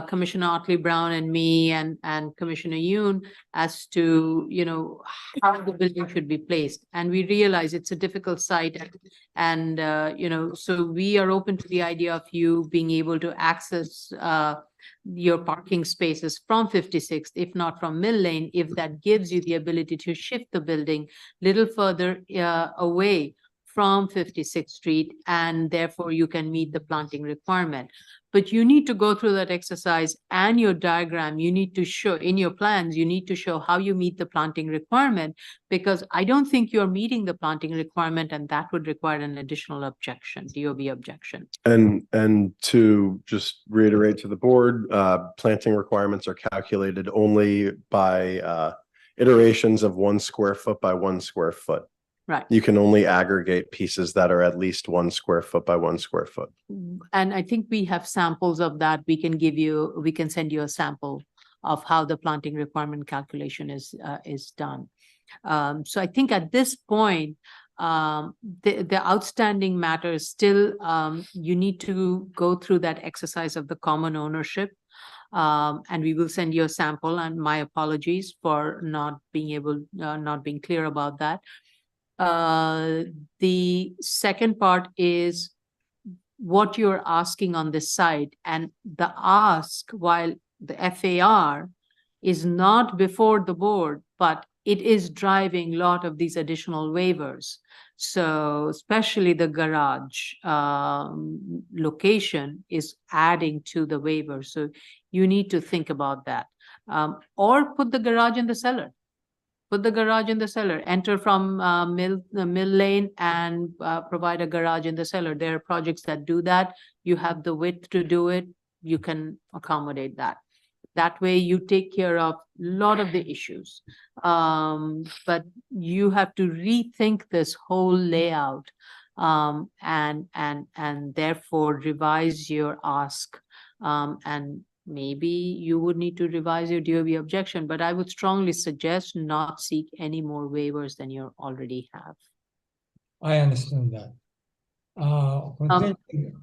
Commissioner Otley Brown and me and Commissioner Yoon as to, you know, how the building should be placed. And we realize it's a difficult site, and you know, so we are open to the idea of you being able to access your parking spaces from 56th, if not from Mill Lane, if that gives you the ability to shift the building little further away from 56th Street, and therefore you can meet the planting requirement. But you need to go through that exercise, and your diagram, you need to show in your plans, you need to show how you meet the planting requirement, because I don't think you're meeting the planting requirement, and that would require an additional objection, DOB objection. And to just reiterate to the board, planting requirements are calculated only by iterations of 1 square foot by 1 square foot. Right. You can only aggregate pieces that are at least 1 square foot by 1 square foot. And I think we have samples of that. We can send you a sample of how the planting requirement calculation is done. So I think at this point, the outstanding matter is still, you need to go through that exercise of the common ownership. And we will send you a sample, and my apologies for not being clear about that. The second part is what you're asking on this side, and the ask, while the FAR is not before the board, but it is driving a lot of these additional waivers. So especially the garage location is adding to the waiver. So you need to think about that. Or put the garage in the cellar. Put the garage in the cellar, enter from Mill Lane and provide a garage in the cellar. There are projects that do that. You have the width to do it. You can accommodate that. That way you take care of a lot of the issues. But you have to rethink this whole layout and therefore revise your ask. And maybe you would need to revise your DOB objection, but I would strongly suggest not seek any more waivers than you already have. I understand that. Continuing,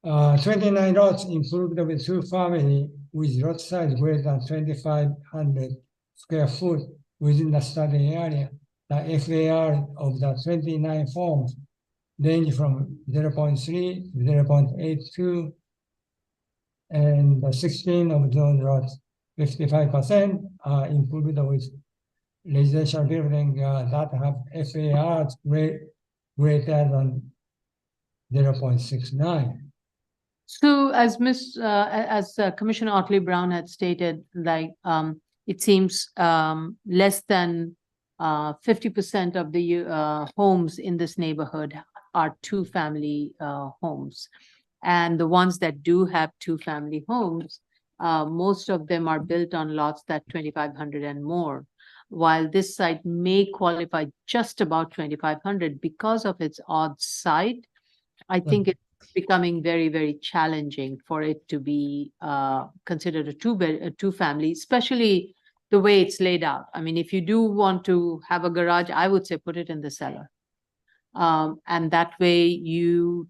29 lots improved with 2 family with lot size greater than 2,500 square foot within the study area. The FAR of the 29 forms range from 0.3 to 0.82. And the 16 of those lots, 55% are improved with residential building that have FARs greater than 0.69. So as Commissioner Otley Brown had stated, like it seems less than 50% of the homes in this neighborhood are 2-family homes. And the ones that do have 2-family homes, most of them are built on lots that 2,500 and more. While this site may qualify just about 2,500 because of its odd site, I think it's becoming very, very challenging for it to be considered a 2-family, especially the way it's laid out. I mean, if you do want to have a garage, I would say put it in the cellar. And that way you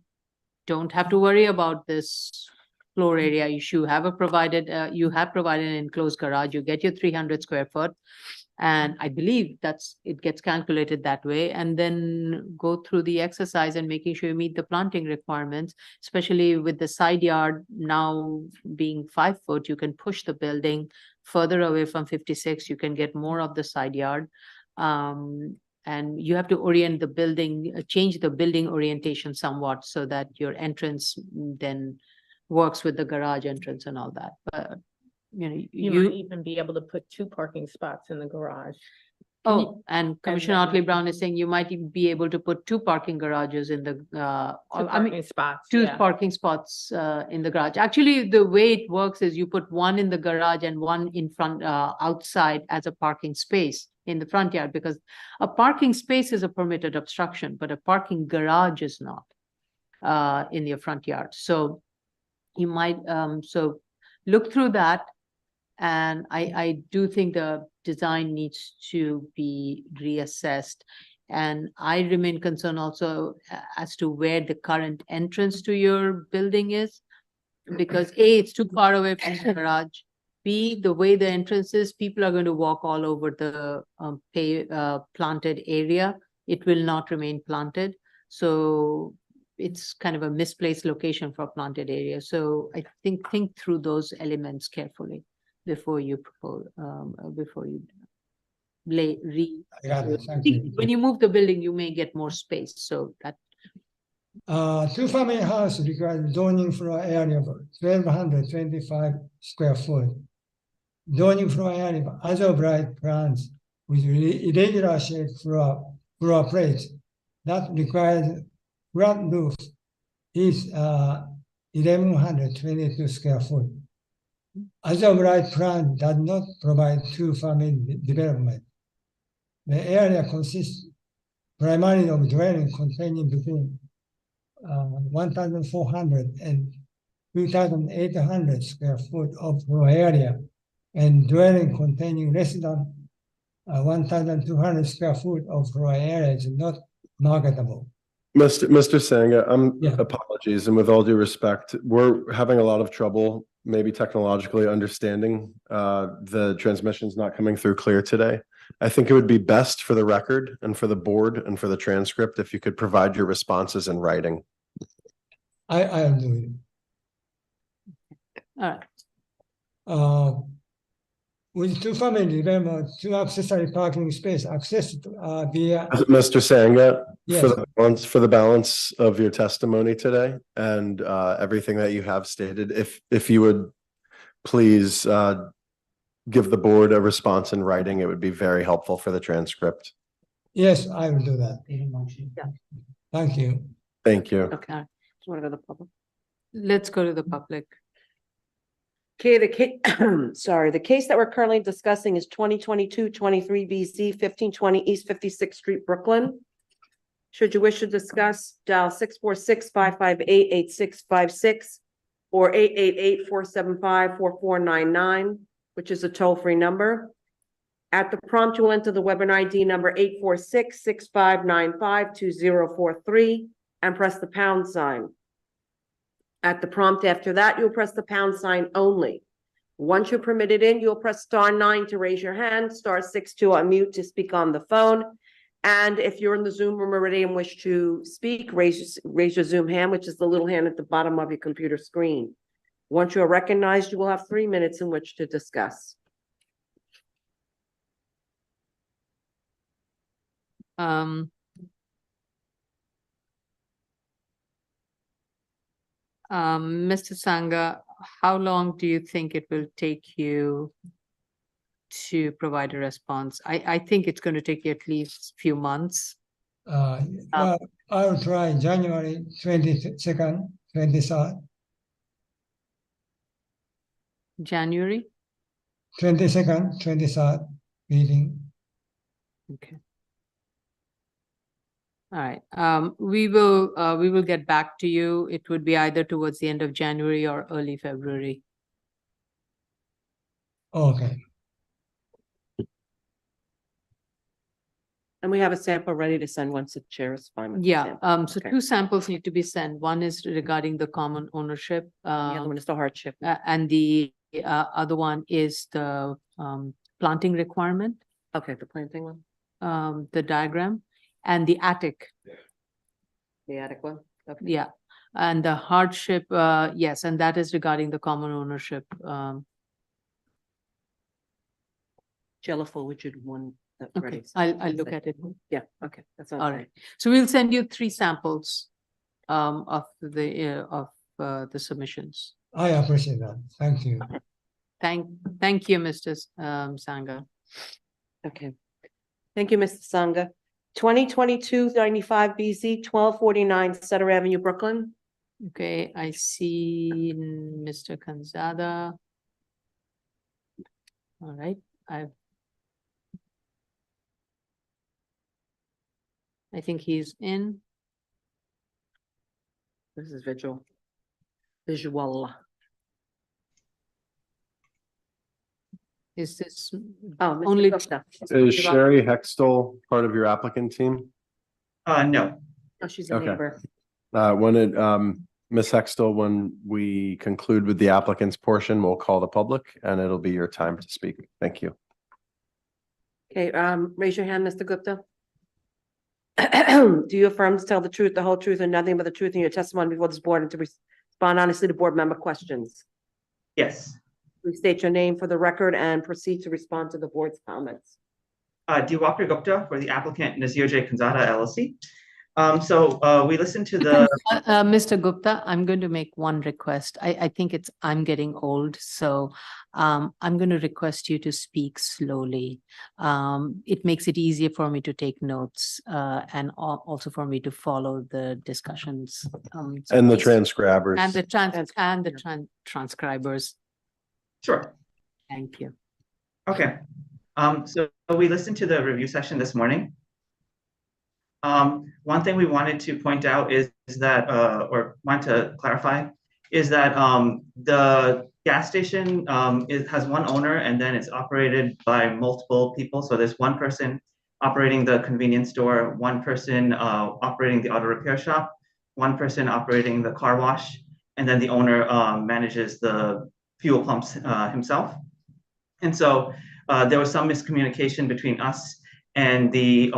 don't have to worry about this floor area issue. You have provided an enclosed garage. You get your 300 square foot. And I believe it gets calculated that way, and then go through the exercise and making sure you meet the planting requirements, especially with the side yard now being 5 foot, you can push the building further away from 56, you can get more of the side yard. And you have to orient the building, change the building orientation somewhat so that your entrance then works with the garage entrance and all that. But you know, You might even be able to put 2 parking spots in the garage. oh, and Commissioner then- Otley Brown is saying you might even be able to put 2 parking garages in the, 2 I mean, parking spots, 2 yeah. parking spots in the garage. Actually, the way it works is you put 1 in the garage and 1 in front, outside as a parking space in the front yard, because a parking space is a permitted obstruction, but a parking garage is not in your front yard. So you might, so look through that. And I do think the design needs to be reassessed. And I remain concerned also as to where the current entrance to your building is. Because A, it's too far away from the garage. B, the way the entrance is, people are going to walk all over the planted area. It will not remain planted. So it's kind of a misplaced location for a planted area. So I think through those elements carefully before you propose, before you I got it, thank you. when you move the building, you may get more space. So that 2-family house requires zoning floor area of 1,225 square foot. Zoning floor area of other bright plants with irregular shaped floor plates that requires flat roof is 1,122 square foot. Other bright plant does not provide 2-family development. The area consists primarily of dwelling containing between 1,400 and 2,800 square foot of floor area, and dwelling containing less than 1,200 square foot of floor area is not marketable. Mr. Sangha, Yeah. apologies, and with all due respect, we're having a lot of trouble, maybe technologically understanding the transmission's not coming through clear today. I think it would be best for the record and for the board and for the transcript if you could provide your responses in writing. I'll do it. all right. With 2-family development, 2 accessory parking space accessed via. Mr. Sangha, Yes. for the balance of your testimony today and everything that you have stated, if you would please give the board a response in writing, it would be very helpful for the transcript. Yes, I will do that. Yeah. Thank you. Thank you. Okay. Do you want to go to the public? Let's go to the public. Okay, the case, sorry, the case that we're currently discussing is 2022-23 BC 1520 East 56th Street, Brooklyn. Should you wish to discuss, dial 646-558-8656 or 888-475-4499, which is a toll-free number. At the prompt, you will enter the webinar ID number 846-6595-2043 and press the pound sign. At the prompt after that, you'll press the pound sign only. Once you're permitted in, you'll press *9 to raise your hand, *6 to unmute to speak on the phone. And if you're in the Zoom room already and wish to speak, raise your Zoom hand, which is the little hand at the bottom of your computer screen. Once you are recognized, you will have 3 minutes in which to discuss. Mr. Sangha, how long do you think it will take you to provide a response? I think it's going to take you at least a few months. I'll try January 22nd, 23rd. January? 22nd, 23rd meeting. Okay. All right. We will get back to you. It would be either towards the end of January or early February. Okay. And we have a sample ready to send once the chair is fine with the Yeah, sample. so Okay. 2 samples need to be sent. One is regarding the common ownership. The other one is the hardship. And the other one is the planting requirement. Okay, the planting one, the diagram, and the attic, the attic one. Okay. yeah. And the hardship, yes, and that is regarding the common ownership. Jellicle, which is one. That's Okay, ready. I'll look at it. Yeah, okay, that sounds All great. right. So we'll send you 3 samples of the submissions. I appreciate that. Thank you. Thank you, Mr. Sangha. Okay. Thank you, Mr. Sangha. 2022-95 BZ, 1249 Sutter Avenue, Brooklyn. Okay, I see Mr. Kanzada. All right, I think he's in. This is visual. Is this Oh, Mr. only? Gupta. Is Sherry Hextall part of your applicant team? No. Oh, she's a Okay. neighbor. Ms. Hextall, when we conclude with the applicant's portion, we'll call the public and it'll be your time to speak. Thank you. Okay, raise your hand, Mr. Gupta. Do you affirm to tell the truth, the whole truth, and nothing but the truth in your testimony before this board and to respond honestly to board member questions? Yes. Please state your name for the record and proceed to respond to the board's comments. Diwakar Gupta for the applicant Nazir J. Kanzada LLC. We listened to the. Mr. Gupta, I'm going to make one request. I think I'm getting old, so I'm going to request you to speak slowly. It makes it easier for me to take notes and also for me to follow the discussions. So And the please- transcribers. And the transcribers. Sure. Thank you. Okay. So we listened to the review session this morning. One thing we wanted to point out is that, or want to clarify, is that the gas station has one owner and then it's operated by multiple people. So there's one person operating the convenience store, one person operating the auto repair shop, one person operating the car wash, and then the owner manages the fuel pumps himself. And so there was some miscommunication between us and the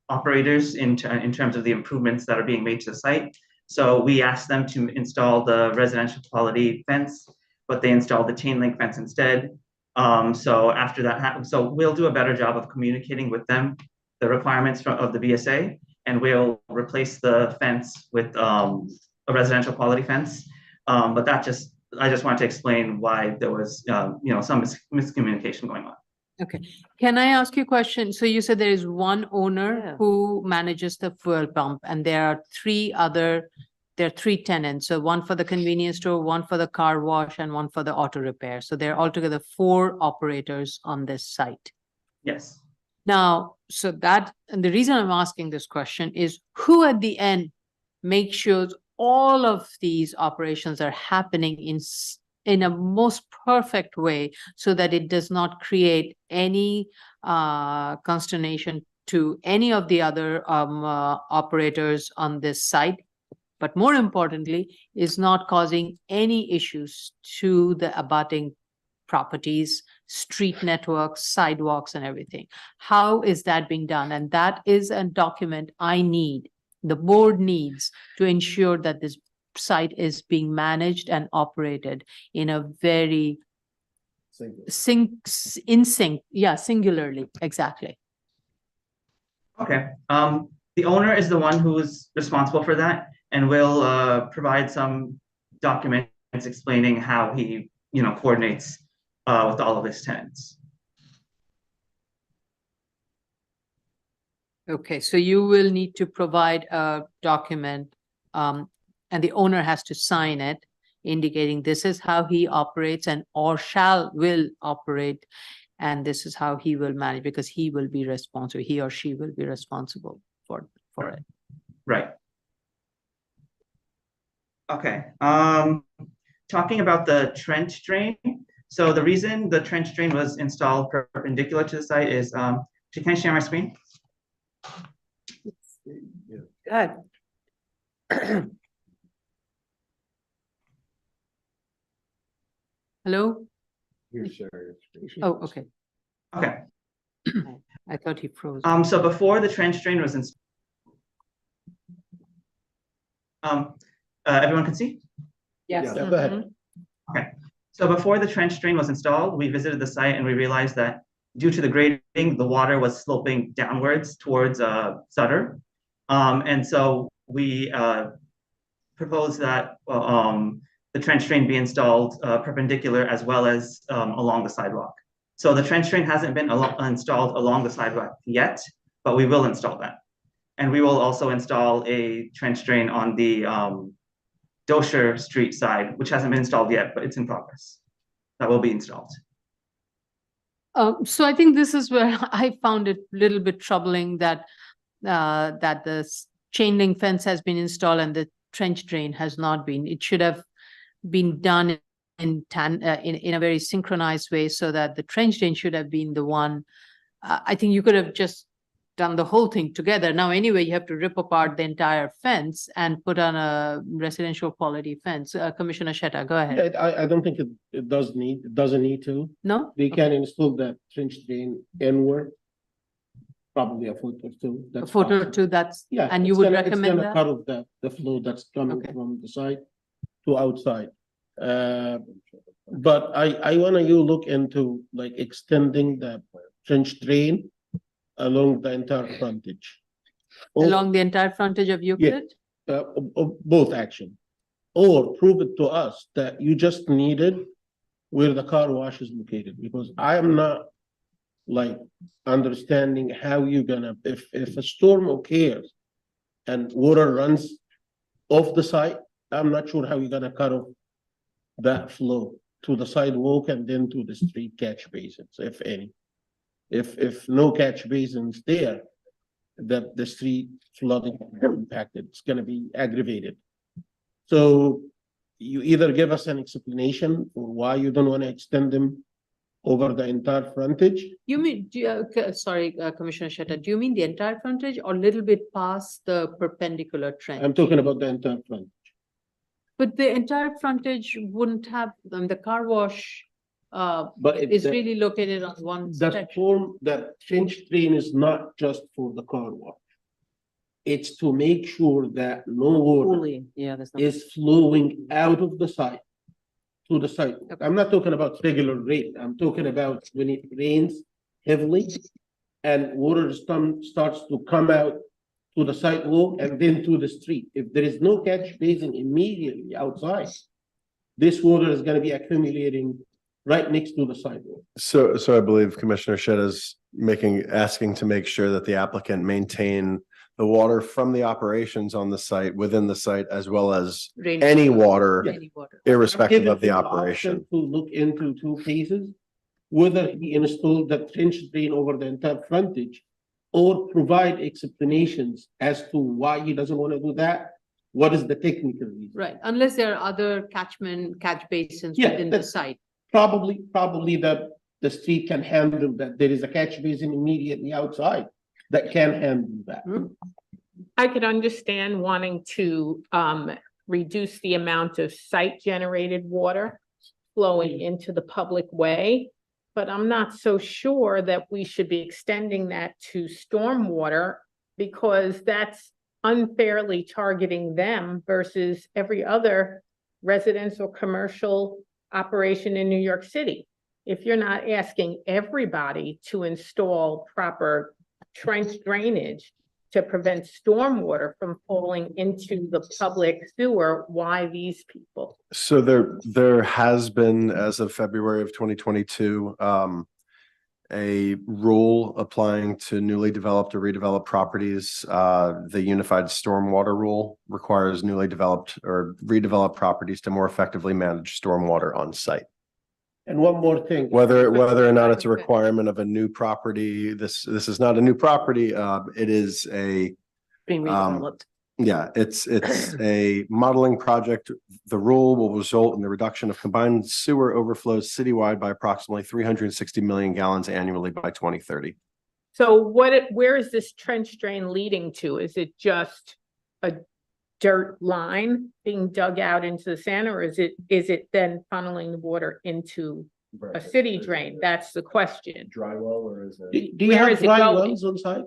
operators in terms of the improvements that are being made to the site. So we asked them to install the residential quality fence, but they installed the chain link fence instead. So after that happened, so we'll do a better job of communicating with them the requirements of the BSA, and we'll replace the fence with a residential quality fence. But I just wanted to explain why there was some miscommunication going on. Okay, can I ask you a question? So you said there is one owner who manages the fuel pump and there are 3 tenants. So one for the convenience store, one for the car wash, and one for the auto repair. So there are altogether 4 operators on this site. Yes. Now, and the reason I'm asking this question is who at the end makes sure all of these operations are happening in a most perfect way so that it does not create any consternation to any of the other operators on this site, but more importantly, is not causing any issues to the abutting properties, street networks, sidewalks, and everything. How is that being done? And that is a document the board needs to ensure that this site is being managed and operated in a very singularly, exactly. Okay, the owner is the one who's responsible for that and will provide some documents explaining how he, coordinates with all of his tenants. Okay, so you will need to provide a document and the owner has to sign it, indicating this is how he operates and will operate, and this is how he will manage, because he will be responsible, he or she will be responsible for it. Right. Okay. Talking about the trench drain. So the reason the trench drain was installed perpendicular to the site is, can I share my screen? Good. Hello? Here's Sherry. Oh, okay. Okay. I thought he froze. So before the trench drain was installed. Everyone can see? Yes. Yeah, go ahead. Okay, so before the trench drain was installed, we visited the site and we realized that due to the grading, the water was sloping downwards towards Sutter. And so we proposed that the trench drain be installed perpendicular as well as along the sidewalk. So the trench drain hasn't been installed along the sidewalk yet, but we will install that. And we will also install a trench drain on the Dosher Street side, which hasn't been installed yet, but it's in progress. That will be installed. So I think this is where I found it a little bit troubling that that the chain link fence has been installed and the trench drain has not been. It should have been done in a very synchronized way so that the trench drain should have been the one. I think you could have just done the whole thing together. Now, anyway, you have to rip apart the entire fence and put on a residential quality fence. Commissioner Sheta, go ahead. I don't think it doesn't need to. No? They can install that trench drain inward. Probably a foot or two. A That's foot or possible. two, that's, Yeah. and you it's would gonna- recommend It's that? gonna cut off the flow that's coming Okay. from the side to outside. But I wanna you look into like extending the trench drain along the entire frontage. Or, Along the entire frontage of Euclid? both action. Or prove it to us that you just needed where the car wash is located, because I am not like understanding how you're gonna, if a storm occurs and water runs off the site, I'm not sure how you're gonna cut off that flow to the sidewalk and then to the street catch basins, if any. If no catch basins there, the street flooding impacted, it's gonna be aggravated. So you either give us an explanation for why you don't wanna extend them over the entire frontage. You mean, sorry, Commissioner Sheta, do you mean the entire frontage or a little bit past the perpendicular trench? I'm talking about the entire frontage. But the entire frontage wouldn't have, the car wash But is really located on one the section. storm, the trench drain is not just for the car wash. It's to make sure that no water Yeah, that's not. is flowing out of the site to the site. I'm not talking about regular rain. I'm talking about when it rains heavily and water starts to come out to the sidewalk and then to the street. If there is no catch basin immediately outside, this water is gonna be accumulating right next to the sidewalk. So I believe Commissioner Shedd is asking to make sure that the applicant maintain the water from the operations on the site, within the site, as well as Rain- any water, Any water. irrespective Given of the him operation. option to look into two phases, whether he installed the trench drain over the entire frontage or provide explanations as to why he doesn't want to do that. What is the technical reason? Right, unless there are other catch basins Yeah, within the that's- site. Probably the street can handle that. There is a catch basin immediately outside that can handle that. I could understand wanting to reduce the amount of site-generated water flowing into the public way, but I'm not so sure that we should be extending that to stormwater because that's unfairly targeting them versus every other residential commercial operation in New York City. If you're not asking everybody to install proper trench drainage to prevent stormwater from falling into the public sewer, why these people? So there has been, as of February of 2022, a rule applying to newly developed or redeveloped properties. The Unified Stormwater Rule requires newly developed or redeveloped properties to more effectively manage stormwater on site. And one more thing. Whether or not it's a requirement of a new property, this is not a new property. It is a Being redeveloped. yeah, it's a modeling project. The rule will result in the reduction of combined sewer overflows citywide by approximately 360 million gallons annually by 2030. So where is this trench drain leading to? Is it just a dirt line being dug out into the sand, or is it then funneling the water into a city drain? That's the question. Drywall or is Do it? do you Where have is it dry going? wells on site?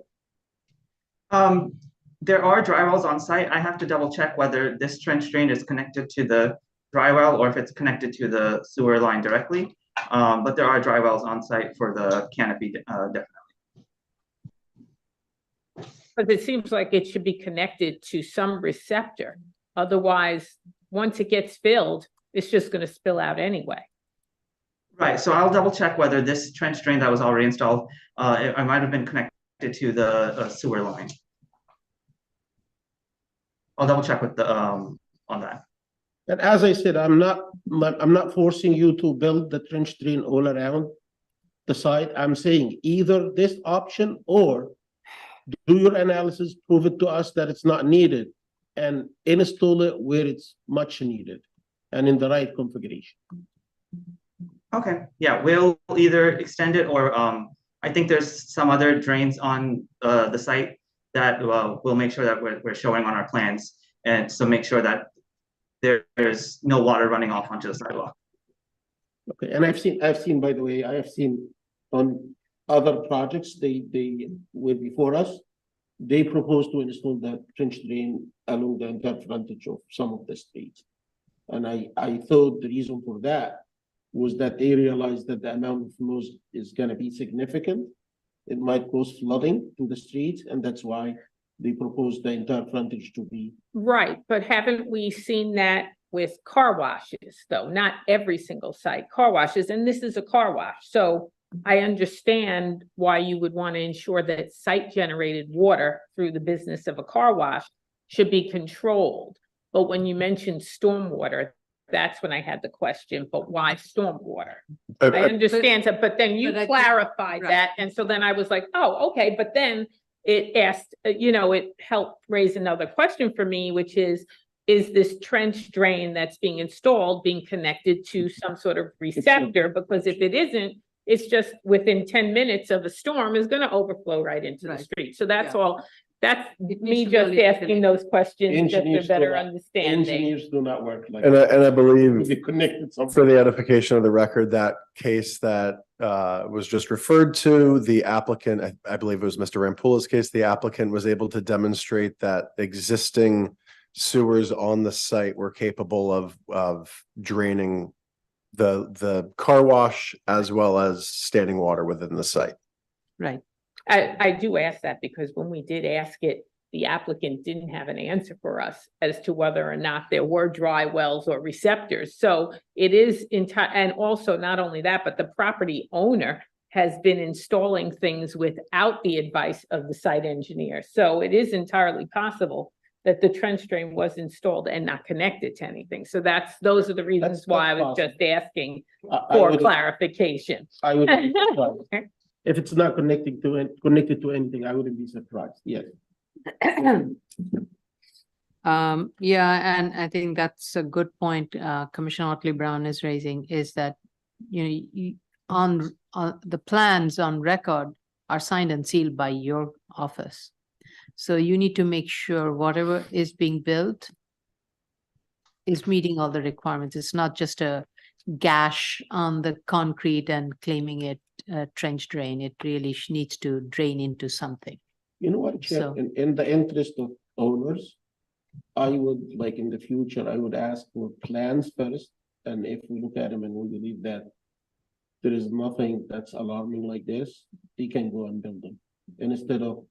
There are dry wells on site. I have to double check whether this trench drain is connected to the dry well or if it's connected to the sewer line directly. But there are dry wells on site for the canopy, definitely. But it seems like it should be connected to some receptor. Otherwise, once it gets filled, it's just gonna spill out anyway. Right, so I'll double check whether this trench drain that was already installed, I might have been connected to the sewer line. I'll double check with the, on that. And as I said, I'm not forcing you to build the trench drain all around the site. I'm saying either this option or do your analysis, prove it to us that it's not needed and install it where it's much needed and in the right configuration. Okay, yeah, we'll either extend it or, I think there's some other drains on, the site that, we'll make sure that we're showing on our plans. And so make sure that there's no water running off onto the sidewalk. Okay, and I've seen, by the way, I have seen on other projects, they were before us, they proposed to install that trench drain along the entire frontage of some of the streets. And I thought the reason for that was that they realized that the amount of flows is gonna be significant. It might cause flooding to the streets, and that's why they proposed the entire frontage to be. Right, but haven't we seen that with car washes, though? Not every single site, car washes, and this is a car wash. So I understand why you would want to ensure that site-generated water through the business of a car wash should be controlled. But when you mentioned stormwater, that's when I had the question, but why stormwater? I understand that, but then you but I think- clarified right. that, and so then I was like, oh, okay, but then it asked, it helped raise another question for me, which is this trench drain that's being installed being connected to some sort of receptor? Because if it isn't, it's just within 10 minutes of a storm is gonna overflow right into the Right. street. So that's Yeah. all, that's It me needs to just really asking connect. those questions, just Engineers a do better not- understanding. Engineers do not work like. And I believe They connected for something. the edification of the record, that case that was just referred to, the applicant, I believe it was Mr. Rampula's case, the applicant was able to demonstrate that existing sewers on the site were capable of draining the car wash as well as standing water within the site. Right. I do ask that because when we did ask it, the applicant didn't have an answer for us as to whether or not there were dry wells or receptors. So it is and also not only that, but the property owner has been installing things without the advice of the site engineer. So it is entirely possible that the trench drain was installed and not connected to anything. So those are the reasons why I was possible. just asking I for would- clarification. I would be surprised. If it's not connected to anything, I wouldn't be surprised, yes. Yeah, and I think that's a good point, Commissioner Otley Brown is raising, is that, on the plans on record are signed and sealed by your office. So you need to make sure whatever is being built is meeting all the requirements. It's not just a gash on the concrete and claiming it a trench drain. It really needs to drain into something. You know what, Chair, So- in the interest of owners, I would, like in the future, I would ask for plans first. And if we look at them and we believe that there is nothing that's alarming like this, they can go and build them. And instead of,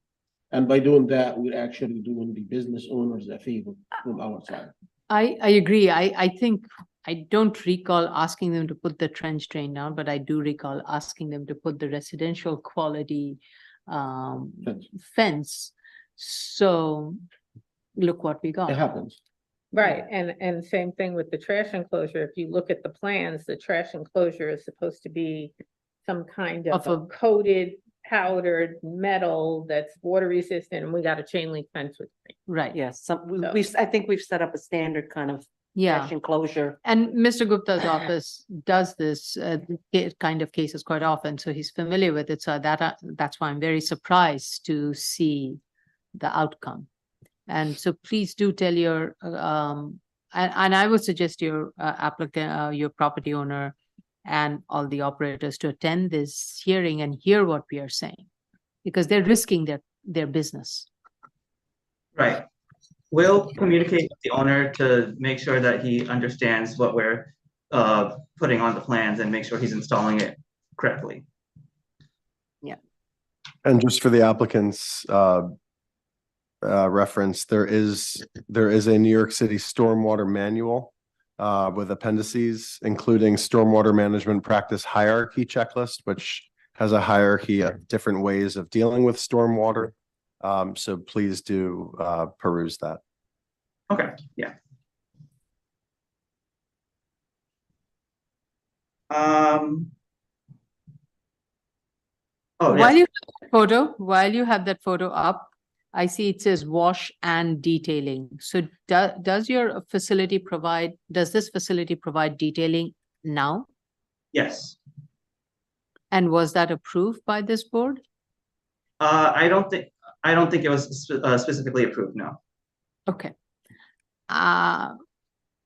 and by doing that, we're actually doing the business owners a favor from our side. I agree. I think, I don't recall asking them to put the trench drain down, but I do recall asking them to put the residential quality fence. So look what we got. It happens. Right, and same thing with the trash enclosure. If you look at the plans, the trash enclosure is supposed to be some kind of Of a a- coated powdered metal that's water resistant, and we got a chain link fence with it. Right, Yes, So- I think we've set up a standard kind of yeah. mesh enclosure. And Mr. Gupta's office does this kind of cases quite often, so he's familiar with it. So that's why I'm very surprised to see the outcome. And so please do tell your, and I would suggest your applicant, your property owner and all the operators to attend this hearing and hear what we are saying, because they're risking their business. Right. We'll communicate with the owner to make sure that he understands what we're putting on the plans and make sure he's installing it correctly. And just for the applicant's reference, there is a New York City stormwater manual with appendices, including stormwater management practice hierarchy checklist, which has a hierarchy of different ways of dealing with stormwater. So please do peruse that. Okay, yeah. Oh, While yes. while you have that photo up, I see it says wash and detailing. So does this facility provide detailing now? Yes. And was that approved by this board? I don't think it was specifically approved, no. Okay.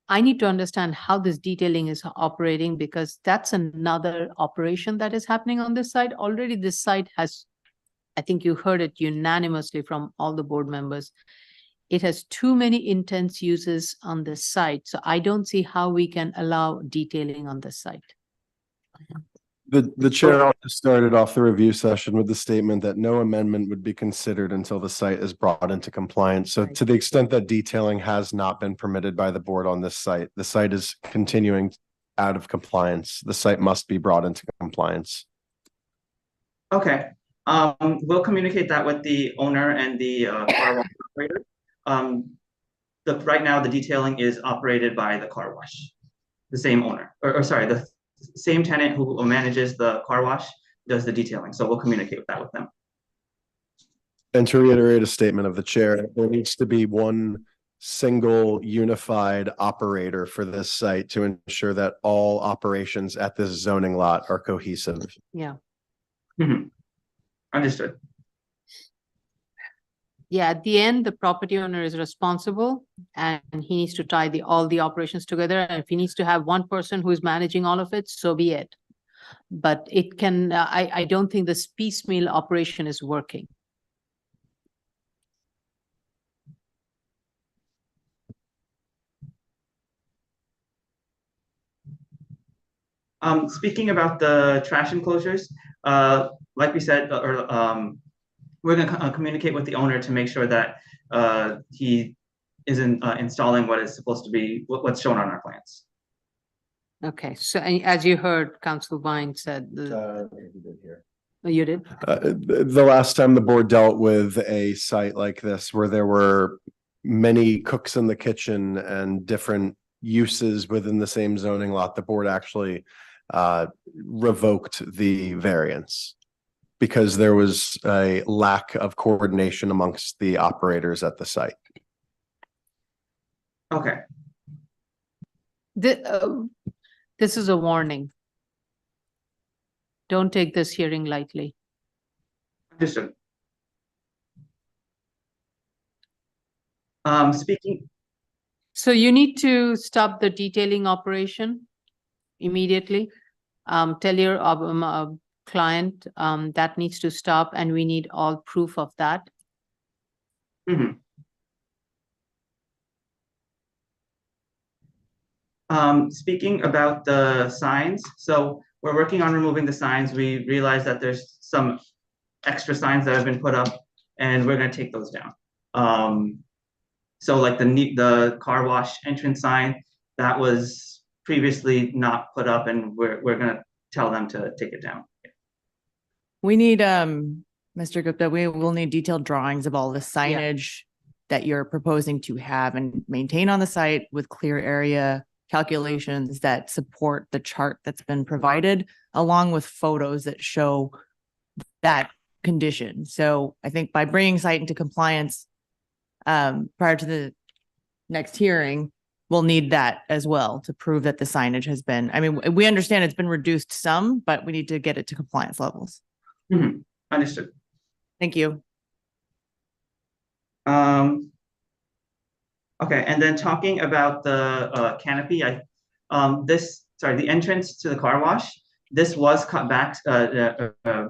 I need to understand how this detailing is operating, because that's another operation that is happening on this site. Already this site has, I think you heard it unanimously from all the board members, it has too many intense uses on this site. So I don't see how we can allow detailing on this site. The chair also started off the review session with the statement that no amendment would be considered until the site is brought into compliance. So to the extent that detailing has not been permitted by the board on this site, the site is continuing out of compliance. The site must be brought into compliance. Okay. We'll communicate that with the owner and the car wash operator. Right now, the detailing is operated by the car wash, the same owner, or sorry, the same tenant who manages the car wash does the detailing. So we'll communicate with that with them. And to reiterate a statement of the chair, there needs to be one single unified operator for this site to ensure that all operations at this zoning lot are cohesive. Yeah. Mm-hmm. Understood. Yeah, at the end, the property owner is responsible and he needs to tie all the operations together. And if he needs to have one person who is managing all of it, so be it. But it can, I don't think this piecemeal operation is working. Speaking about the trash enclosures, like we said, we're going to communicate with the owner to make sure that he isn't installing what is supposed to be, what's shown on our plans. Okay, so as you heard, Council Vine said. Oh, you did? The last time the board dealt with a site like this where there were many cooks in the kitchen and different uses within the same zoning lot, the board actually revoked the variance because there was a lack of coordination amongst the operators at the site. Okay. This is a warning. Don't take this hearing lightly. Understood. Speaking. So you need to stop the detailing operation immediately. Tell your client that needs to stop, and we need all proof of that. Mm-hmm. Speaking about the signs, so we're working on removing the signs. We realize that there's some extra signs that have been put up, and we're going to take those down. So like the car wash entrance sign that was previously not put up, and we're going to tell them to take it down. We need, Mr. Gupta, we will need detailed drawings of all the signage that you're proposing to have and maintain on the site with clear area calculations that support the chart that's been provided, along with photos that show that condition. So I think by bringing site into compliance prior to the next hearing, we'll need that as well to prove that the signage has been, I mean, we understand it's been reduced some, but we need to get it to compliance levels. Mm-hmm. Understood. Thank you. Okay, and then talking about the canopy, this sorry, the entrance to the car wash. This was cut back,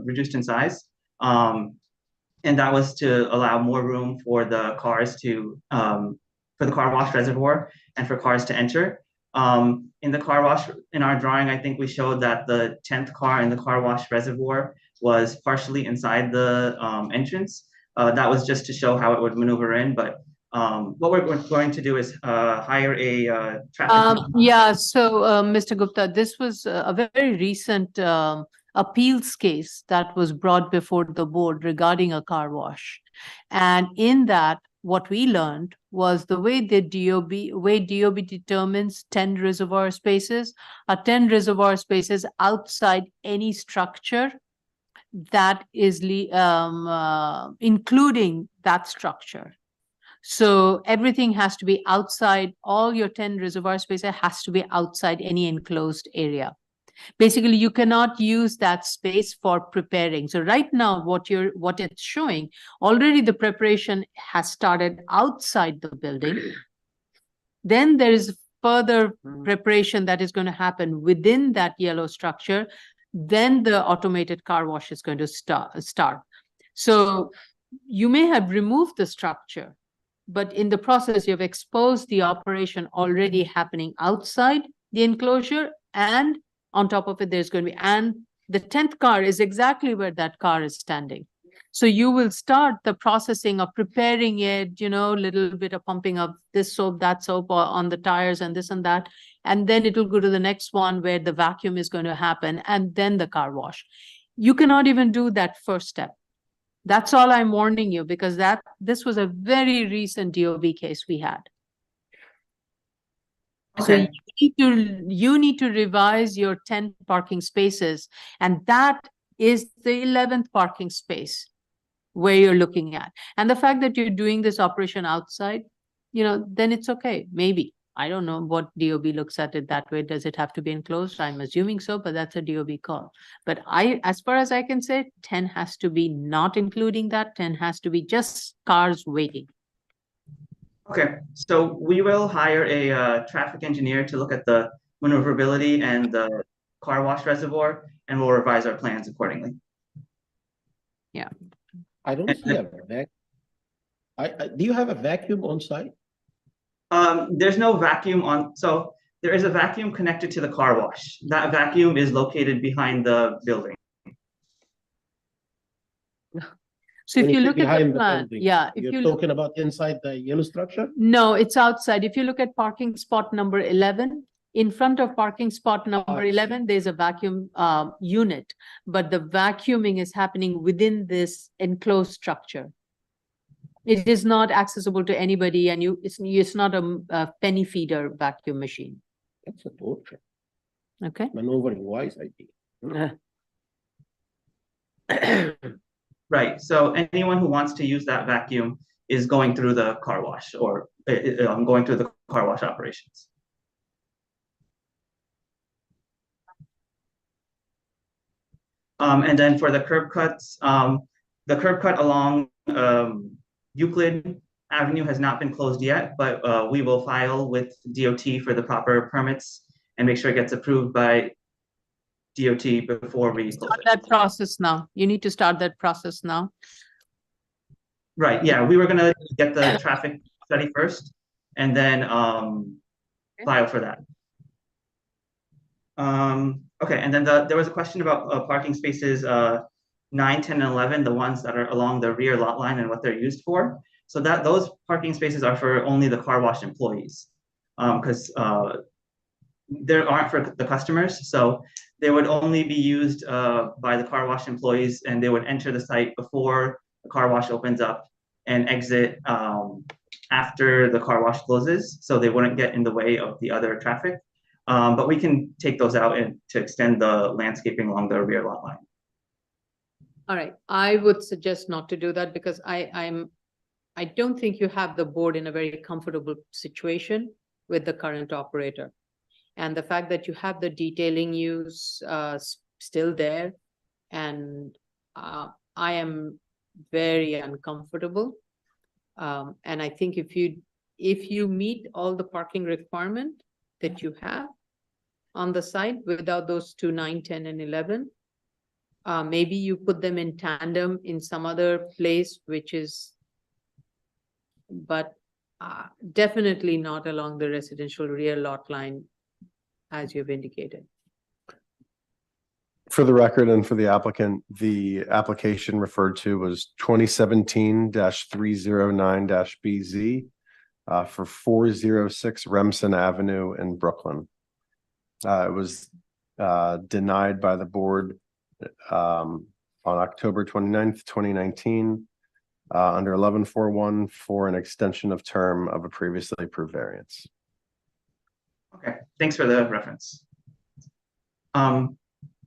reduced in size. And that was to allow more room for the cars to, for the car wash reservoir and for cars to enter. In the car wash, in our drawing, I think we showed that the 10th car in the car wash reservoir was partially inside the entrance. That was just to show how it would maneuver in, but what we're going to do is hire a traffic. Yeah, so Mr. Gupta, this was a very recent appeals case that was brought before the board regarding a car wash. And in that, what we learned was the way the DOB determines 10 reservoir spaces are 10 reservoir spaces outside any structure that is including that structure. So everything has to be outside, all your 10 reservoir spaces has to be outside any enclosed area. Basically, you cannot use that space for preparing. So right now, what it's showing, already the preparation has started outside the building. Then there is further preparation that is going to happen within that yellow structure. Then the automated car wash is going to start. So you may have removed the structure, but in the process, you've exposed the operation already happening outside the enclosure, and on top of it, there's going to be, and the 10th car is exactly where that car is standing. So you will start the processing of preparing it, you know, little bit of pumping of this soap, that soap on the tires and this and that. And then it will go to the next one where the vacuum is going to happen, and then the car wash. You cannot even do that first step. That's all I'm warning you, because this was a very recent DOB case we had. Okay. So you need to revise your 10 parking spaces, and that is the 11th parking space where you're looking at. And the fact that you're doing this operation outside, you know, then it's okay. Maybe. I don't know what DOB looks at it that way. Does it have to be enclosed? I'm assuming so, but that's a DOB call. But as far as I can say, 10 has to be not including that. 10 has to be just cars waiting. Okay, so we will hire a traffic engineer to look at the maneuverability and the car wash reservoir, and we'll revise our plans accordingly. Yeah. I don't see a vac. Do you have a vacuum on site? There's no vacuum on, so there is a vacuum connected to the car wash. That vacuum is located behind the building. So if When you say look at the behind plan, building, yeah, if you're you talking about inside the yellow structure? No, it's outside. If you look at parking spot number 11, in front of parking spot number 11, there's a vacuum unit, but the vacuuming is happening within this enclosed structure. It is not accessible to anybody, and it's not a penny feeder vacuum machine. That's a torture. Okay. Maneuvering wise, I think. Right, so anyone who wants to use that vacuum is going through the car wash, or going through the car wash operations. And then for the curb cuts, the curb cut along Euclid Avenue has not been closed yet, but we will file with DOT for the proper permits and make sure it gets approved by DOT before we close Start it. that process now. You need to start that process now. Right, yeah, we were gonna get the traffic study first and then file for that. Okay, and then there was a question about parking spaces 9, 10, and 11, the ones that are along the rear lot line and what they're used for. So those parking spaces are for only the car wash employees, because there aren't for the customers. So they would only be used by the car wash employees, and they would enter the site before the car wash opens up and exit after the car wash closes, so they wouldn't get in the way of the other traffic. But we can take those out and to extend the landscaping along the rear lot line. All right, I would suggest not to do that, because I don't think you have the board in a very comfortable situation with the current operator. And the fact that you have the detailing use still there, and I am very uncomfortable. And I think if you meet all the parking requirement that you have, on the site without those two, 9, 10, and 11. Maybe you put them in tandem in some other place, but definitely not along the residential rear lot line, as you've indicated. For the record and for the applicant, the application referred to was 2017-309-BZ for 406 Remsen Avenue in Brooklyn. It was denied by the board on October 29th, 2019, under 1141 for an extension of term of a previously approved variance. Okay, thanks for the reference.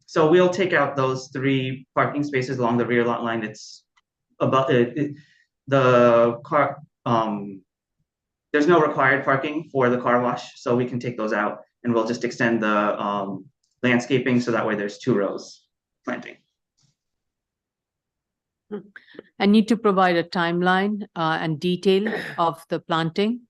So we'll take out those 3 parking spaces along the rear lot line. It's about the car. There's no required parking for the car wash, so we can take those out, and we'll just extend the landscaping so that way there's 2 rows planting. I need to provide a timeline and detail of the planting.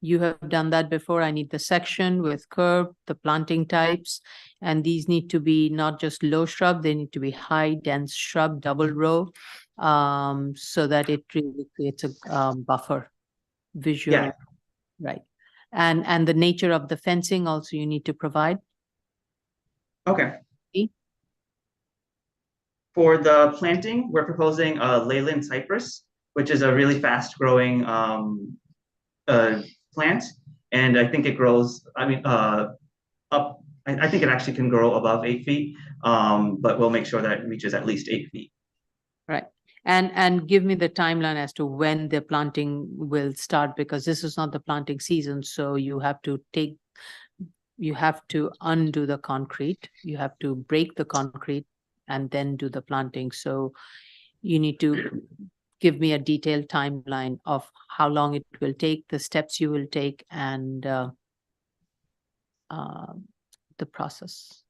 You have done that before. I need the section with curb, the planting types, and these need to be not just low shrub, they need to be high, dense shrub, double row, so that it really creates a buffer visual. Yeah. Right. And the nature of the fencing also you need to provide. Okay. For the planting, we're proposing a Leyland cypress, which is a really fast growing plant, and I think it grows, I think it actually can grow above 8 feet, but we'll make sure that it reaches at least 8 feet. Right. And give me the timeline as to when the planting will start, because this is not the planting season, so you have to undo the concrete, you have to break the concrete and then do the planting. So you need to give me a detailed timeline of how long it will take, the steps you will take, and the process.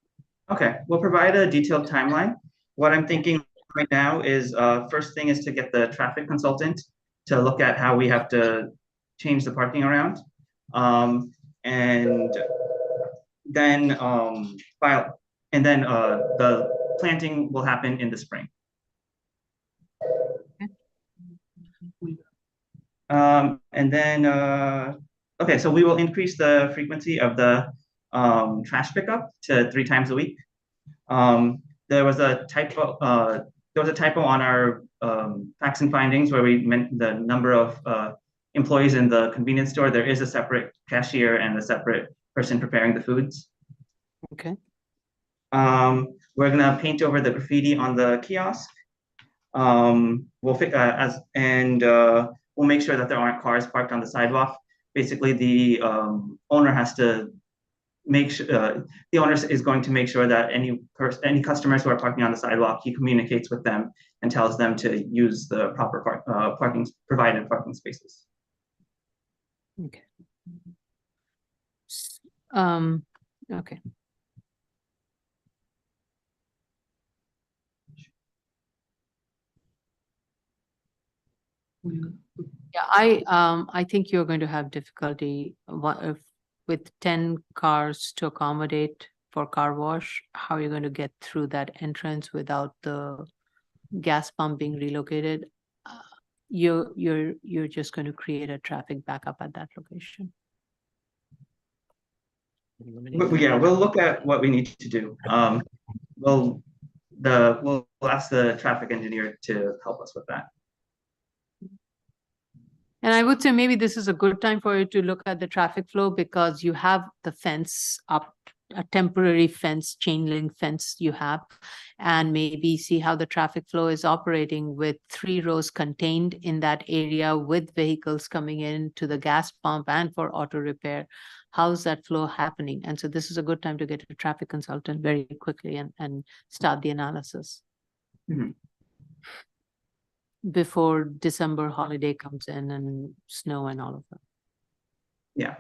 Okay, we'll provide a detailed timeline. What I'm thinking right now is first thing is to get the traffic consultant to look at how we have to change the parking around, and then the planting will happen in the spring. Okay, so we will increase the frequency of the trash pickup to 3 times a week. There was a typo on our facts and findings where we meant the number of employees in the convenience store. There is a separate cashier and a separate person preparing the foods. Okay. We're gonna paint over the graffiti on the kiosk. We'll make sure that there aren't cars parked on the sidewalk. Basically, the owner has to make sure the owner is going to make sure that any customers who are parking on the sidewalk, he communicates with them and tells them to use the proper provided parking spaces. Okay. Okay. Yeah, I think you're going to have difficulty with 10 cars to accommodate for car wash. How are you going to get through that entrance without the gas pump being relocated? You're just going to create a traffic backup at that location. Yeah, we'll look at what we need to do. We'll ask the traffic engineer to help us with that. And I would say maybe this is a good time for you to look at the traffic flow, because you have the fence up, a temporary fence, chain link fence you have, and maybe see how the traffic flow is operating with 3 rows contained in that area with vehicles coming in to the gas pump and for auto repair. How's that flow happening? And so this is a good time to get a traffic consultant very quickly and start the analysis. Mm-hmm. Before December holiday comes in and snow and all of that. Yeah.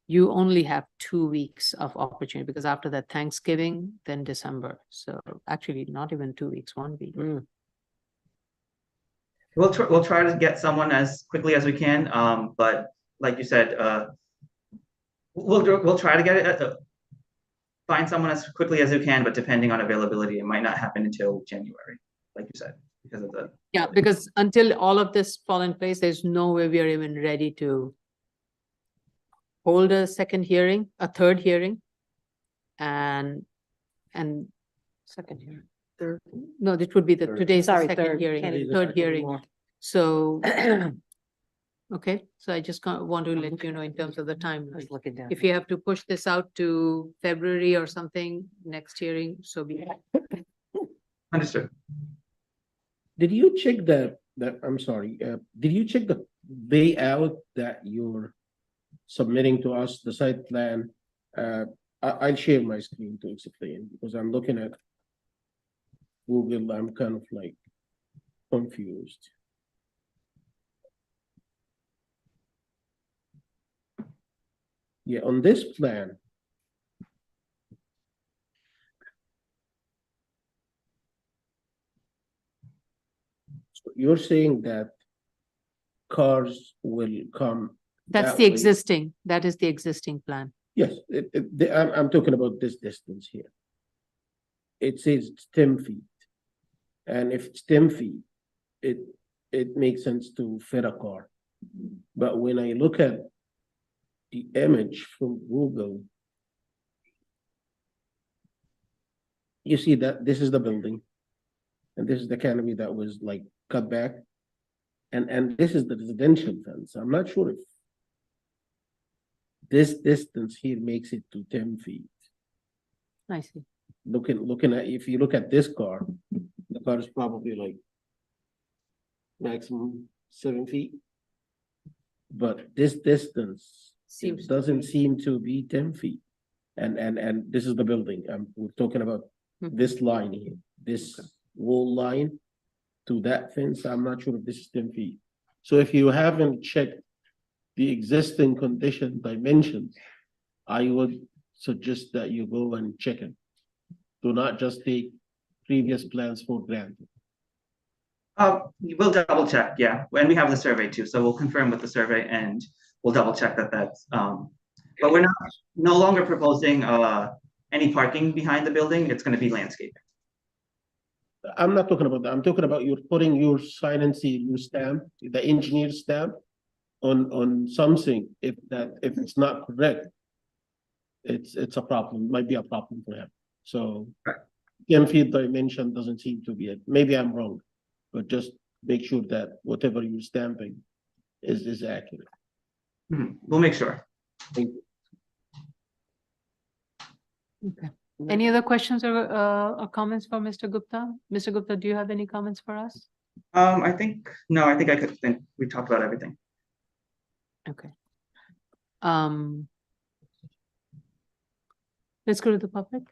You only have 2 weeks of opportunity, because after that Thanksgiving, then December. So actually not even 2 weeks, 1 week. We'll try to get someone as quickly as we can. But like you said, We'll try to get it, find someone as quickly as you can, but depending on availability, it might not happen until January, like you said, because of the. Yeah, because until all of this fall in place, there's no way we are even ready to hold a second hearing, a third hearing. And second hearing, third, no, this would be the, today's the Sorry, second third. hearing, Can't even third second hearing. anymore. So, okay, so I just want to let you know in terms of the I timeline. was looking down. If you have to push this out to February or something, next hearing, so be it. Understood. Did you check I'm sorry, did you check the layout that you're submitting to us, the site plan? I'll share my screen to explain, because I'm looking at Google, I'm kind of like confused. Yeah, on this plan, so you're saying that cars will come. That's that the way. existing, that is the existing plan. Yes, I'm talking about this distance here. It says it's 10 feet. And if it's 10 feet, it makes sense to fit a car. But when I look at the image from Google, you see that this is the building, and this is the canopy that was like cut back. And this is the residential fence. I'm not sure if this distance here makes it to 10 feet. I see. Looking at, if you look at this car, the car is probably like maximum 7 feet. But this distance Seems to doesn't be. seem to be 10 feet. And this is the building. We're talking about Mhm. this line here, this wall line to that fence. I'm not sure if this is 10 feet. So if you haven't checked the existing condition dimensions, I would suggest that you go and check it. Do not just take previous plans for granted. We'll double check, yeah, and we have the survey too, so we'll confirm with the survey and we'll double check that that's, but we're no longer proposing, any parking behind the building, it's gonna be landscaping. I'm not talking about that. I'm talking about you're putting your silent seal, your stamp, the engineer stamp on something. If it's not correct, it's a problem, might be a problem for him. So 10 feet dimension doesn't seem to be it. Maybe I'm wrong, but just make sure that whatever you're stamping is accurate. We'll make sure. Thank you. Okay. Any other questions or comments for Mr. Gupta? Mr. Gupta, do you have any comments for us? I think we talked about everything. Okay. Let's go to the public.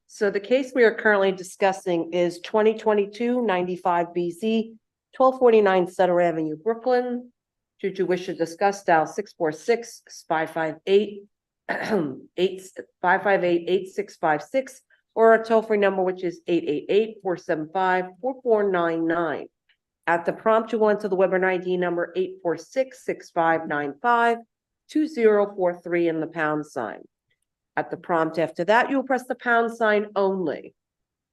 So the case we are currently discussing is 2022-95 BZ, 1249 Sutter Avenue, Brooklyn. Should you wish to discuss, dial 646-558-8656 or a toll-free number, which is 888-475-4499. At the prompt, you will enter the webinar ID number 846-6595-2043 and the pound sign. At the prompt after that, you will press the pound sign only.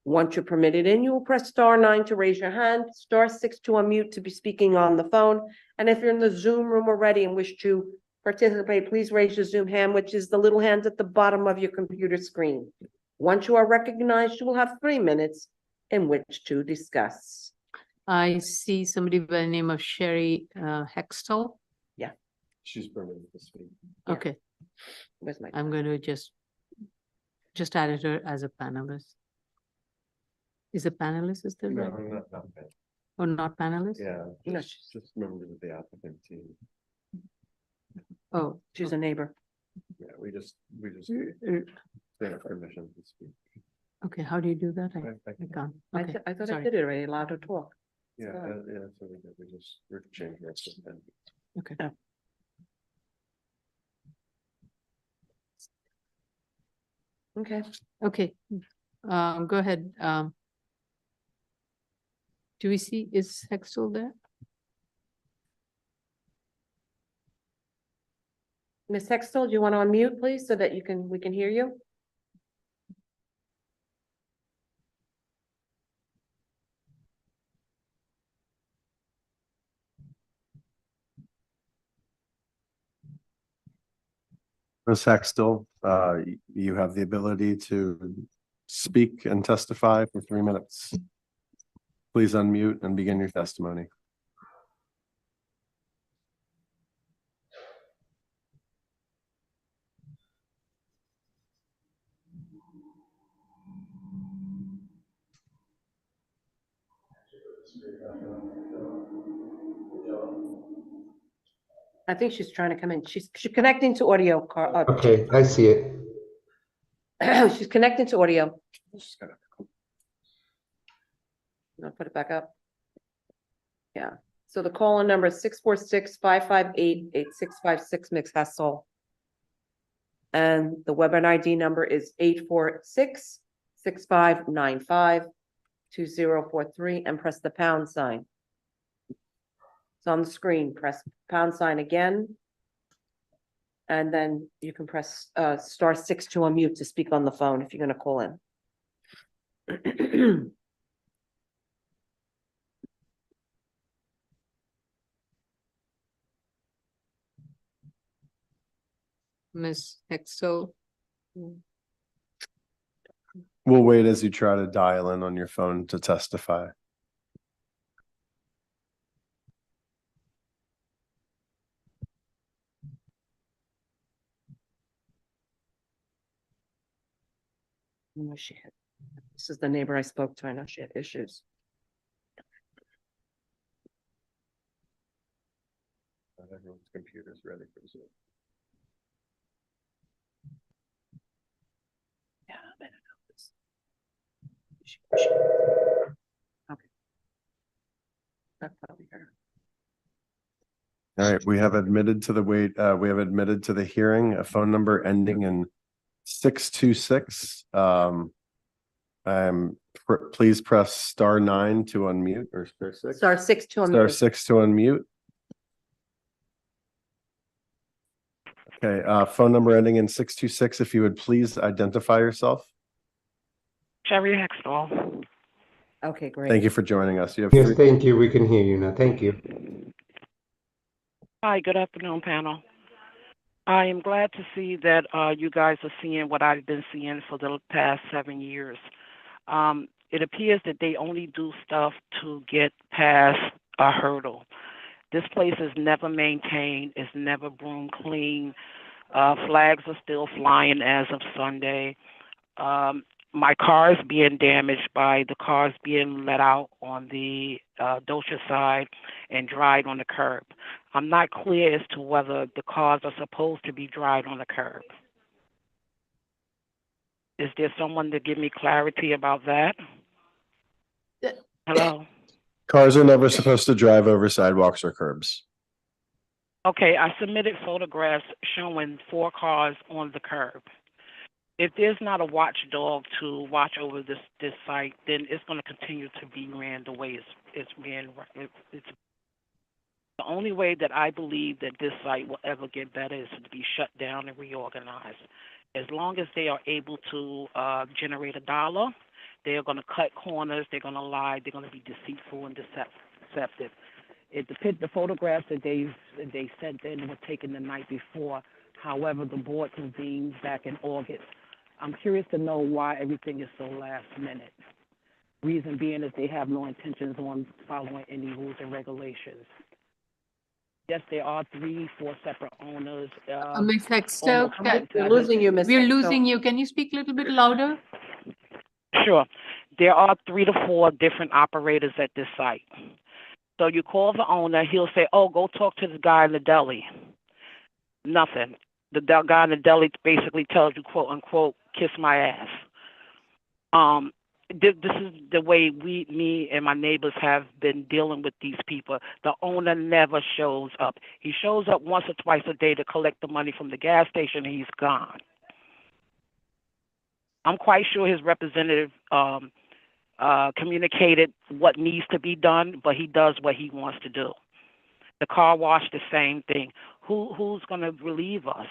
Once you're permitted in, you will press *9 to raise your hand, *6 to unmute to be speaking on the phone. And if you're in the Zoom room already and wish to participate, please raise your Zoom hand, which is the little hand at the bottom of your computer screen. Once you are recognized, you will have 3 minutes in which to discuss. I see somebody by the name of Sherry Hextall. Yeah. She's permitted to speak. Yeah. Okay, Where's my? I'm going to just add her as a panelist. Is a panelist, is there? No, right? not bad. Or not panelist? Yeah, No, just remember the applicant team. Oh, She's a neighbor. Yeah, we just uh, they have permission to speak. okay, how do you do that? I I- can't. I Okay, thought I sorry. did it already, allowed to talk. Yeah, Sorry. yeah, so we just changed that. Okay. Oh. Okay. Okay, go ahead. Do Do we see, is Hextall there? Ms. Hextall, do you want to unmute, please, so that we can hear you? Ms. Hextall, you have the ability to speak and testify for 3 minutes. Please unmute and begin your testimony. I think she's trying to come in. She's connecting to audio. Okay, I see it. She's connecting to audio. I'll put it back up. Yeah, so the call-in number is 646-558-8656, Ms. Hextall. And the webinar ID number is 846-6595-2043, and press the pound sign. It's on the screen. Press pound sign again. And then you can press *6 to unmute to speak on the phone if you're going to call in. Ms. Hextall? We'll wait as you try to dial in on your phone to testify. I know she had, this is the neighbor I spoke to. I know she had issues. Not everyone's computer is ready for Zoom. Yeah, I don't know this. Okay. That's probably her. All right, we have admitted to the we have admitted to the hearing a phone number ending in 626. Please press *9 to unmute, or *6. *6 to unmute. *6 to unmute. Okay, phone number ending in 626. If you would please identify yourself. Sherry Hextall. Okay, great. Thank you for joining us. You have Yes, thank you. We can hear you now. Thank you. Hi, good afternoon, panel. I am glad to see that you guys are seeing what I've been seeing for the past 7 years. It appears that they only do stuff to get past a hurdle. This place is never maintained, it's never broom clean. Flags are still flying as of Sunday. My car is being damaged by the cars being let out on the Dosha side and dried on the curb. I'm not clear as to whether the cars are supposed to be dried on the curb. Is there someone to give me clarity about that? Hello? Cars are never supposed to drive over sidewalks or curbs. Okay, I submitted photographs showing 4 cars on the curb. If there's not a watchdog to watch over this site, then it's going to continue to be ran the way it's being. It's the only way that I believe that this site will ever get better is to be shut down and reorganized. As long as they are able to generate $1, they are going to cut corners, they're going to lie, they're going to be deceitful and deceptive. The photographs that they sent in were taken the night before. However, the board convened back in August. I'm curious to know why everything is so last minute. Reason being is they have no intentions on following any rules and regulations. Yes, there are 3, 4 separate owners. Ms. Hextall, We're losing you, Ms. we're Hextall. losing you. Can you speak a little bit louder? Sure. There are 3 to 4 different operators at this site. So you call the owner, he'll say, oh, go talk to the guy in the deli. Nothing. The guy in the deli basically tells you, quote unquote, kiss my ass. This is the way me and my neighbors have been dealing with these people. The owner never shows up. He shows up once or twice a day to collect the money from the gas station, and he's gone. I'm quite sure his representative communicated what needs to be done, but he does what he wants to do. The car wash, the same thing. Who's going to relieve us?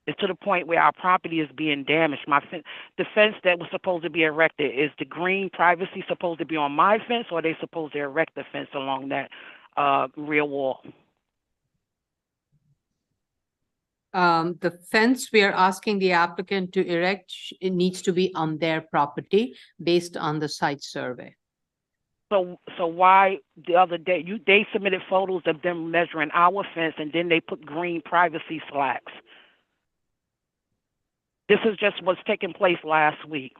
It's to the point where our property is being damaged. The fence that was supposed to be erected, is the green privacy supposed to be on my fence, or are they supposed to erect the fence along that rear wall? The fence we are asking the applicant to erect, it needs to be on their property based on the site survey. So why the other day, they submitted photos of them measuring our fence, and then they put green privacy slats. This is just what's taking place last week.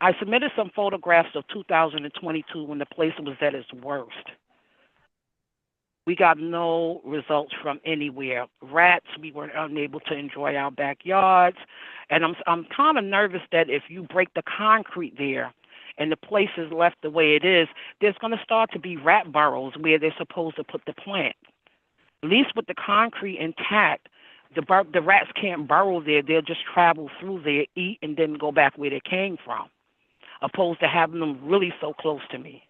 I submitted some photographs of 2022 when the place was at its worst. We got no results from anywhere. Rats, we were unable to enjoy our backyards. And I'm kind of nervous that if you break the concrete there and the place is left the way it is, there's going to start to be rat burrows where they're supposed to put the plant. At least with the concrete intact, the rats can't burrow there. They'll just travel through there, eat, and then go back where they came from, opposed to having them really so close to me.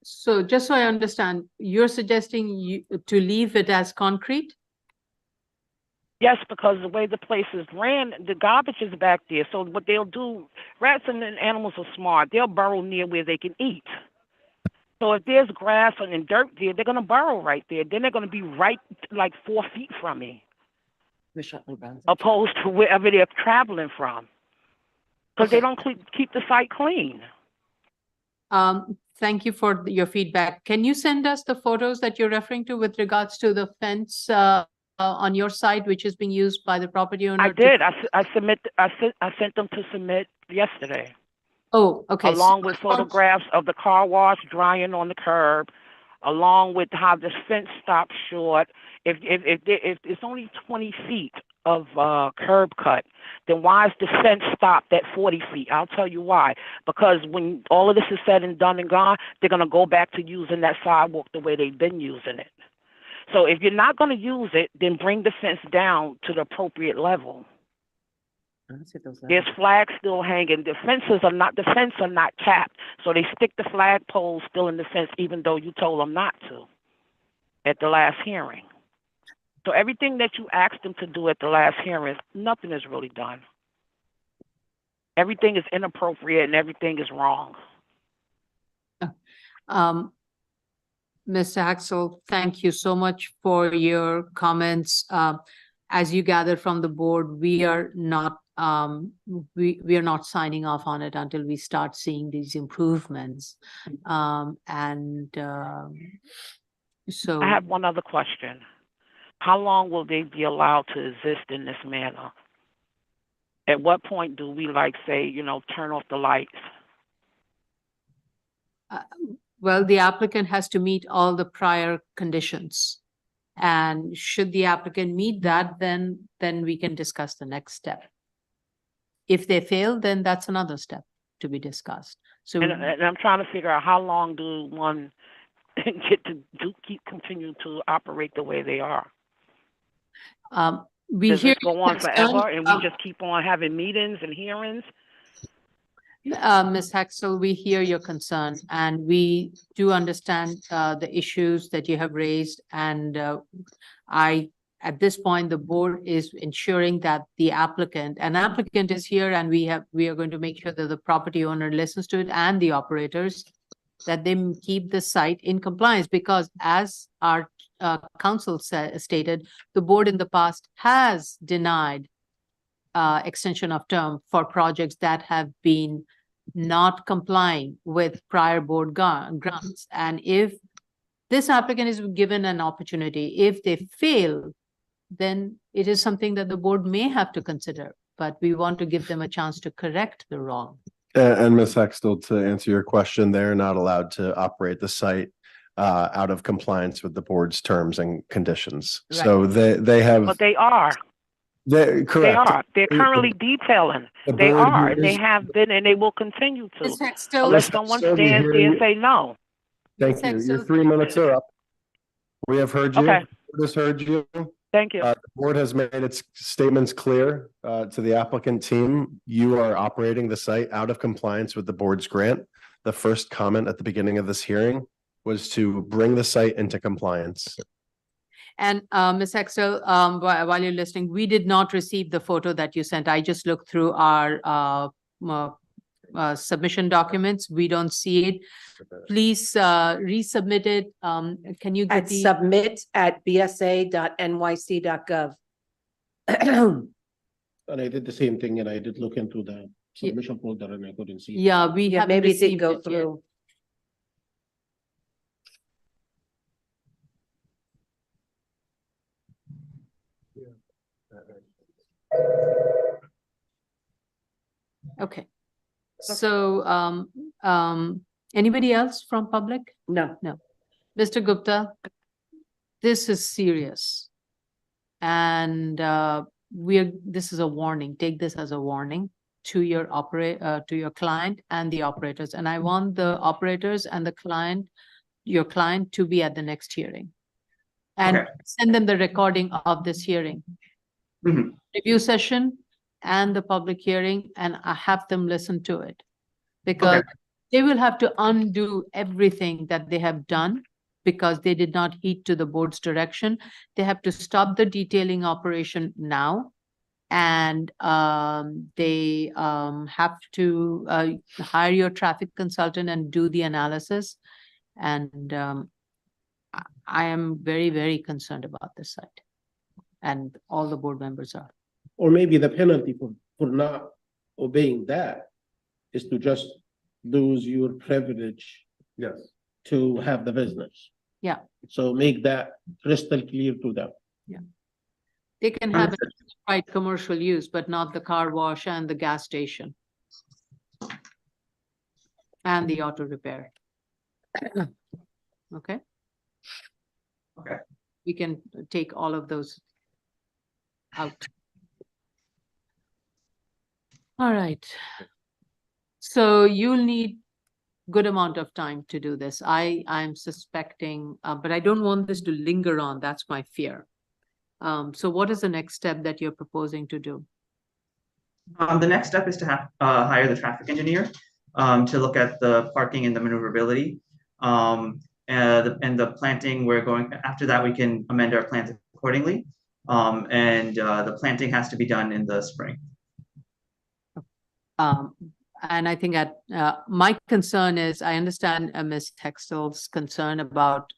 So just so I understand, you're suggesting to leave it as concrete? Yes, because the way the place is ran, the garbage is back there. So what they'll do, rats and animals are smart. They'll burrow near where they can eat. So if there's grass and dirt there, they're going to burrow right there. Then they're going to be right like 4 feet from me, opposed to wherever they're traveling from, because they don't keep the site clean. Thank you for your feedback. Can you send us the photos that you're referring to with regards to the fence on your side, which is being used by the property owner? I did. I sent them to submit yesterday. Oh, okay. Along with photographs of the car wash drying on the curb, along with how the fence stopped short. If it's only 20 feet of curb cut, then why is the fence stopped at 40 feet? I'll tell you why. Because when all of this is said and done and gone, they're going to go back to using that sidewalk the way they've been using it. So if you're not going to use it, then bring the fence down to the appropriate level. There's flags still hanging. The fence are not tapped, so they stick the flag poles still in the fence, even though you told them not to at the last hearing. So everything that you asked them to do at the last hearing, nothing is really done. Everything is inappropriate and everything is wrong. Mr. Axel, thank you so much for your comments. As you gather from the board, we are not signing off on it until we start seeing these improvements. So I have one other question. How long will they be allowed to exist in this manner? At what point do we say, turn off the lights? Well, the applicant has to meet all the prior conditions. And should the applicant meet that, then we can discuss the next step. If they fail, then that's another step to be discussed. So, and I'm trying to figure out how long do one get to continue to operate the way they are. Does it go on forever, and we just keep on having meetings and hearings? Ms. Haxel, we hear your concern, and we do understand the issues that you have raised. And at this point, the board is ensuring that the applicant is here, and we are going to make sure that the property owner listens to it and the operators, that they keep the site in compliance, because as our council stated, the board in the past has denied extension of term for projects that have been not complying with prior board grants. And if this applicant is given an opportunity, if they fail, then it is something that the board may have to consider, but we want to give them a chance to correct the wrong. And Ms. Hextall, to answer your question, they're not allowed to operate the site out of compliance with the board's terms and conditions. Right. So they have. But they are. Correct. They are. They're currently detailing. They are. They have been, and they will continue to, unless someone stands there and say no. Thank you. Your 3 minutes are up. We have heard you. Okay. Just heard you. Thank you. The Board has made its statements clear to the applicant team. You are operating the site out of compliance with the board's grant. The first comment at the beginning of this hearing was to bring the site into compliance. And Ms. Hexel, while you're listening, we did not receive the photo that you sent. I just looked through our submission documents. We don't see it. Please resubmit it. Can you get At the? submit@bsa.nyc.gov. And I did the same thing, and I did look into the submission folder and I couldn't see it. Yeah, we Yeah, haven't maybe it did received go it yet. through. Okay. So, anybody else from public? No. No. Mr. Gupta, this is serious. And this is a warning. Take this as a warning to your to your client and the operators. And I want the operators and the client, your client, to be at the next hearing. And Okay. send them the recording of this hearing. Mhm. Review session and the public hearing, and I have them listen to it. Because they will have to undo everything that they have done because they did not heed to the board's direction. They have to stop the detailing operation now. And they have to hire your traffic consultant and do the analysis. And I am very, very concerned about this site. And all the board members are. Or maybe the penalty for not obeying that is to just lose your privilege. Yes. To have the business. Yeah. So make that crystal clear to them. Yeah. They can have it right commercial use, but not the car wash and the gas station. And the auto repair. Okay? Okay. We can take all of those out. All right. So you'll need good amount of time to do this. I'm suspecting, but I don't want this to linger on. That's my fear. So what is the next step that you're proposing to do? The next step is to have hire the traffic engineer to look at the parking and the maneuverability. And the planting, after that, we can amend our plans accordingly. And the planting has to be done in the spring. And I think my concern is, I understand Ms. Hexel's concern about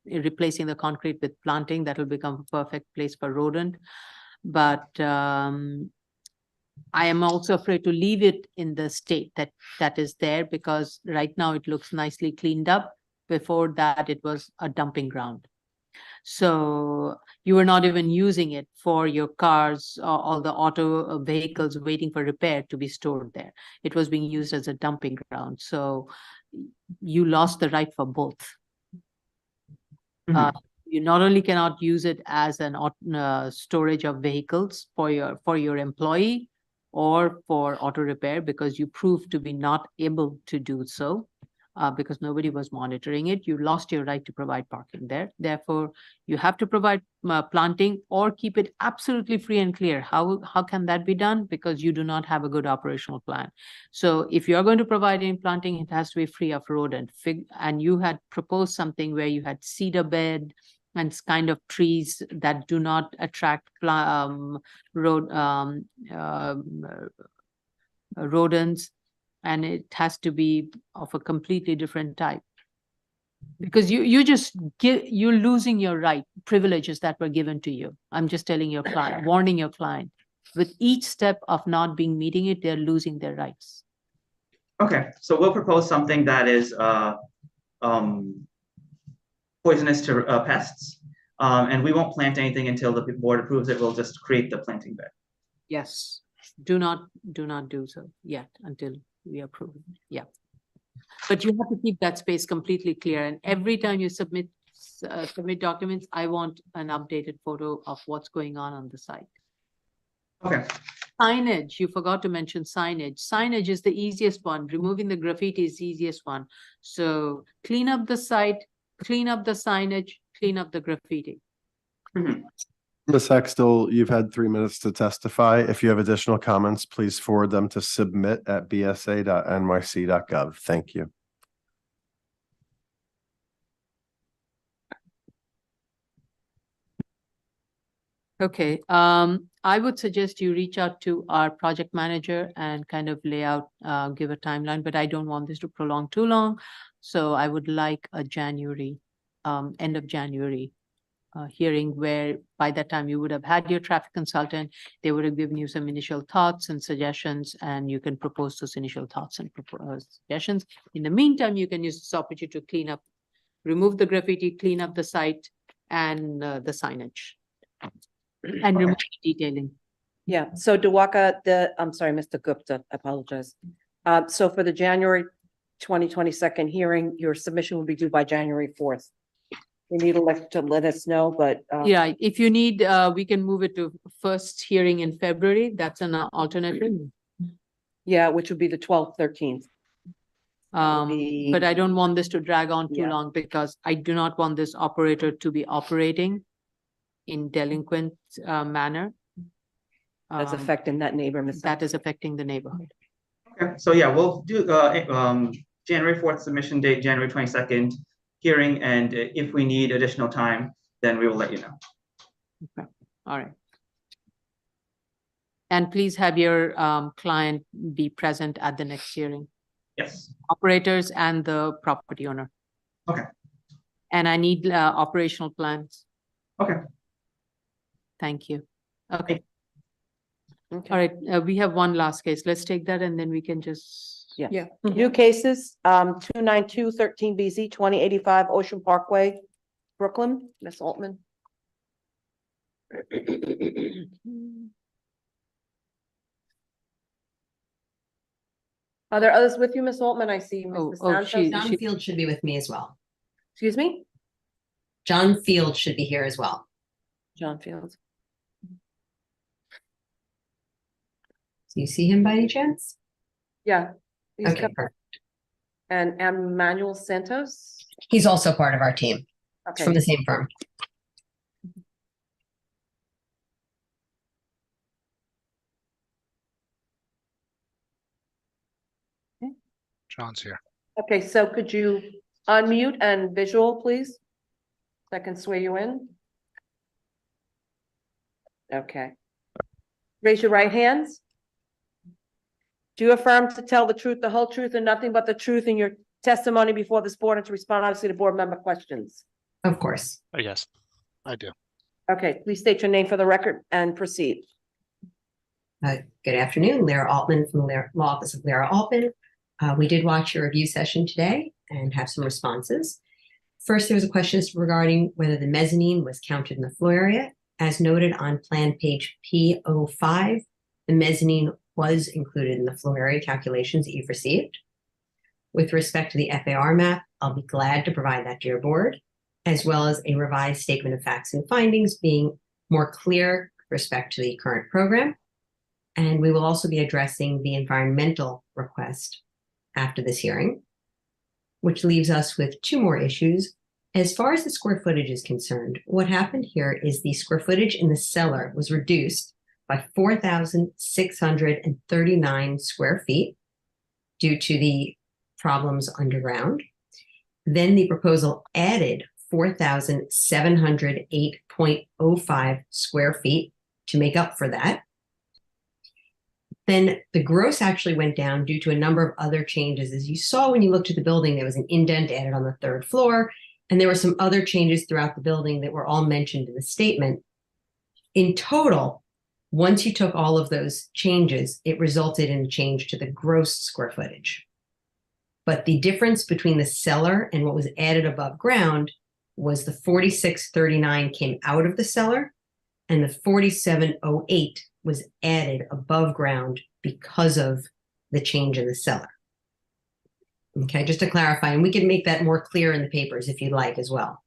replacing the concrete with planting. That will become a perfect place for rodent. But I am also afraid to leave it in the state that is there, because right now it looks nicely cleaned up. Before that, it was a dumping ground. So you were not even using it for your cars, all the auto vehicles waiting for repair to be stored there. It was being used as a dumping ground. So you lost the right for both. You not only cannot use it as an storage of vehicles for your employee or for auto repair, because you proved to be not able to do so. Because nobody was monitoring it, you lost your right to provide parking there. Therefore, you have to provide planting or keep it absolutely free and clear. How can that be done? Because you do not have a good operational plan. So if you are going to provide any planting, it has to be free of rodent. And you had proposed something where you had cedar bed and kind of trees that do not attract rodents. And it has to be of a completely different type. Because you're losing your privileges that were given to you. I'm just telling your client, warning your client. With each step of not meeting it, they're losing their rights. Okay, so we'll propose something that is poisonous to pests. And we won't plant anything until the board approves it. We'll just create the planting bed. Yes, do not do so yet until we approve. Yeah. But you have to keep that space completely clear. And every time you submit documents, I want an updated photo of what's going on the site. Okay. Signage, you forgot to mention signage. Signage is the easiest one. Removing the graffiti is the easiest one. So clean up the site, clean up the signage, clean up the graffiti. Ms. Hextall, you've had 3 minutes to testify. If you have additional comments, please forward them to submit@bsa.nyc.gov. Thank you. Okay, I would suggest you reach out to our project manager and kind of lay out, give a timeline, but I don't want this to prolong too long. So I would like a January, end of January hearing where by that time you would have had your traffic consultant. They would have given you some initial thoughts and suggestions, and you can propose those initial thoughts and suggestions. In the meantime, you can use this opportunity to clean up, remove the graffiti, clean up the site and the signage. And remove the detailing. Yeah, so Diwaka, I'm sorry, Mr. Gupta, I apologize. So for the January 2022 hearing, your submission will be due by January 4th. We need to let us know, but. Yeah, if you need, we can move it to first hearing in February. That's an alternative. Yeah, which would be the 12th, 13th. But I don't want this to drag on too Yeah. long because I do not want this operator to be operating in delinquent manner. That's affecting that neighbor. That is affecting the neighborhood. Okay, so yeah, we'll do January 4th submission date, January 22nd hearing, and if we need additional time, then we will let you know. Okay, all right. And please have your client be present at the next hearing. Yes. Operators and the property owner. Okay. And I need operational plans. Okay. Thank you. Okay. All right, we have one last case. Let's take that and then we can just. Yeah. New cases, 292-13BZ, 2085 Ocean Parkway, Brooklyn, Ms. Altman. Are there others with you, Ms. Altman? I see. Mr. Santos. John Field should be with me as well. Excuse me? John Field should be here as well. John Fields. Do you see him by any chance? Yeah. he's Okay, come- perfect. And Emmanuel Santos? He's also part of our team. It's from Okay. the same firm. John's here. Okay, so could you unmute and visual, please? So I can swear you in. Okay. Raise your right hands. Do you affirm to tell the truth, the whole truth, and nothing but the truth in your testimony before this board and to respond honestly to board member questions? Of course. Yes, I do. Okay, please state your name for the record and proceed. Good afternoon, Lara Altman from the Law Office of Lara Altman. We did watch your review session today and have some responses. First, there was a question regarding whether the mezzanine was counted in the floor area. As noted on plan page P05, the mezzanine was included in the floor area calculations that you've received. With respect to the FAR map, I'll be glad to provide that to your board, as well as a revised statement of facts and findings being more clear with respect to the current program. And we will also be addressing the environmental request after this hearing, which leaves us with two more issues. As far as the square footage is concerned, what happened here is the square footage in the cellar was reduced by 4,639 square feet due to the problems underground. Then the proposal added 4,708.05 square feet to make up for that. Then the gross actually went down due to a number of other changes. As you saw when you looked at the building, there was an indent added on the third floor, and there were some other changes throughout the building that were all mentioned in the statement. In total, once you took all of those changes, it resulted in a change to the gross square footage. But the difference between the cellar and what was added above ground was the 4639 came out of the cellar and the 4708 was added above ground because of the change in the cellar. Okay, just to clarify, and we can make that more clear in the papers if you'd like as well.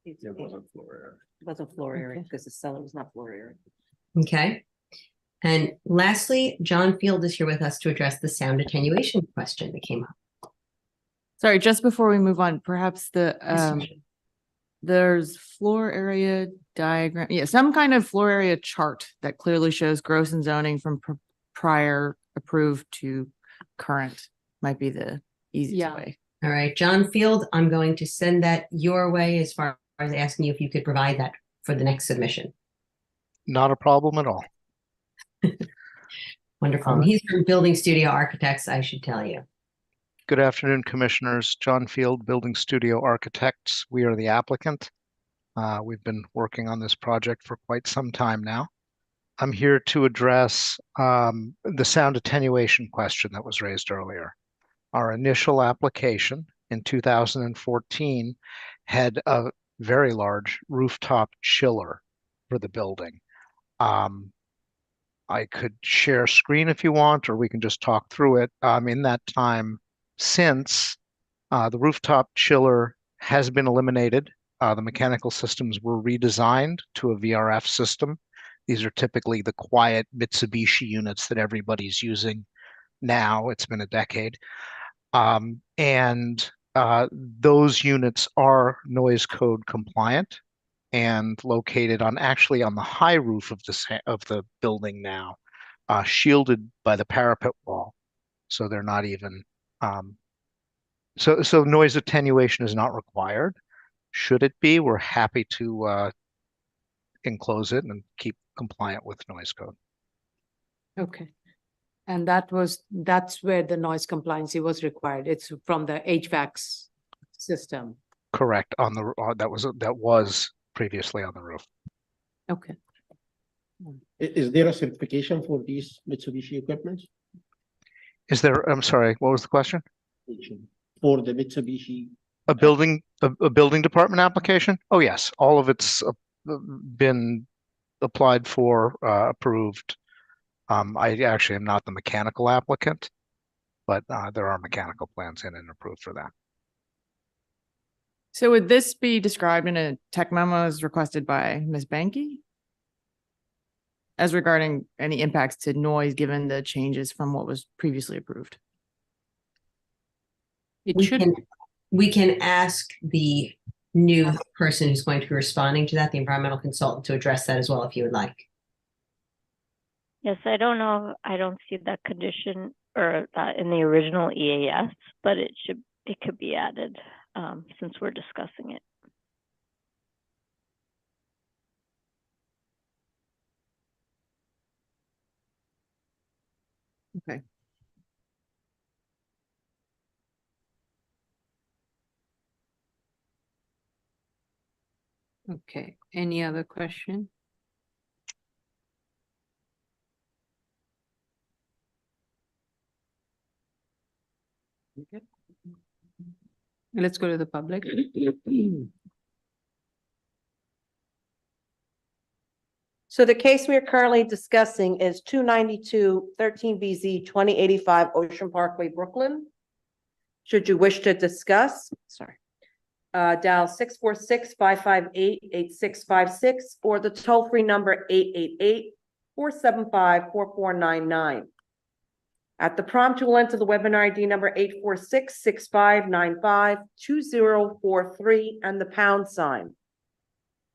It wasn't floor area. It wasn't floor area because the cellar was not floor area. Okay. And lastly, John Field is here with us to address the sound attenuation question that came up. Sorry, just before we move on, perhaps the There's floor area diagram, yeah, some kind of floor area chart that clearly shows gross and zoning from prior approved to current might be the easiest Yeah. way. All right, John Field, I'm going to send that your way as far as asking you if you could provide that for the next submission. Not a problem at all. Wonderful. And he's from Building Studio Architects, I should tell you. Good afternoon, Commissioners. John Field, Building Studio Architects. We are the applicant. We've been working on this project for quite some time now. I'm here to address the sound attenuation question that was raised earlier. Our initial application in 2014 had a very large rooftop chiller for the building. I could share screen if you want, or we can just talk through it. In that time, since the rooftop chiller has been eliminated, the mechanical systems were redesigned to a VRF system. These are typically the quiet Mitsubishi units that everybody's using now. It's been a decade. Those units are noise code compliant and located actually on the high roof of the building now, shielded by the parapet wall. So they're not even so noise attenuation is not required. Should it be, we're happy to enclose it and keep compliant with noise code. Okay. And that's where the noise compliancy was required. It's from the HVAC system. Correct. On the that was previously on the roof. Okay. Is there a certification for these Mitsubishi equipment? Is there? I'm sorry. What was the question? For the Mitsubishi. A building department application? Oh yes, all of it's been applied for, approved. I actually am not the mechanical applicant, but there are mechanical plans in and approved for that. So would this be described in a tech memo as requested by Ms. Banky? As regarding any impacts to noise given the changes from what was previously approved? We can ask the new person who's going to be responding to that, the environmental consultant, to address that as well if you would like. Yes, I don't know. I don't see that condition or that in the original EAS, but it could be added since we're discussing it. Okay. Okay. Any other question? Okay. Let's go to the public. So the case we are currently discussing is 292-13BZ 2085 Ocean Parkway, Brooklyn. Should you wish to discuss, dial 646-558-8656 or the toll-free number 888-475-4499. At the prompt, you will enter the webinar ID number 846-6595-2043 and the pound sign.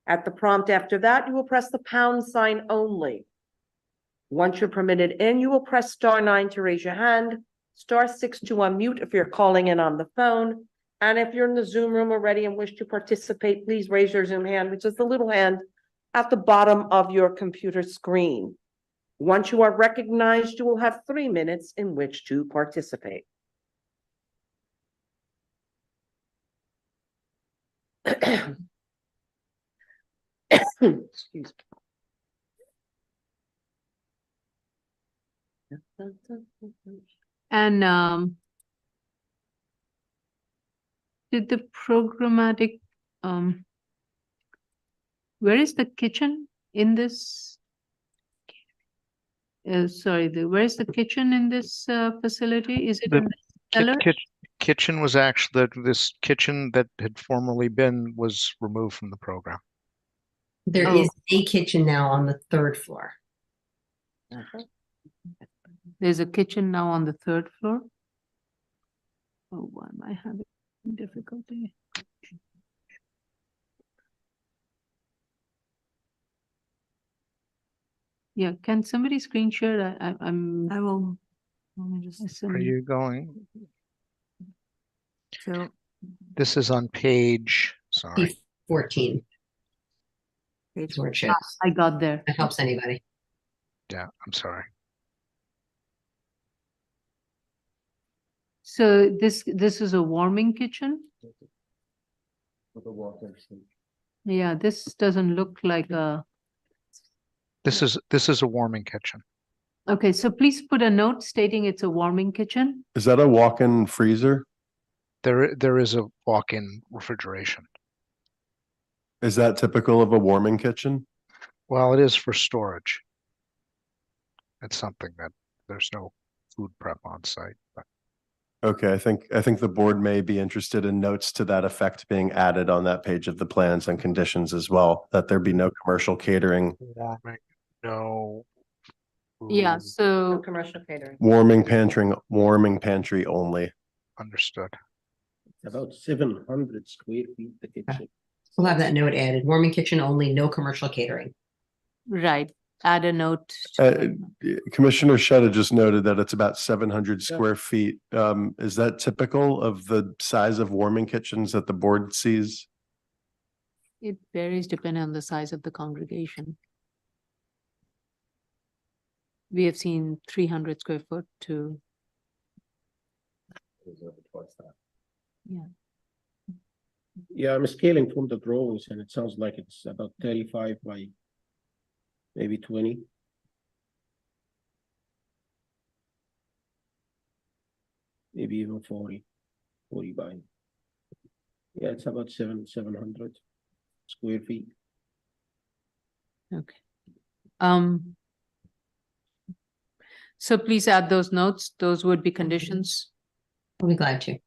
At the prompt after that, you will press the pound sign only. Once you're permitted in, you will press *9 to raise your hand, *6 to unmute if you're calling in on the phone. And if you're in the Zoom room already and wish to participate, please raise your Zoom hand, which is the little hand at the bottom of your computer screen. Once you are recognized, you will have 3 minutes in which to participate. Excuse me. And did the programmatic, where is the kitchen in this? Sorry, where is the kitchen in this facility? Is it in the cellar? Kitchen was actually this kitchen that had formerly was removed from the program. There is a kitchen now on the 3rd floor. There's a kitchen now on the 3rd floor. Oh, why am I having difficulty? Yeah, can somebody screen share? I'm. I will. Let me just. Are you going? So This is on page, sorry. 14. Is where it shows. I got there. That helps anybody. Yeah, I'm sorry. So this is a warming kitchen? Yeah, this doesn't look like a, This is a warming kitchen. okay, so please put a note stating it's a warming kitchen. Is that a walk-in freezer? There is a walk-in refrigeration. Is that typical of a warming kitchen? Well, it is for storage. It's something that there's no food prep on site, but Okay, I think the board may be interested in notes to that effect being added on that page of the plans and conditions as well, that there be no commercial catering, warming, no. Yeah, food. so Commercial catering. warming pantry only. Understood. It's about 700 square feet, the kitchen. We'll have that note added. Warming kitchen only, no commercial catering. right, add a note. Commissioner Sheta just noted that it's about 700 square feet. Is that typical of the size of warming kitchens that the board sees? It varies depending on the size of the congregation. We have seen 300 square foot to, yeah. Yeah, I'm scaling from the drawings and it sounds like it's about 35 by maybe 20. Maybe even 40 by. Yeah, it's about 700 square feet. Okay. So please add those notes. Those would be conditions. I'll be glad to.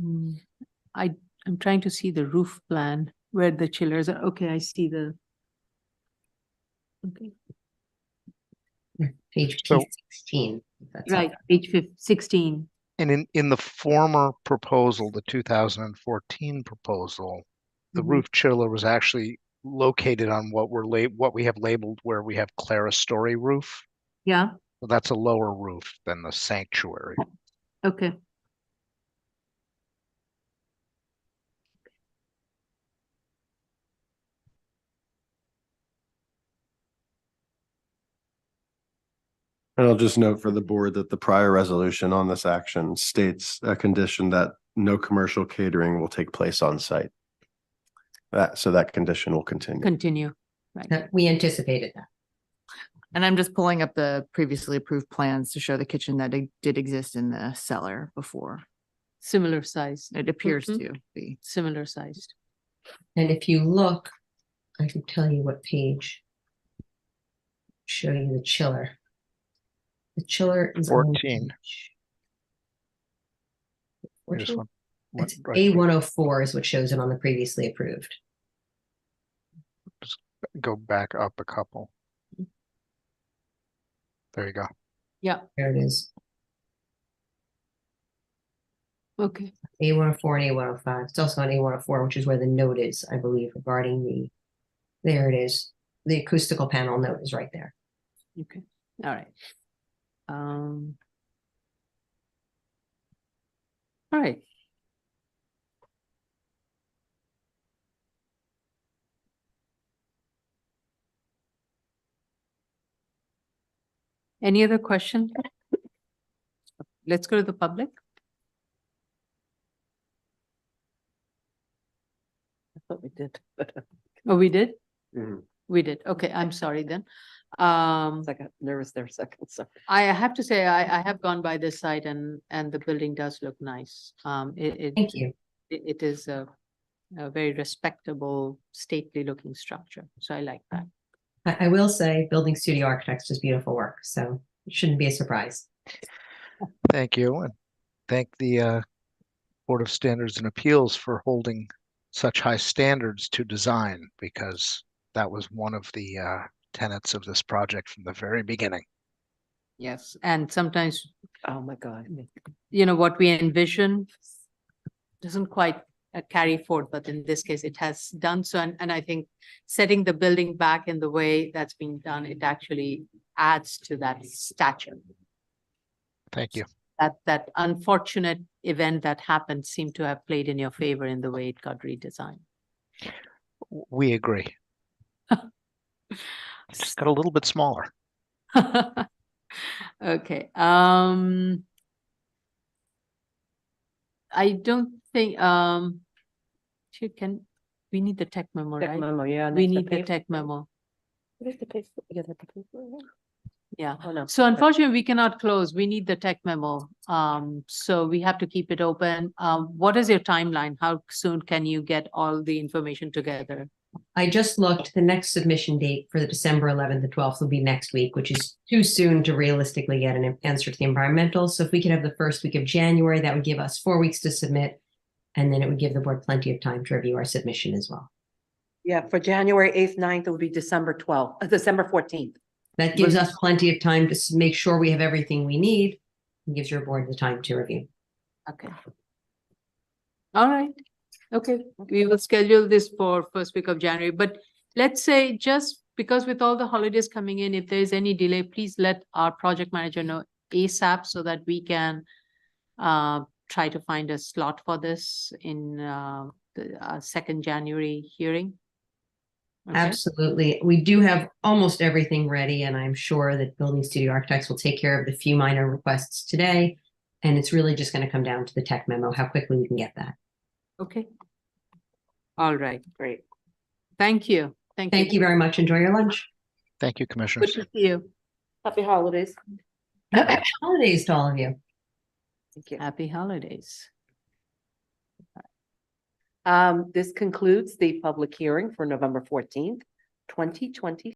I'm trying to see the roof plan where the chillers are. Okay, I see the. Okay, Page So- 16. if that's right, up. page 16. And in the former proposal, the 2014 proposal, the Mhm. roof chiller was actually located on what we have labeled where we have clerestory roof. Yeah, So that's a lower roof than the sanctuary. okay. And I'll just note for the board that the prior resolution on this action states a condition that no commercial catering will take place on site. So that condition will continue. Continue, right. We anticipated that. And I'm just pulling up the previously approved plans to show the kitchen that did exist in the cellar before. Similar size. It appears Mhm. to be. Similar sized. And if you look, I can tell you what page. Show you the chiller. The chiller is on 14. page Here's 14? one- It's right- A104 is what shows it on the previously approved. Go back up a couple. There you go. Yeah, There it is. okay. A104 and A105. It's also on A104, which is where the note is, I believe, regarding there it is. The acoustical panel note is right there. Okay, all right. All right. Any other question? Let's go to the public. I thought we did, but Oh, we did? Mhm. We did. Okay, I'm sorry then. I got nervous there a second, so. I have to say, I have gone by this site and the building does look nice. Thank you. It is a very respectable, stately looking structure. So I like that. I will say, Building Studio Architects does beautiful work, so it shouldn't be a surprise. Thank you, and thank the Board of Standards and Appeals for holding such high standards to design, because that was one of the tenets of this project from the very beginning. Yes, and sometimes, Oh, my God. you know, what we envision doesn't quite carry forward, but in this case, it has done so. And I think setting the building back in the way that's being done, it actually adds to that stature. Thank you. That unfortunate event that happened seemed to have played in your favor in the way it got redesigned. We agree. Just got a little bit smaller. Okay, I don't think, we need the tech memo, Tech right? memo, yeah. We next to need the pay- tech memo. What is the pay for? Yeah, the pay for it? Yeah. Oh, no. So unfortunately, we cannot close. We need the tech memo. So we have to keep it open. What is your timeline? How soon can you get all the information together? I just looked, the next submission date for the December 11th and 12th will be next week, which is too soon to realistically get an answer to the environmental. So if we could have the first week of January, that would give us 4 weeks to submit. And then it would give the board plenty of time to review our submission as well. Yeah, for January 8th, 9th, it would be December 12th, December 14th. That gives us plenty of time to make sure we have everything we need. And gives your board the time to review. Okay. All right. Okay, we will schedule this for first week of January, but let's say just because with all the holidays coming in, if there's any delay, please let our project manager know ASAP so that we can try to find a slot for this in the second January hearing. Okay. Absolutely. We do have almost everything ready, and I'm sure that Building Studio Architects will take care of the few minor requests today. And it's really just going to come down to the tech memo, how quickly we can get that. Okay. All right, great. Thank you. Thank you very much. Enjoy your lunch. Thank you, Good commissioners. to see you. Happy holidays. Happy holidays to all of you. Thank you. Happy holidays. This concludes the public hearing for November 14th, 2020.